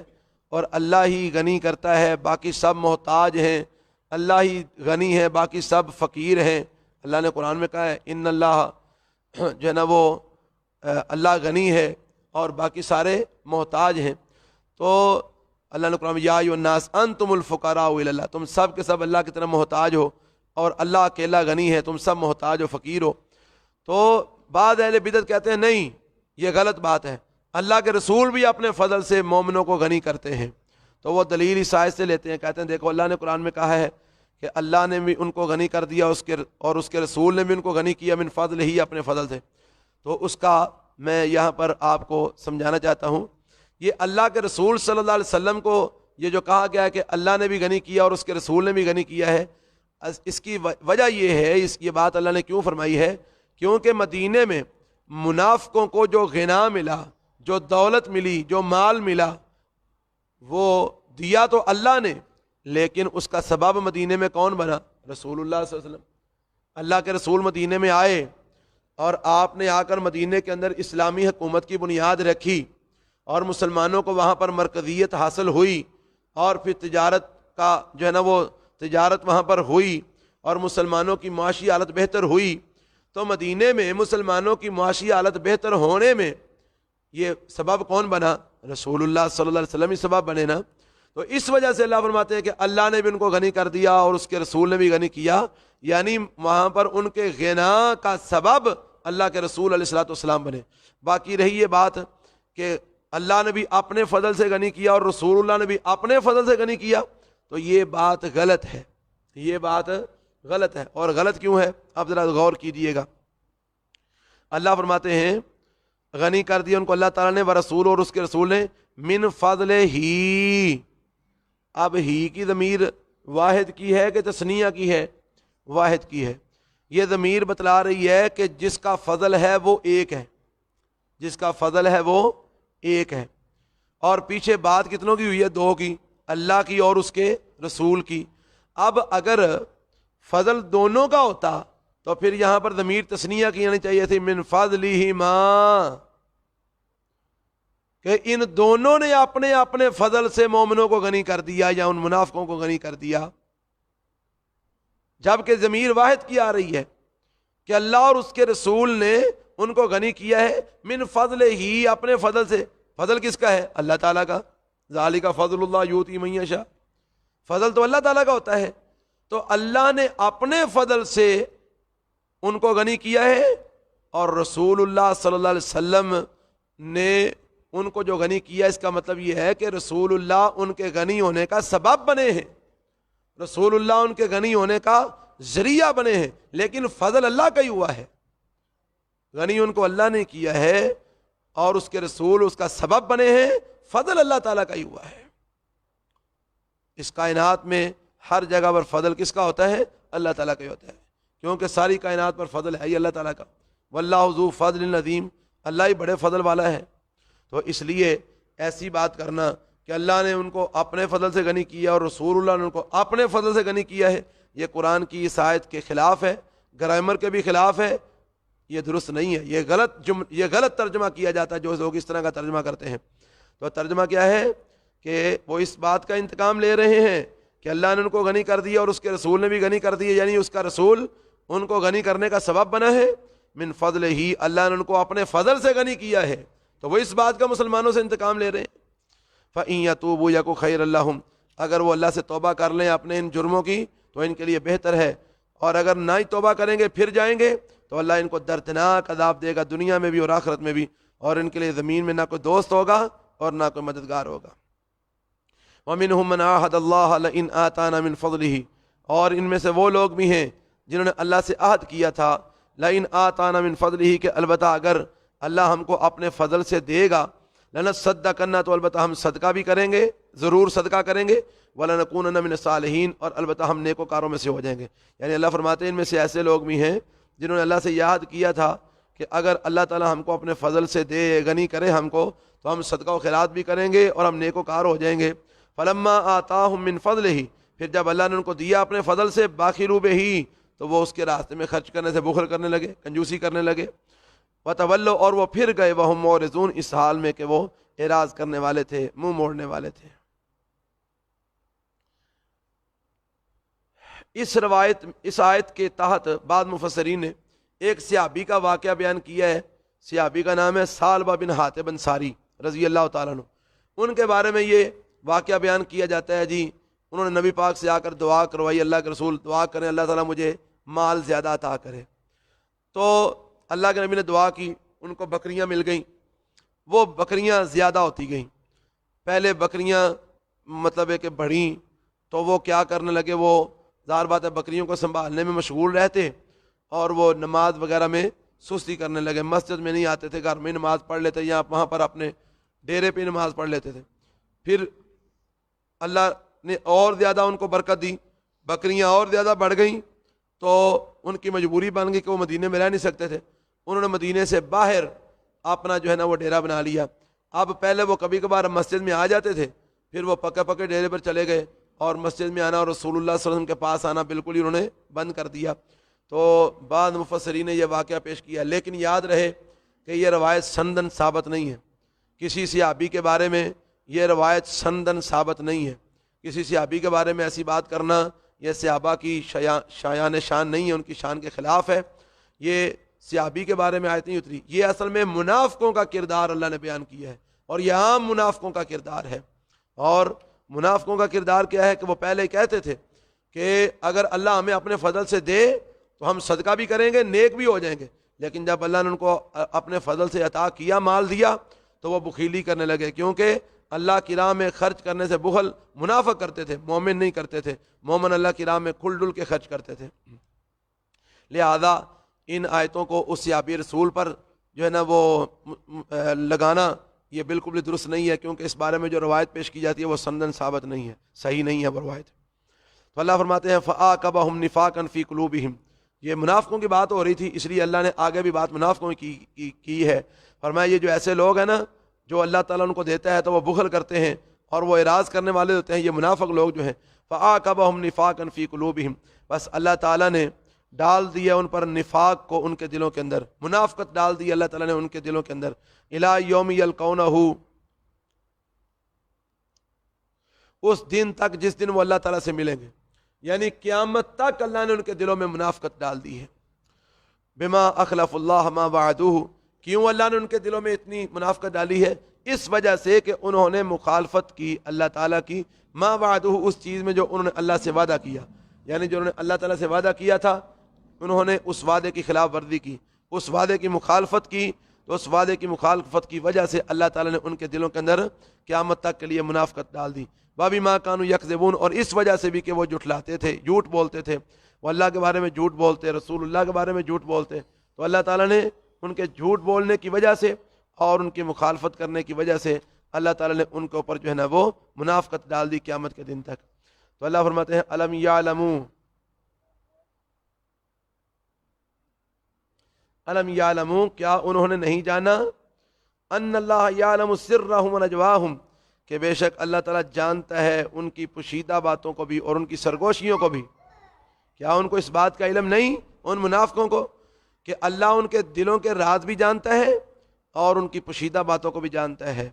اور اللہ ہی غنی کرتا ہے، باقی سب محتاج ہیں، اللہ ہی غنی ہے باقی سب فقیر ہیں۔ اللہ نے قرآن میں کہا ہے ان اللہ جو ہے نا وہ اللہ غنی ہے اور باقی سارے محتاج ہیں۔ تو اللہ نے قرآن میں یا ایھا الناس انتم الفقراء الی اللہ، تم سب کے سب اللہ کی طرف محتاج ہو اور اللہ اکیلا غنی ہے، تم سب محتاج ہو، فقیر ہو۔ تو بعض اہل بدعت کہتے ہیں نہیں، یہ غلط بات ہے، اللہ کے رسول بھی اپنے فضل سے مومنوں کو غنی کرتے ہیں۔ تو وہ دلیل اس آیت سے لیتے ہیں، کہتے ہیں دیکھو اللہ نے قرآن میں کہا ہے کہ اللہ نے بھی ان کو غنی کر دیا اور اس کے رسول نے بھی ان کو غنی کیا من فضل ہی، اپنے فضل سے۔ تو اس کا میں یہاں پر آپ کو سمجھانا چاہتا ہوں، یہ اللہ کے رسول صلی اللہ علیہ وسلم کو یہ جو کہا گیا ہے کہ اللہ نے بھی غنی کیا اور اس کے رسول نے بھی غنی کیا ہے، اس کی وجہ یہ ہے، یہ بات اللہ نے کیوں فرمائی ہے، کیونکہ مدینے میں منافقوں کو جو غنا ملا، جو دولت ملی، جو مال ملا، وہ دیا تو اللہ نے، لیکن اس کا سبب مدینے میں کون بنا؟ رسول اللہ صلی اللہ علیہ وسلم۔ اللہ کے رسول مدینے میں آئے اور آپ نے آ کر مدینے کے اندر اسلامی حکومت کی بنیاد رکھی اور مسلمانوں کو وہاں پر مرکزیت حاصل ہوئی اور پھر تجارت کا جو ہے نا وہ تجارت وہاں پر ہوئی اور مسلمانوں کی معاشی حالت بہتر ہوئی۔ تو مدینے میں مسلمانوں کی معاشی حالت بہتر ہونے میں یہ سبب کون بنا؟ رسول اللہ صلی اللہ علیہ وسلم ہی سبب بنے نا۔ تو اس وجہ سے اللہ فرماتے ہیں کہ اللہ نے بھی ان کو غنی کر دیا اور اس کے رسول نے بھی غنی کیا، یعنی وہاں پر ان کے غنا کا سبب اللہ کے رسول علیہ الصلوۃ والسلام بنے۔ باقی رہی یہ بات کہ اللہ نے بھی اپنے فضل سے غنی کیا اور رسول اللہ نے بھی اپنے فضل سے غنی کیا، تو یہ بات غلط ہے، یہ بات غلط ہے۔ اور غلط کیوں ہے آپ ذرا غور کیجئے گا۔ اللہ فرماتے ہیں غنی کر دیا ان کو اللہ تعالیٰ نے ورسول، اور اس کے رسول نے من فضل ہی۔ اب ہی کی ضمیر واحد کی ہے کہ تثنیہ کی ہے؟ واحد کی ہے۔ یہ ضمیر بتلا رہی ہے کہ جس کا فضل ہے وہ ایک ہے، جس کا فضل ہے وہ ایک ہے۔ اور پیچھے بات کتنوں کی ہوئی ہے؟ دو کی، اللہ کی اور اس کے رسول کی۔ اب اگر فضل دونوں کا ہوتا تو پھر یہاں پر ضمیر تثنیہ کی آنی چاہیے تھی، من فضلہما، کہ ان دونوں نے اپنے اپنے فضل سے مومنوں کو غنی کر دیا یا ان منافقوں کو غنی کر دیا، جبکہ ضمیر واحد کی آ رہی ہے کہ اللہ اور اس کے رسول نے ان کو غنی کیا ہے من فضل ہی، اپنے فضل سے۔ فضل کس کا ہے؟ اللہ تعالیٰ کا۔ ذالک فضل اللہ یؤتی من یشاء، فضل تو اللہ تعالیٰ کا ہوتا ہے۔ تو اللہ نے اپنے فضل سے ان کو غنی کیا ہے اور رسول اللہ صلی اللہ علیہ وسلم نے ان کو جو غنی کیا، اس کا مطلب یہ ہے کہ رسول اللہ ان کے غنی ہونے کا سبب بنے ہیں، رسول اللہ ان کے غنی ہونے کا ذریعہ بنے ہیں، لیکن فضل اللہ کا ہی ہوا ہے۔ غنی ان کو اللہ نے کیا ہے اور اس کے رسول اس کا سبب بنے ہیں، فضل اللہ تعالیٰ کا ہی ہوا ہے۔ اس کائنات میں ہر جگہ پر فضل کس کا ہوتا ہے؟ اللہ تعالیٰ کا ہی ہوتا ہے، کیونکہ ساری کائنات پر فضل ہے ہی اللہ تعالیٰ کا۔ واللہ ذو فضل عظیم، اللہ ہی بڑے فضل والا ہے۔ تو اس لیے ایسی بات کرنا کہ اللہ نے ان کو اپنے فضل سے غنی کیا اور رسول اللہ نے ان کو اپنے فضل سے غنی کیا ہے، یہ قرآن کی اس آیت کے خلاف ہے، گرامر کے بھی خلاف ہے، یہ درست نہیں ہے، یہ غلط ترجمہ کیا جاتا ہے، جو لوگ اس طرح کا ترجمہ کرتے ہیں۔ تو ترجمہ کیا ہے کہ وہ اس بات کا انتقام لے رہے ہیں کہ اللہ نے ان کو غنی کر دیا اور اس کے رسول نے بھی غنی کر دیا، یعنی اس کا رسول ان کو غنی کرنے کا سبب بنا ہے۔ من فضل ہی، اللہ نے ان کو اپنے فضل سے غنی کیا ہے، تو وہ اس بات کا مسلمانوں سے انتقام لے رہے ہیں۔ فَإِن يَتُوبُوا يَكُ خَيْرًا لَّهُمْ، اگر وہ اللہ سے توبہ کر لیں اپنے ان جرموں کی تو ان کے لیے بہتر ہے، اور اگر نہ ہی توبہ کریں گے پھر جائیں گے تو اللہ ان کو دردناک عذاب دے گا دنیا میں بھی اور آخرت میں بھی، اور ان کے لیے زمین میں نہ کوئی دوست ہوگا اور نہ کوئی مددگار ہوگا۔ وَمِنْهُمْ مَنْ عَاهَدَ اللَّهَ لَئِنْ آتَانَا مِنْ فَضْلِهِ، اور ان میں سے وہ لوگ بھی ہیں جنہوں نے اللہ سے عہد کیا تھا لَئِنْ آتَانَا مِنْ فَضْلِهِ، کہ البتہ اگر اللہ ہم کو اپنے فضل سے دے گا، لَنَصَّدَّقَنَّ، تو البتہ ہم صدقہ بھی کریں گے، ضرور صدقہ کریں گے، وَلَنَكُونَنَّ مِنَ الصَّالِحِينَ، اور البتہ ہم نیکوکاروں میں سے ہو جائیں گے۔ یعنی اللہ فرماتے ہیں ان میں سے ایسے لوگ بھی ہیں جنہوں نے اللہ سے یاد کیا تھا کہ اگر اللہ تعالی ہم کو اپنے فضل سے دے، غنی کرے ہم کو، تو ہم صدقہ و خیرات بھی کریں گے اور ہم نیکوکار ہو جائیں گے۔ فَلَمَّا آتَاهُم مِّن فَضْلِهِ، پھر جب اللہ نے ان کو دیا اپنے فضل سے، بَخِلُوا بِهِ، تو وہ اس کے راستے میں خرچ کرنے سے بخل کرنے لگے، کنجوسی کرنے لگے۔ وَتَوَلَّوْا، اور وہ پھر گئے، وَهُم مُعْرِضُونَ، اس حال میں کہ وہ اعراض کرنے والے تھے، منہ موڑنے والے تھے۔ اس آیت کے تحت بعض مفسرین نے ایک صحابی کا واقعہ بیان کیا ہے۔ صحابی کا نام ہے ثعلبہ بن حاتب انصاری رضی اللہ تعالیٰ عنہ۔ ان کے بارے میں یہ واقعہ بیان کیا جاتا ہے جی انہوں نے نبی پاک سے آ کر دعا کروائی، اللہ کے رسول دعا کریں اللہ تعالیٰ مجھے مال زیادہ عطا کرے۔ تو اللہ کے نبی نے دعا کی، ان کو بکریاں مل گئیں، وہ بکریاں زیادہ ہوتی گئیں۔ پہلے بکریاں مطلب ہے کہ بڑھیں تو وہ کیا کرنے لگے، وہ ظاہر بات ہے بکریوں کو سنبھالنے میں مشغول رہتے اور وہ نماز وغیرہ میں سستی کرنے لگے، مسجد میں نہیں آتے تھے، گھر میں نماز پڑھ لیتے یا وہاں پر اپنے ڈیرے پہ نماز پڑھ لیتے تھے۔ پھر اللہ نے اور زیادہ ان کو برکت دی، بکریاں اور زیادہ بڑھ گئیں، تو ان کی مجبوری بن گئی کہ وہ مدینے میں رہ نہیں سکتے تھے، انہوں نے مدینے سے باہر اپنا جو ہے نا وہ ڈیرا بنا لیا۔ اب پہلے وہ کبھی کبھار مسجد میں آ جاتے تھے، پھر وہ پکے پکے ڈیرے پر چلے گئے اور مسجد میں آنا اور رسول اللہ صلی اللہ علیہ وسلم کے پاس آنا بالکل ہی انہوں نے بند کر دیا۔ تو بعض مفسرین نے یہ واقعہ پیش کیا، لیکن یاد رہے کہ یہ روایت سندن ثابت نہیں ہے، کسی صحابی کے بارے میں یہ روایت سندن ثابت نہیں ہے۔ کسی صحابی کے بارے میں ایسی بات کرنا یہ صحابہ کی شایان شان نہیں ہے، ان کی شان کے خلاف ہے۔ یہ صحابی کے بارے میں آیت نہیں اتری، یہ اصل میں منافقوں کا کردار اللہ نے بیان کیا ہے، اور یہ عام منافقوں کا کردار ہے۔ اور منافقوں کا کردار کیا ہے کہ وہ پہلے کہتے تھے کہ اگر اللہ ہمیں اپنے فضل سے دے تو ہم صدقہ بھی کریں گے، نیک بھی ہو جائیں گے، لیکن جب اللہ نے ان کو اپنے فضل سے عطا کیا، مال دیا، تو وہ بخیلی کرنے لگے، کیونکہ اللہ کی راہ میں خرچ کرنے سے بخل منافق کرتے تھے، مومن نہیں کرتے تھے۔ مومن اللہ کی راہ میں کھل ڈل کے خرچ کرتے تھے۔ لہذا ان آیتوں کو اس صحابی رسول پر جو ہے نا وہ لگانا یہ بالکل بھی درست نہیں ہے، کیونکہ اس بارے میں جو روایت پیش کی جاتی ہے وہ سندن ثابت نہیں ہے، صحیح نہیں ہے وہ روایت۔ تو اللہ فرماتے ہیں فَآقَبَهُمْ نِفَاقًا فِي قُلُوبِهِمْ، یہ منافقوں کی بات ہو رہی تھی، اس لیے اللہ نے آگے بھی بات منافقوں کی ہے۔ فرمایا یہ جو ایسے لوگ ہیں نا جو اللہ تعالیٰ ان کو دیتا ہے تو وہ بخل کرتے ہیں اور وہ اعراض کرنے والے ہوتے ہیں، یہ منافق لوگ جو ہیں فَآقَبَهُمْ نِفَاقًا فِي قُلُوبِهِمْ، بس اللہ تعالیٰ نے ڈال دیا ان پر نفاق کو، ان کے دلوں کے اندر منافقت ڈال دی اللہ تعالیٰ نے ان کے دلوں کے اندر، اِلَىٰ يَوْمِ يَلْقَوْنَهُ، اس دن تک جس دن وہ اللہ تعالیٰ سے ملیں گے، یعنی قیامت تک اللہ نے ان کے دلوں میں منافقت ڈال دی ہے۔ بما اخلف اللہ ما وعدوہ، کیوں اللہ نے ان کے دلوں میں اتنی منافقت ڈالی ہے؟ اس وجہ سے کہ انہوں نے مخالفت کی اللہ تعالیٰ کی، ما وعدوہ، اس چیز میں جو انہوں نے اللہ سے وعدہ کیا، یعنی جو انہوں نے اللہ تعالیٰ سے وعدہ کیا تھا انہوں نے اس وعدے کی خلاف ورزی کی، اس وعدے کی مخالفت کی، تو اس وعدے کی مخالفت کی وجہ سے اللہ تعالیٰ نے ان کے دلوں کے اندر قیامت تک کے لیے منافقت ڈال دی۔ وَبِمَا كَانُوا يَكْذِبُونَ، اور اس وجہ سے بھی کہ وہ جھٹلاتے تھے، جھوٹ بولتے تھے، وہ اللہ کے بارے میں جھوٹ بولتے، رسول اللہ کے بارے میں جھوٹ بولتے، تو اللہ تعالیٰ نے ان کے جھوٹ بولنے کی وجہ سے اور ان کی مخالفت کرنے کی وجہ سے اللہ تعالیٰ نے ان کے اوپر جو ہے نا وہ منافقت ڈال دی قیامت کے دن تک۔ تو اللہ فرماتے ہیں الم یعلموا، الم یعلموا، کیا انہوں نے نہیں جانا، ان اللہ یعلم سرہم ونجواہم، کہ بے شک اللہ تعالیٰ جانتا ہے ان کی پوشیدہ باتوں کو بھی اور ان کی سرگوشیوں کو بھی۔ کیا ان کو اس بات کا علم نہیں ان منافقوں کو کہ اللہ ان کے دلوں کے راز بھی جانتا ہے اور ان کی پوشیدہ باتوں کو بھی جانتا ہے،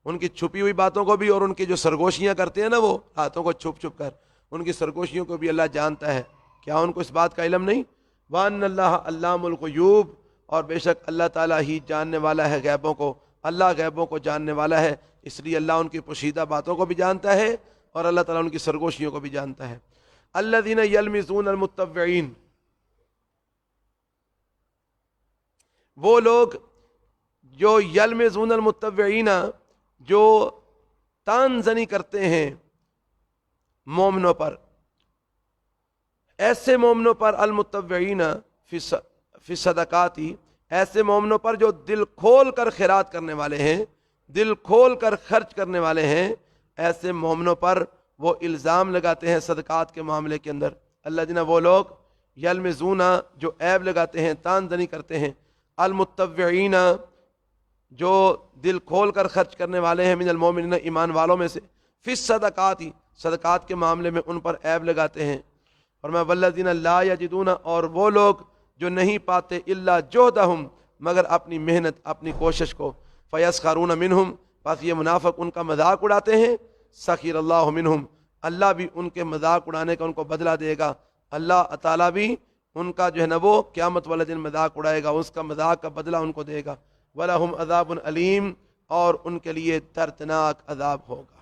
ان کی چھپی ہوئی باتوں کو بھی، اور ان کی جو سرگوشیاں کرتے ہیں نا وہ راتوں کو چھپ چھپ کر، ان کی سرگوشیوں کو بھی اللہ جانتا ہے۔ کیا ان کو اس بات کا علم نہیں؟ وَأَنَّ اللَّهَ عَلَّامُ الْغُیُوبِ، اور بے شک اللہ تعالیٰ ہی جاننے والا ہے غیبوں کو، اللہ غیبوں کو جاننے والا ہے، اس لیے اللہ ان کی پوشیدہ باتوں کو بھی جانتا ہے اور اللہ تعالیٰ ان کی سرگوشیوں کو بھی جانتا ہے۔ الذین یلمزون المتطوعین، وہ لوگ جو یلمزون المتبعین، جو تان زنی کرتے ہیں مومنوں پر، ایسے مومنوں پر، المتبعین فی صدقات، ایسے مومنوں پر جو دل کھول کر خیرات کرنے والے ہیں، دل کھول کر خرچ کرنے والے ہیں، ایسے مومنوں پر وہ الزام لگاتے ہیں صدقات کے معاملے کے اندر۔ اللہ جنہ وہ لوگ یلمزون جو عیب لگاتے ہیں، تان دنی کرتے ہیں، المتبعین جو دل کھول کر خرچ کرنے والے ہیں، من المومنین ایمان والوں میں سے، فی الصدقات صدقات کے معاملے میں ان پر عیب لگاتے ہیں۔ اور میں والذین لا یجدون، اور وہ لوگ جو نہیں پاتے، الا جہدہم مگر اپنی محنت، اپنی کوشش کو، فیسخرون منہم پس یہ منافق ان کا مذاق اڑاتے ہیں، سخر اللہ منہم اللہ بھی ان کے مذاق اڑانے کا ان کو بدلہ دے گا، اللہ تعالیٰ بھی ان کا جو ہے نا وہ قیامت والے دن مذاق اڑائے گا، اس کا مذاق کا بدلہ ان کو دے گا۔ وَلَهُمْ عَذَابٌ علیم، اور ان کے لیے دردناک عذاب ہوگا۔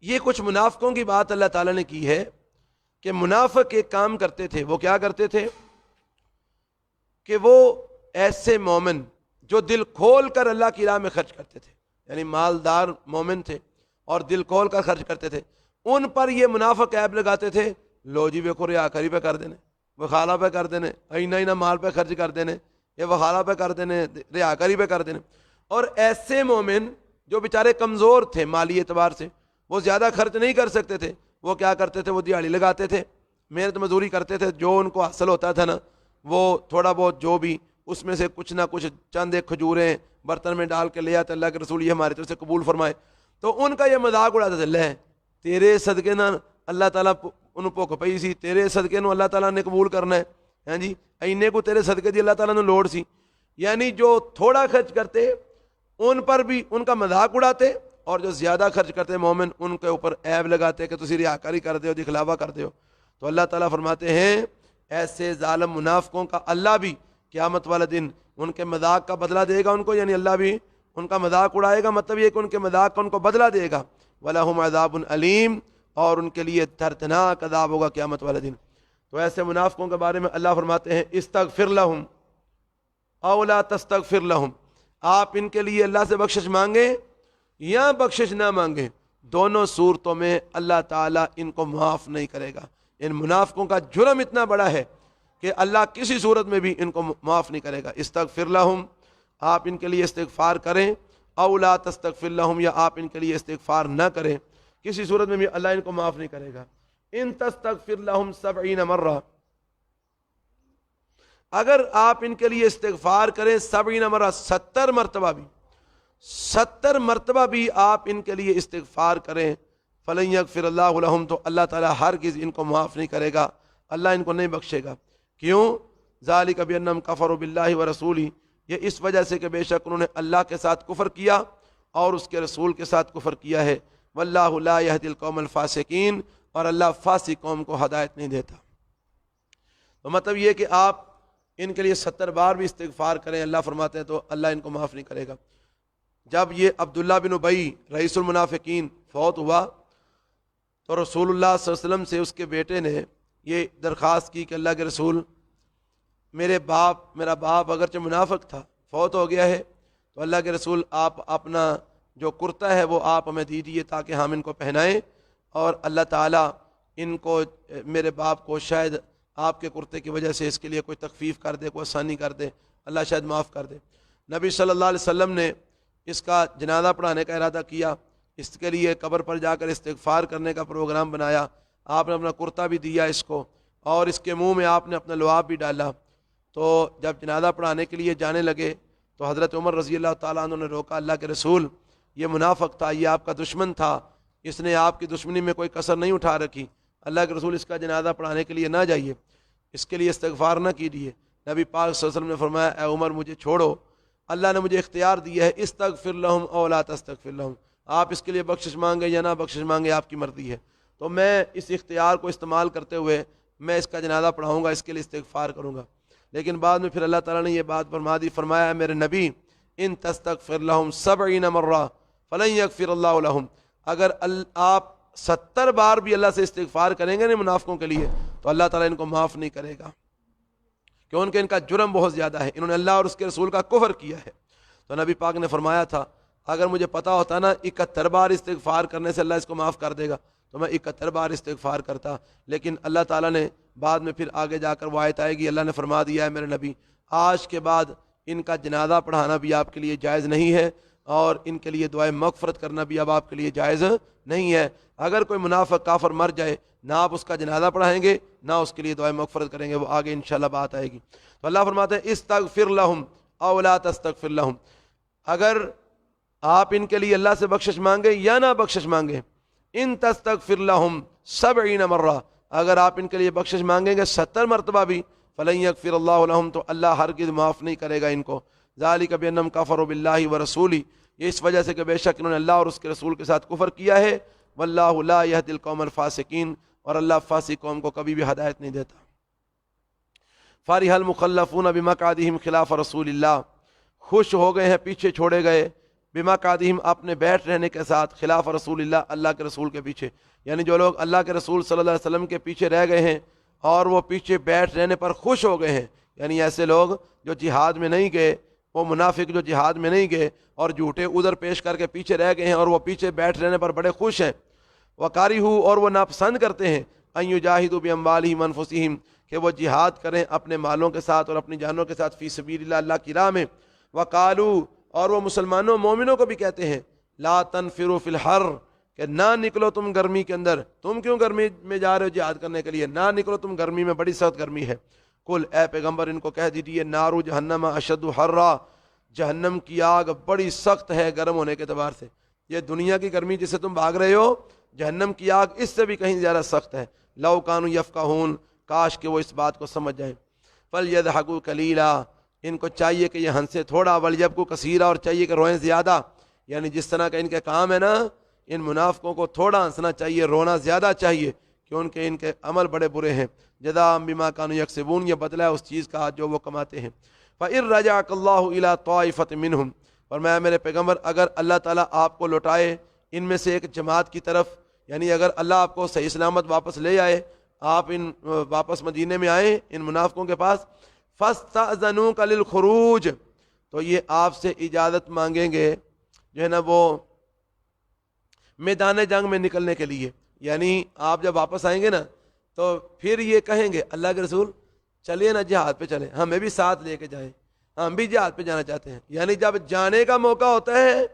یہ کچھ منافقوں کی بات اللہ تعالیٰ نے کی ہے کہ منافق ایک کام کرتے تھے۔ وہ کیا کرتے تھے کہ وہ ایسے مومن جو دل کھول کر اللہ کی راہ میں خرچ کرتے تھے، یعنی مالدار مومن تھے اور دل کھول کر خرچ کرتے تھے، ان پر یہ منافق عیب لگاتے تھے، لو جی ویکھو ریاکاری پہ کر دینے، وخالہ پہ کر دینے، اینا مال پہ خرچ کر دینے، یہ وخالہ پہ کر دینے، ریاکاری پہ کر دینے۔ اور ایسے مومن جو بیچارے کمزور تھے مالی اعتبار سے، وہ زیادہ خرچ نہیں کر سکتے تھے، وہ کیا کرتے تھے، وہ دیہڑی لگاتے تھے، محنت مزدوری کرتے تھے، جو ان کو حاصل ہوتا تھا نا وہ تھوڑا بہت جو بھی اس میں سے کچھ نہ کچھ چند ایک کھجوریں برتن میں ڈال کے لے آتے، اللہ کے رسول یہ ہماری طرف سے قبول فرمائے، تو ان کا یہ مذاق اڑاتے تھے، لے تیرے صدقے نہ اللہ تعالیٰ ان کو پئی سی، تیرے صدقے نو اللہ تعالیٰ نے قبول کرنا ہے، ہاں جی اینے کو تیرے صدقے دی اللہ تعالیٰ نے لوڑ سی۔ یعنی جو تھوڑا خرچ کرتے ان پر بھی ان کا مذاق اڑاتے، اور جو زیادہ خرچ کرتے مومن ان کے اوپر عیب لگاتے کہ تسی ریاکاری کر دے ہو، دکھلاوا کر دے ہو۔ تو اللہ تعالیٰ فرماتے ہیں ایسے ظالم منافقوں کا اللہ بھی قیامت والے دن ان کے مذاق کا بدلہ دے گا ان کو، یعنی اللہ بھی ان کا مذاق اڑائے گا، مطلب یہ کہ ان کے مذاق کا ان کو بدلہ دے گا۔ وَلَهُمْ عَذَابٌ علیم، اور ان کے لیے دردناک عذاب ہوگا قیامت والے دن۔ تو ایسے منافقوں کے بارے میں اللہ فرماتے ہیں استغفر لہم او لا تستغفر لہم، آپ ان کے لیے اللہ سے بخشش مانگیں یا بخشش نہ مانگیں، دونوں صورتوں میں اللہ تعالیٰ ان کو معاف نہیں کرے گا۔ ان منافقوں کا جرم اتنا بڑا ہے کہ اللہ کسی صورت میں بھی ان کو معاف نہیں کرے گا۔ استغفر لہم، آپ ان کے لیے استغفار کریں، او لا تستغفر لہم، یا آپ ان کے لیے استغفار نہ کریں، کسی صورت میں بھی اللہ ان کو معاف نہیں کرے گا۔ ان تستغفر لہم 70 مرہ، اگر آپ ان کے لیے استغفار کریں 70 مرہ، 70 مرتبہ بھی، 70 مرتبہ بھی آپ ان کے لیے استغفار کریں، فلن یغفر اللہ لہم، تو اللہ تعالیٰ ہرگز ان کو معاف نہیں کرے گا، اللہ ان کو نہیں بخشے گا۔ کیوں؟ ذالک بانہم کفروا باللہ ورسولہ، یہ اس وجہ سے کہ بے شک انہوں نے اللہ کے ساتھ کفر کیا اور اس کے رسول کے ساتھ کفر کیا ہے، واللہ لا یہدی القوم الفاسقین، اور اللہ فاسق قوم کو ہدایت نہیں دیتا۔ تو مطلب یہ کہ آپ ان کے لیے 70 بار بھی استغفار کریں، اللہ فرماتے ہیں تو اللہ ان کو معاف نہیں کرے گا۔ جب یہ عبداللہ بن ابی رئیس المنافقین فوت ہوا تو رسول اللہ صلی اللہ علیہ وسلم سے اس کے بیٹے نے یہ درخواست کی کہ اللہ کے رسول، میرا باپ اگرچہ منافق تھا فوت ہو گیا ہے، تو اللہ کے رسول آپ اپنا جو کرتا ہے وہ آپ ہمیں دیجیے تاکہ ہم ان کو پہنائیں، اور اللہ تعالیٰ ان کو، میرے باپ کو شاید آپ کے کرتے کی وجہ سے اس کے لیے کوئی تخفیف کر دے، کوئی آسانی کر دے، اللہ شاید معاف کر دے۔ نبی صلی اللہ علیہ وسلم نے اس کا جنازہ پڑھانے کا ارادہ کیا، اس کے لیے قبر پر جا کر استغفار کرنے کا پروگرام بنایا، آپ نے اپنا کرتا بھی دیا اس کو، اور اس کے منہ میں آپ نے اپنا لعاب بھی ڈالا۔ تو جب جنازہ پڑھانے کے لیے جانے لگے تو حضرت عمر رضی اللہ تعالیٰ عنہ نے روکا، اللہ کے رسول یہ منافق تھا، یہ آپ کا دشمن تھا، اس نے آپ کی دشمنی میں کوئی کسر نہیں اٹھا رکھی، اللہ کے رسول اس کا جنازہ پڑھانے کے لیے نہ جائیے، اس کے لیے استغفار نہ کیجیے۔ نبی پاک صلی اللہ علیہ وسلم نے فرمایا اے عمر مجھے چھوڑو، اللہ نے مجھے اختیار دیا ہے، استغفر لہم او لا تستغفر لہم، آپ اس کے لیے بخشش مانگے یا نہ بخشش مانگے آپ کی مرضی ہے، تو میں اس اختیار کو استعمال کرتے ہوئے میں اس کا جنازہ پڑھاؤں گا، اس کے لیے استغفار کروں گا۔ لیکن بعد میں پھر اللہ تعالیٰ نے یہ بات فرما دی، فرمایا میرے نبی ان تستغفر لہم 70 مرہ فلن یغفر اللہ لہم، اگر آپ 70 بار بھی اللہ سے استغفار کریں گے نا منافقوں کے لیے تو اللہ تعالیٰ ان کو معاف نہیں کرے گا، کیونکہ ان کا جرم بہت زیادہ ہے، انہوں نے اللہ اور اس کے رسول کا کفر کیا ہے۔ تو نبی پاک نے فرمایا تھا اگر مجھے پتا ہوتا نا 71 بار استغفار کرنے سے اللہ اس کو معاف کر دے گا تو میں 71 بار استغفار کرتا، لیکن اللہ تعالیٰ نے بعد میں پھر آگے جا کر وہ آیت آئے گی، اللہ نے فرما دیا ہے میرے نبی آج کے بعد ان کا جنازہ پڑھانا بھی آپ کے لیے جائز نہیں ہے، اور ان کے لیے دعائے مغفرت کرنا بھی اب آپ کے لیے جائز نہیں ہے۔ اگر کوئی منافق کافر مر جائے نہ آپ اس کا جنازہ پڑھائیں گے نہ اس کے لیے دعائے مغفرت کریں گے، وہ آگے انشاءاللہ بات آئے گی۔ تو اللہ فرماتے ہیں استغفر لہم او لا تستغفر لہم، اگر آپ ان کے لیے اللہ سے بخشش مانگے یا نہ بخشش مانگے، ان تستغفر لہم 70 مرہ، اگر آپ ان کے لیے بخشش مانگیں گے 70 مرتبہ بھی، فلن یغفر اللہ لہم، تو اللہ ہرگز معاف نہیں کرے گا ان کو۔ ذالک بانہم کفروا باللہ ورسولہ، یہ اس وجہ سے کہ بے شک انہوں نے اللہ اور اس کے رسول کے ساتھ کفر کیا ہے، واللہ لا یہدی القوم الفاسقین، اور اللہ فاسق قوم کو کبھی بھی ہدایت نہیں دیتا۔ فرح المخلفون بمقعدہم خلاف رسول اللہ، خوش ہو گئے ہیں پیچھے چھوڑے گئے، بمقعدہم اپنے بیٹھ رہنے کے ساتھ، خلاف رسول اللہ اللہ کے رسول کے پیچھے، یعنی جو لوگ اللہ کے رسول صلی اللہ علیہ وسلم کے پیچھے رہ گئے ہیں اور وہ پیچھے بیٹھ رہنے پر خوش ہو گئے ہیں، یعنی ایسے لوگ جو جہاد میں نہیں گئے، وہ منافق جو جہاد میں نہیں گئے اور جھوٹے عذر پیش کر کے پیچھے رہ گئے ہیں اور وہ پیچھے بیٹھ رہنے پر بڑے خوش ہیں، وَكَارِهُ، اور وہ ناپسند کرتے ہیں، أَن يُجَاهِدُوا بِأَمْوَالِهِمْ وَأَنفُسِهِمْ، کہ وہ جہاد کریں اپنے مالوں کے ساتھ اور اپنی جانوں کے ساتھ، فی سبیل اللہ اللہ کی راہ میں، وَقَالُوا، اور وہ مسلمانوں مومنوں کو بھی کہتے ہیں، لا تنفروا فی الحر، کہ نہ نکلو تم گرمی کے اندر، تم کیوں گرمی میں جا رہے ہو جہاد کرنے کے لیے، نہ نکلو تم گرمی میں، بڑی سخت گرمی ہے۔ قل، اے پیغمبر ان کو کہہ دیجیے، نارو جہنم اشد حرا، جہنم کی آگ بڑی سخت ہے گرم ہونے کے اعتبار سے، یہ دنیا کی گرمی جسے تم بھاگ رہے ہو، جہنم کی آگ اس سے بھی کہیں زیادہ سخت ہے۔ لو کانوا یفقہون، کاش کہ وہ اس بات کو سمجھ جائیں۔ فلیضحکوا قلیلا، ان کو چاہیے کہ یہ ہنسے تھوڑا، ولیبکوا کثیرا، اور چاہیے کہ روئیں زیادہ، یعنی جس طرح کا ان کے کام ہے نا، ان منافقوں کو تھوڑا ہنسنا چاہیے، رونا زیادہ چاہیے، کیونکہ ان کے عمل بڑے برے ہیں۔ جزاء بما کانوا یکسبون، یہ بدلہ ہے اس چیز کا جو وہ کماتے ہیں۔ فَإِن رَجَعَكَ اللَّهُ إِلَىٰ طَائِفَةٍ مِّنْهُمْ، اور میں میرے پیغمبر اگر اللہ تعالیٰ آپ کو لوٹائے ان میں سے ایک جماعت کی طرف، یعنی اگر اللہ آپ کو صحیح سلامت واپس لے آئے، آپ ان واپس مدینے میں آئیں ان منافقوں کے پاس، فَاسْتَأْذَنُوكَ لِلْخُرُوجِ، تو یہ آپ سے اجازت مانگیں گے جو ہے نا وہ میدان جنگ میں نکلنے کے لیے، یعنی آپ جب واپس آئیں گے نا تو پھر یہ کہیں گے اللہ کے رسول چلیے نا جہاد پہ چلیں، ہمیں بھی ساتھ لے کے جائیں، ہم بھی جہاد پہ جانا چاہتے ہیں۔ یعنی جب جانے کا موقع ہوتا ہے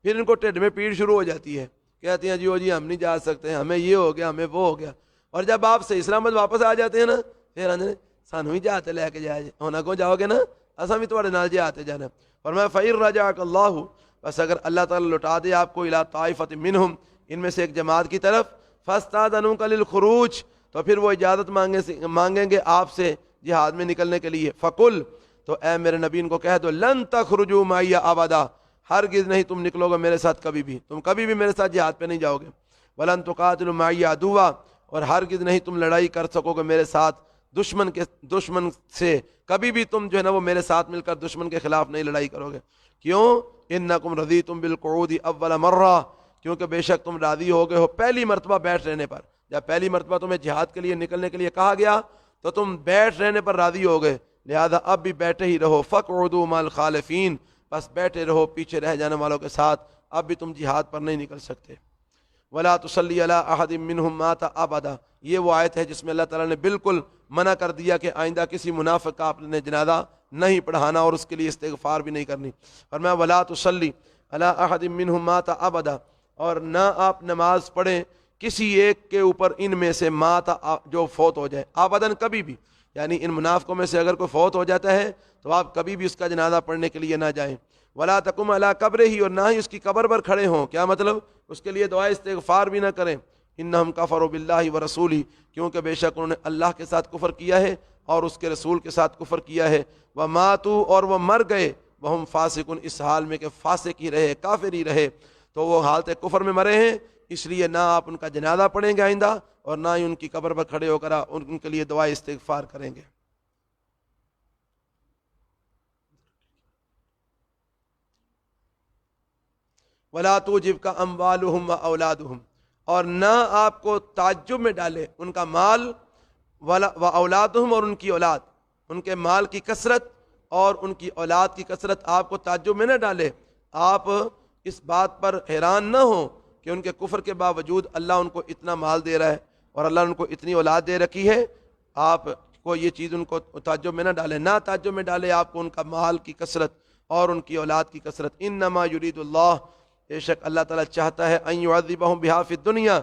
پھر ان کو ٹھڈ میں پیڑ شروع ہو جاتی ہے، کہتے ہیں جی ہم نہیں جا سکتے، ہمیں یہ ہو گیا، ہمیں وہ ہو گیا، اور جب آپ صحیح سلامت واپس آ جاتے ہیں نا پھر آدھے سانو ہی جہاد لے کے جائے ہونا کو جاؤ گے نا، اساں بھی تھوڑے نال جہاد جانا۔ اور میں فَإِن رَجَعَكَ اللَّهُ، بس اگر اللہ تعالیٰ لوٹا دے آپ کو اِلیٰ طَائِفَةٍ مِّنْهُمْ، ان میں سے ایک جماعت کی طرف، فَاسْتَأْذَنُوكَ لِلْخُرُوجِ، تو پھر وہ اجازت مانگیں گے آپ سے جہاد میں نکلنے کے لیے۔ فَقُلْ، تو اے میرے نبی ان کو کہہ دو، لَن تَخْرُجُوا مَعِيَّ أَبَدًا، ہرگز نہیں تم نکلو گے میرے ساتھ کبھی بھی، تم کبھی بھی میرے ساتھ جہاد پہ نہیں جاؤ گے۔ وَلَن تُقَاتِلُوا مَعِيَّ عَدُوًّا، اور ہرگز نہیں تم لڑائی کر سکو گے میرے ساتھ دشمن سے، کبھی بھی تم جو ہے نا وہ میرے ساتھ مل کر دشمن کے خلاف نہیں لڑائی کرو گے۔ کیوں؟ اِنَّكُمْ رَضِيتُمْ بِالْقُعُودِ أَوَّلَ مَرَّةٍ، کیونکہ بے شک تم راضی ہو گئے ہو پہلی مرتبہ بیٹھ رہنے پر، جب پہلی مرتبہ تمہیں جہاد کے لیے نکلنے کے لیے کہا گیا تو تم بیٹھ رہنے پر راضی ہو گئے، لہذا اب بھی بیٹھے ہی رہو۔ فَاقْعُدُوا مَعَ الْخَالِفِينَ، بس بیٹھے رہو پیچھے رہ جانے والوں کے ساتھ، اب بھی تم جہاد پر نہیں نکل سکتے۔ وَلَا تُصَلِّ عَلَىٰ أَحَدٍ مِّنْهُمْ مَاتَ أَبَدًا، یہ وہ آیت ہے جس میں اللہ تعالیٰ نے بالکل منع کر دیا کہ آئندہ کسی منافق کا آپ نے جنازہ نہیں پڑھانا اور اس کے لیے استغفار بھی نہیں کرنی۔ اور میں وَلَا تُصَلِّ عَلَىٰ أَحَدٍ مِّنْهُمْ مَاتَ أَبَدًا، اور نہ آپ نماز پڑھیں کسی ایک کے اوپر ان میں سے مات جو فوت ہو جائے، آبداً کبھی بھی، یعنی ان منافقوں میں سے اگر کوئی فوت ہو جاتا ہے تو آپ کبھی بھی اس کا جنازہ پڑھنے کے لیے نہ جائیں۔ ولا تقم علی قبرہ، اور نہ ہی اس کی قبر پر کھڑے ہوں، کیا مطلب؟ اس کے لیے دعائے استغفار بھی نہ کریں۔ انہم کفروا باللہ ورسولہ، کیونکہ بے شک انہوں نے اللہ کے ساتھ کفر کیا ہے اور اس کے رسول کے ساتھ کفر کیا ہے۔ وماتوا، اور وہ مر گئے، وہم فاسقون، اس حال میں کہ فاسق ہی رہے، کافر ہی رہے، تو وہ حالت کفر میں مرے ہیں، اس لیے نہ آپ ان کا جنازہ پڑھیں گے آئندہ اور نہ ہی ان کی قبر پر کھڑے ہو کر ان کے لیے دعائے استغفار کریں گے۔ ولا توجبک اموالہم و اولادہم، اور نہ آپ کو تعجب میں ڈالے ان کا مال، و اولادہم، اور ان کی اولاد، ان کے مال کی کثرت اور ان کی اولاد کی کثرت آپ کو تعجب میں نہ ڈالے. آپ اس بات پر حیران نہ ہوں کہ ان کے کفر کے باوجود اللہ ان کو اتنا مال دے رہا ہے اور اللہ ان کو اتنی اولاد دے رکھی ہے. آپ کو یہ چیز ان کو تعجب میں نہ ڈالے، نہ تعجب میں ڈالے آپ کو ان کا مال کی کثرت اور ان کی اولاد کی کثرت. انما یرید اللہ، بے شک اللہ تعالیٰ چاہتا ہے، ان یعذبہم بہا فی الدنیا،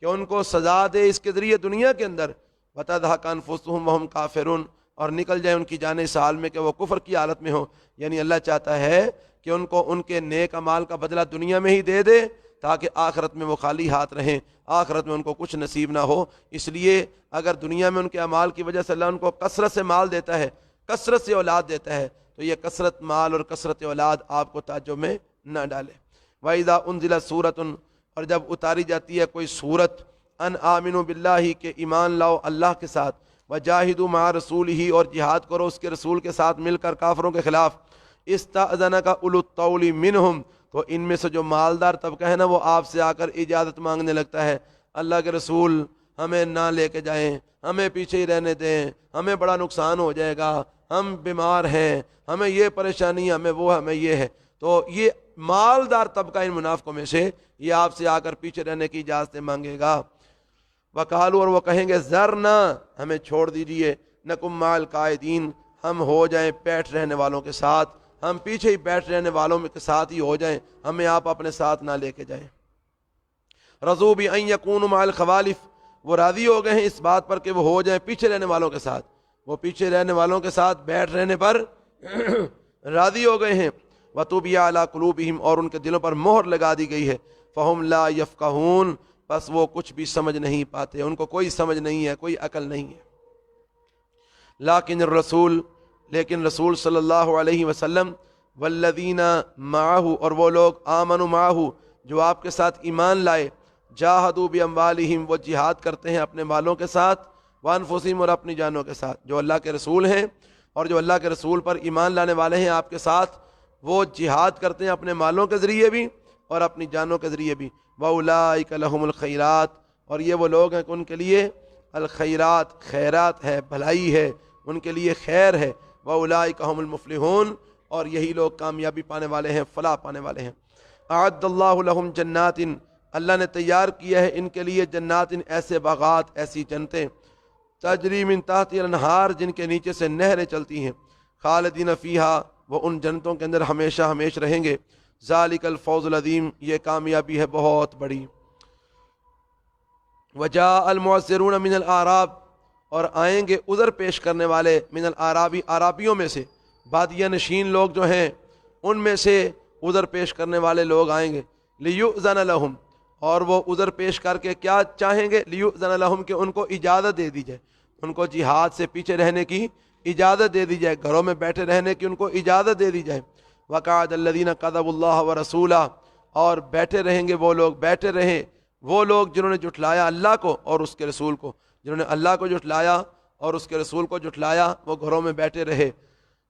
کہ ان کو سزا دے اس کے ذریعے دنیا کے اندر، وتضحک انفسہم وہم کافرون، اور نکل جائے ان کی جانیں اس حال میں کہ وہ کفر کی حالت میں ہوں. یعنی اللہ چاہتا ہے کہ ان کو ان کے نیک اعمال کا بدلہ دنیا میں ہی دے دے تاکہ آخرت میں وہ خالی ہاتھ رہیں، آخرت میں ان کو کچھ نصیب نہ ہو. اس لیے اگر دنیا میں ان کے اعمال کی وجہ سے اللہ ان کو کثرت سے مال دیتا ہے، کثرت سے اولاد دیتا ہے، تو یہ کثرت مال اور کثرت اولاد آپ کو تعجب میں نہ ڈالے. وَإِذَا أُنزِلَتْ سُورَةٌ، اور جب اتاری جاتی ہے کوئی سورت، ان آمنوا باللہ، کہ ایمان لاؤ اللہ کے ساتھ، وجاہدوا مع رسولہ، اور جہاد کرو اس کے رسول کے ساتھ مل کر کافروں کے خلاف، استأذنک اولو الطول منہم، تو ان میں سے جو مالدار طبقہ ہے نا وہ آپ سے آ کر اجازت مانگنے لگتا ہے، اللہ کے رسول ہمیں نہ لے کے جائیں، ہمیں پیچھے ہی رہنے دیں، ہمیں بڑا نقصان ہو جائے گا، ہم بیمار ہیں، ہمیں یہ پریشانی، ہمیں وہ، ہمیں یہ ہے. تو یہ مالدار طبقہ ان منافقوں میں سے یہ آپ سے آ کر پیچھے رہنے کی اجازت مانگے گا. وقالوا، اور وہ کہیں گے، ذرنا، ہمیں چھوڑ دیجئے، نکم مع القاعدین، ہم ہو جائیں بیٹھ رہنے والوں کے ساتھ، ہم پیچھے ہی بیٹھ رہنے والوں کے ساتھ ہی ہو جائیں، ہمیں آپ اپنے ساتھ نہ لے کے جائیں. رضوا بان یکونوا مع الخوالف، وہ راضی ہو گئے ہیں اس بات پر کہ وہ ہو جائیں پیچھے رہنے والوں کے ساتھ، وہ پیچھے رہنے والوں کے ساتھ بیٹھ رہنے پر راضی ہو گئے ہیں. وطبع علی قلوبہم، اور ان کے دلوں پر مہر لگا دی گئی ہے. فہم لا یفقہون، بس وہ کچھ بھی سمجھ نہیں پاتے، ان کو کوئی سمجھ نہیں ہے، کوئی عقل نہیں ہے. لیکن الرسول، لیکن رسول صلی اللہ علیہ وسلم، والذین معہ، اور وہ لوگ، آمنوا معہ، جو آپ کے ساتھ ایمان لائے، جاہدوا باموالہم، وہ جہاد کرتے ہیں اپنے مالوں کے ساتھ، وانفسہم، اور اپنی جانوں کے ساتھ. جو اللہ کے رسول ہیں اور جو اللہ کے رسول پر ایمان لانے والے ہیں آپ کے ساتھ، وہ جہاد کرتے ہیں اپنے مالوں کے ذریعے بھی اور اپنی جانوں کے ذریعے بھی. وَأُولَٰئِكَ لَهُمُ الْخَيْرَاتُ، اور یہ وہ لوگ ہیں کہ ان کے لیے الخیرات، خیرات ہے، بھلائی ہے، ان کے لیے خیر ہے. وَأُولَٰئِكَ هُمُ الْمُفْلِحُونَ، اور یہی لوگ کامیابی پانے والے ہیں، فلاح پانے والے ہیں. اعد اللہ لہم جنات، اللہ نے تیار کیا ہے ان کے لیے جنات، ایسے باغات، ایسی جنتیں، تجری من تحت الانہار، جن کے نیچے سے نہریں چلتی ہیں، خالدین فیہا، وہ ان جنتوں کے اندر ہمیشہ ہمیش رہیں گے. ذالک الفوز العظیم، یہ کامیابی ہے بہت بڑی. وجاء المعذرون من الاعراب، اور آئیں گے عذر پیش کرنے والے، من الاعرابی، عرابیوں میں سے، بادیہ نشین لوگ جو ہیں ان میں سے عذر پیش کرنے والے لوگ آئیں گے. لیؤذن لہم، اور وہ عذر پیش کر کے کیا چاہیں گے؟ لیؤذن لہم، کہ ان کو اجازت دے دی جائے، ان کو جہاد سے پیچھے رہنے کی اجازت دے دی جائے، گھروں میں بیٹھے رہنے کی ان کو اجازت دے دی جائے. وقعد الذین کذبوا اللہ ورسولہ، اور بیٹھے رہیں گے وہ لوگ، بیٹھے رہیں وہ لوگ جنہوں نے جھٹلایا اللہ کو اور اس کے رسول کو، جنہوں نے اللہ کو جھٹلایا اور اس کے رسول کو جھٹلایا، وہ گھروں میں بیٹھے رہے.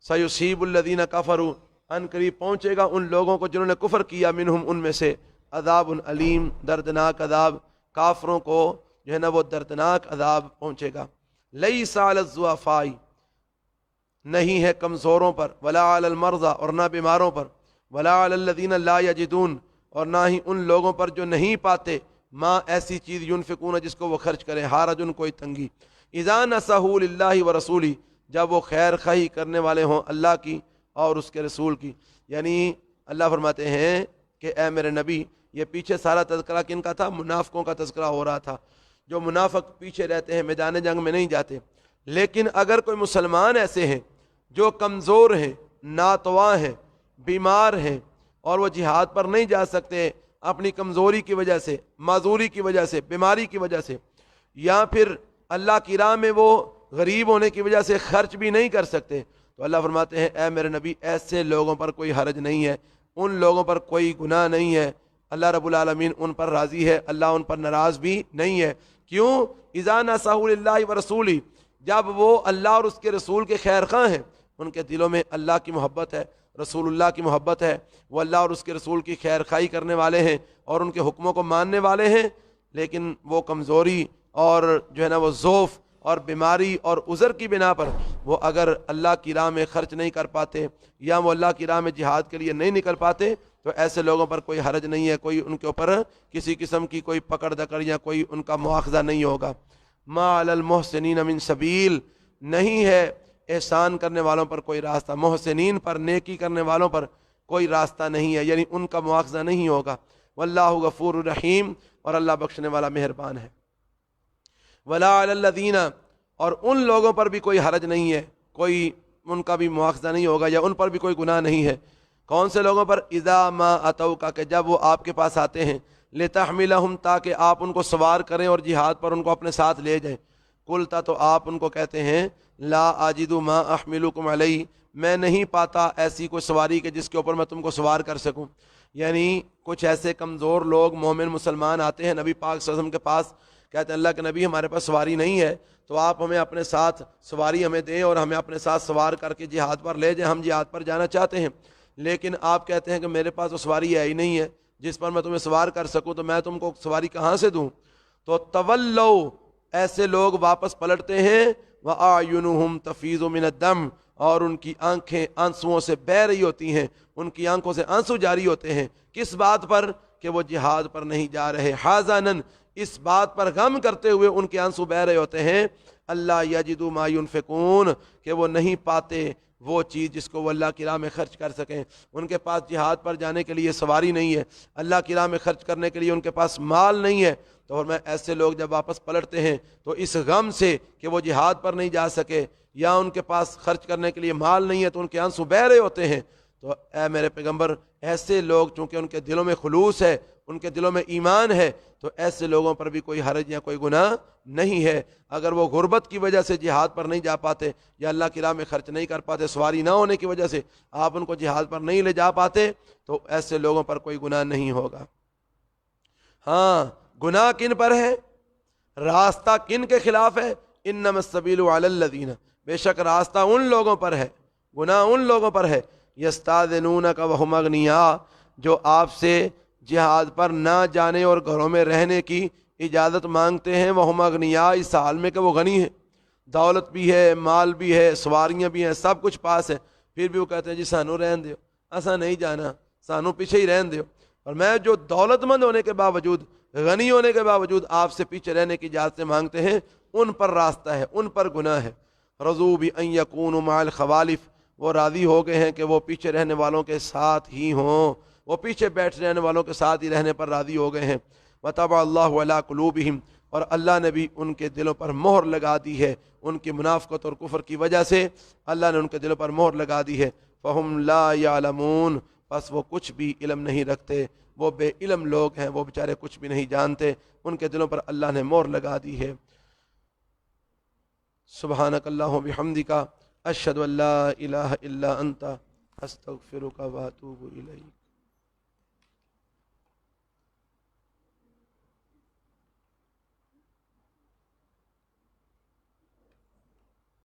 سیصیب الذین کفروا، ان قریب پہنچے گا ان لوگوں کو جنہوں نے کفر کیا، منہم، ان میں سے، عذاب علیم، دردناک عذاب، کافروں کو جو ہے نا وہ دردناک عذاب پہنچے گا. لیس علی الضعفاء، نہیں ہے کمزوروں پر، ولا علی المرضى، اور نہ بیماروں پر، ولا علی الذین لا یجدون، اور نہ ہی ان لوگوں پر جو نہیں پاتے، ماں ایسی چیز، ينفقون، جس کو وہ خرچ کریں، حرج، کوئی تنگی، اذا نصحوا للہ ورسولہ، جب وہ خیر خواہی کرنے والے ہوں اللہ کی اور اس کے رسول کی. یعنی اللہ فرماتے ہیں کہ اے میرے نبی، یہ پیچھے سارا تذکرہ کن کا تھا؟ منافقوں کا تذکرہ ہو رہا تھا. جو منافق پیچھے رہتے ہیں، میدان جنگ میں نہیں جاتے. لیکن اگر کوئی مسلمان ایسے ہیں جو کمزور ہیں، ناتواں ہیں، بیمار ہیں، اور وہ جہاد پر نہیں جا سکتے اپنی کمزوری کی وجہ سے، معذوری کی وجہ سے، بیماری کی وجہ سے، یا پھر اللہ کی راہ میں وہ غریب ہونے کی وجہ سے خرچ بھی نہیں کر سکتے، تو اللہ فرماتے ہیں اے میرے نبی، ایسے لوگوں پر کوئی حرج نہیں ہے، ان لوگوں پر کوئی گناہ نہیں ہے. اللہ رب العالمین ان پر راضی ہے، اللہ ان پر ناراض بھی نہیں ہے. کیوں؟ اذا نصحوا للہ ورسولہ، جب وہ اللہ اور اس کے رسول کے خیر خواہ ہیں، ان کے دلوں میں اللہ کی محبت ہے، رسول اللہ کی محبت ہے، وہ اللہ اور اس کے رسول کی خیر خواہی کرنے والے ہیں اور ان کے حکموں کو ماننے والے ہیں، لیکن وہ کمزوری اور جو ہے نا وہ ضعف اور بیماری اور عذر کی بنا پر وہ اگر اللہ کی راہ میں خرچ نہیں کر پاتے یا وہ اللہ کی راہ میں جہاد کے لیے نہیں نکل پاتے، تو ایسے لوگوں پر کوئی حرج نہیں ہے، کوئی ان کے اوپر کسی قسم کی کوئی پکڑ دکڑ یا کوئی ان کا مواخذہ نہیں ہوگا۔ ما علی المحسنین من سبیل، نہیں ہے احسان کرنے والوں پر کوئی راستہ، محسنین پر، نیکی کرنے والوں پر کوئی راستہ نہیں ہے، یعنی ان کا مواخذہ نہیں ہوگا۔ واللہ غفور الرحیم، اور اللہ بخشنے والا مہربان ہے۔ ولا علی الذین، اور ان لوگوں پر بھی کوئی حرج نہیں ہے، کوئی ان کا بھی مواخذہ نہیں ہوگا یا ان پر بھی کوئی گناہ نہیں ہے۔ کون سے لوگوں پر؟ اذا ما اتوکا، کہ جب وہ آپ کے پاس آتے ہیں، لتحملہم، تاکہ آپ ان کو سوار کریں اور جہاد پر ان کو اپنے ساتھ لے جائیں۔ قلتا، تو آپ ان کو کہتے ہیں، لا اجد ما احملکم علیہ، میں نہیں پاتا ایسی کوئی سواری کہ جس کے اوپر میں تم کو سوار کر سکوں۔ یعنی کچھ ایسے کمزور لوگ مومن مسلمان آتے ہیں نبی پاک صلی اللہ علیہ وسلم کے پاس، کہتے ہیں اللہ کے نبی ہمارے پاس سواری نہیں ہے، تو آپ ہمیں اپنے ساتھ سواری ہمیں دیں اور ہمیں اپنے ساتھ سوار کر کے جہاد پر لے جائیں، ہم جہاد پر جانا چاہتے ہیں۔ لیکن آپ کہتے ہیں کہ میرے پاس تو سواری ہے ہی نہیں ہے جس پر میں تمہیں سوار کر سکوں، تو میں تم کو سواری کہاں سے دوں؟ تو تولوا، ایسے لوگ واپس پلٹتے ہیں، وَأَعْيُنُهُمْ تَفِيضُ مِنَ الدَّمْ، اور ان کی آنکھیں آنسوؤں سے بہہ رہی ہوتی ہیں، ان کی آنکھوں سے آنسو جاری ہوتے ہیں۔ کس بات پر؟ کہ وہ جہاد پر نہیں جا رہے، حزناً، اس بات پر غم کرتے ہوئے ان کے آنسو بہہ رہے ہوتے ہیں، اللہ یجدوا ما ينفقون، کہ وہ نہیں پاتے وہ چیز جس کو وہ اللہ کی راہ میں خرچ کر سکیں۔ ان کے پاس جہاد پر جانے کے لیے سواری نہیں ہے، اللہ کی راہ میں خرچ کرنے کے لیے ان کے پاس مال نہیں ہے، تو اور میں ایسے لوگ جب واپس پلٹتے ہیں تو اس غم سے کہ وہ جہاد پر نہیں جا سکے یا ان کے پاس خرچ کرنے کے لیے مال نہیں ہے تو ان کے آنسو بہہ رہے ہوتے ہیں۔ تو اے میرے پیغمبر، ایسے لوگ چونکہ ان کے دلوں میں خلوص ہے، ان کے دلوں میں ایمان ہے، تو ایسے لوگوں پر بھی کوئی حرج یا کوئی گناہ نہیں ہے۔ اگر وہ غربت کی وجہ سے جہاد پر نہیں جا پاتے یا اللہ کی راہ میں خرچ نہیں کر پاتے، سواری نہ ہونے کی وجہ سے آپ ان کو جہاد پر نہیں لے جا پاتے، تو ایسے لوگوں پر کوئی گناہ نہیں ہوگا۔ ہاں، گناہ کن پر ہے؟ راستہ کن کے خلاف ہے؟ انما السبیل علی الذین، بے شک راستہ ان لوگوں پر ہے، گناہ ان لوگوں پر ہے، یستاذنونک وہم اغنیاء، جو آپ سے جہاد پر نہ جانے اور گھروں میں رہنے کی اجازت مانگتے ہیں، وہم اغنیاء، اس حال میں کہ وہ غنی ہیں، دولت بھی ہے، مال بھی ہے، سواریاں بھی ہیں، سب کچھ پاس ہے، پھر بھی وہ کہتے ہیں جی سانو رہن دیو، ایسا نہیں جانا، سانو پیچھے ہی رہن دیو۔ اور میں جو دولت مند ہونے کے باوجود، غنی ہونے کے باوجود آپ سے پیچھے رہنے کی اجازت مانگتے ہیں، ان پر راستہ ہے، ان پر گناہ ہے۔ رضوا بأن يكونوا مع الخوالف، وہ راضی ہو گئے ہیں کہ وہ پیچھے رہنے والوں کے ساتھ ہی ہوں، وہ پیچھے بیٹھ رہنے والوں کے ساتھ ہی رہنے پر راضی ہو گئے ہیں۔ وطبع اللہ علی قلوبہم، اور اللہ نے بھی ان کے دلوں پر مہر لگا دی ہے، ان کی منافقت اور کفر کی وجہ سے اللہ نے ان کے دلوں پر مہر لگا دی ہے۔ فہم لا یعلمون، پس وہ کچھ بھی علم نہیں رکھتے، وہ بے علم لوگ ہیں، وہ بیچارے کچھ بھی نہیں جانتے، ان کے دلوں پر اللہ نے مہر لگا دی ہے۔ سبحانک اللہم بحمدک، اشہد ان لا الہ الا انت، استغفرک واتوب الیک۔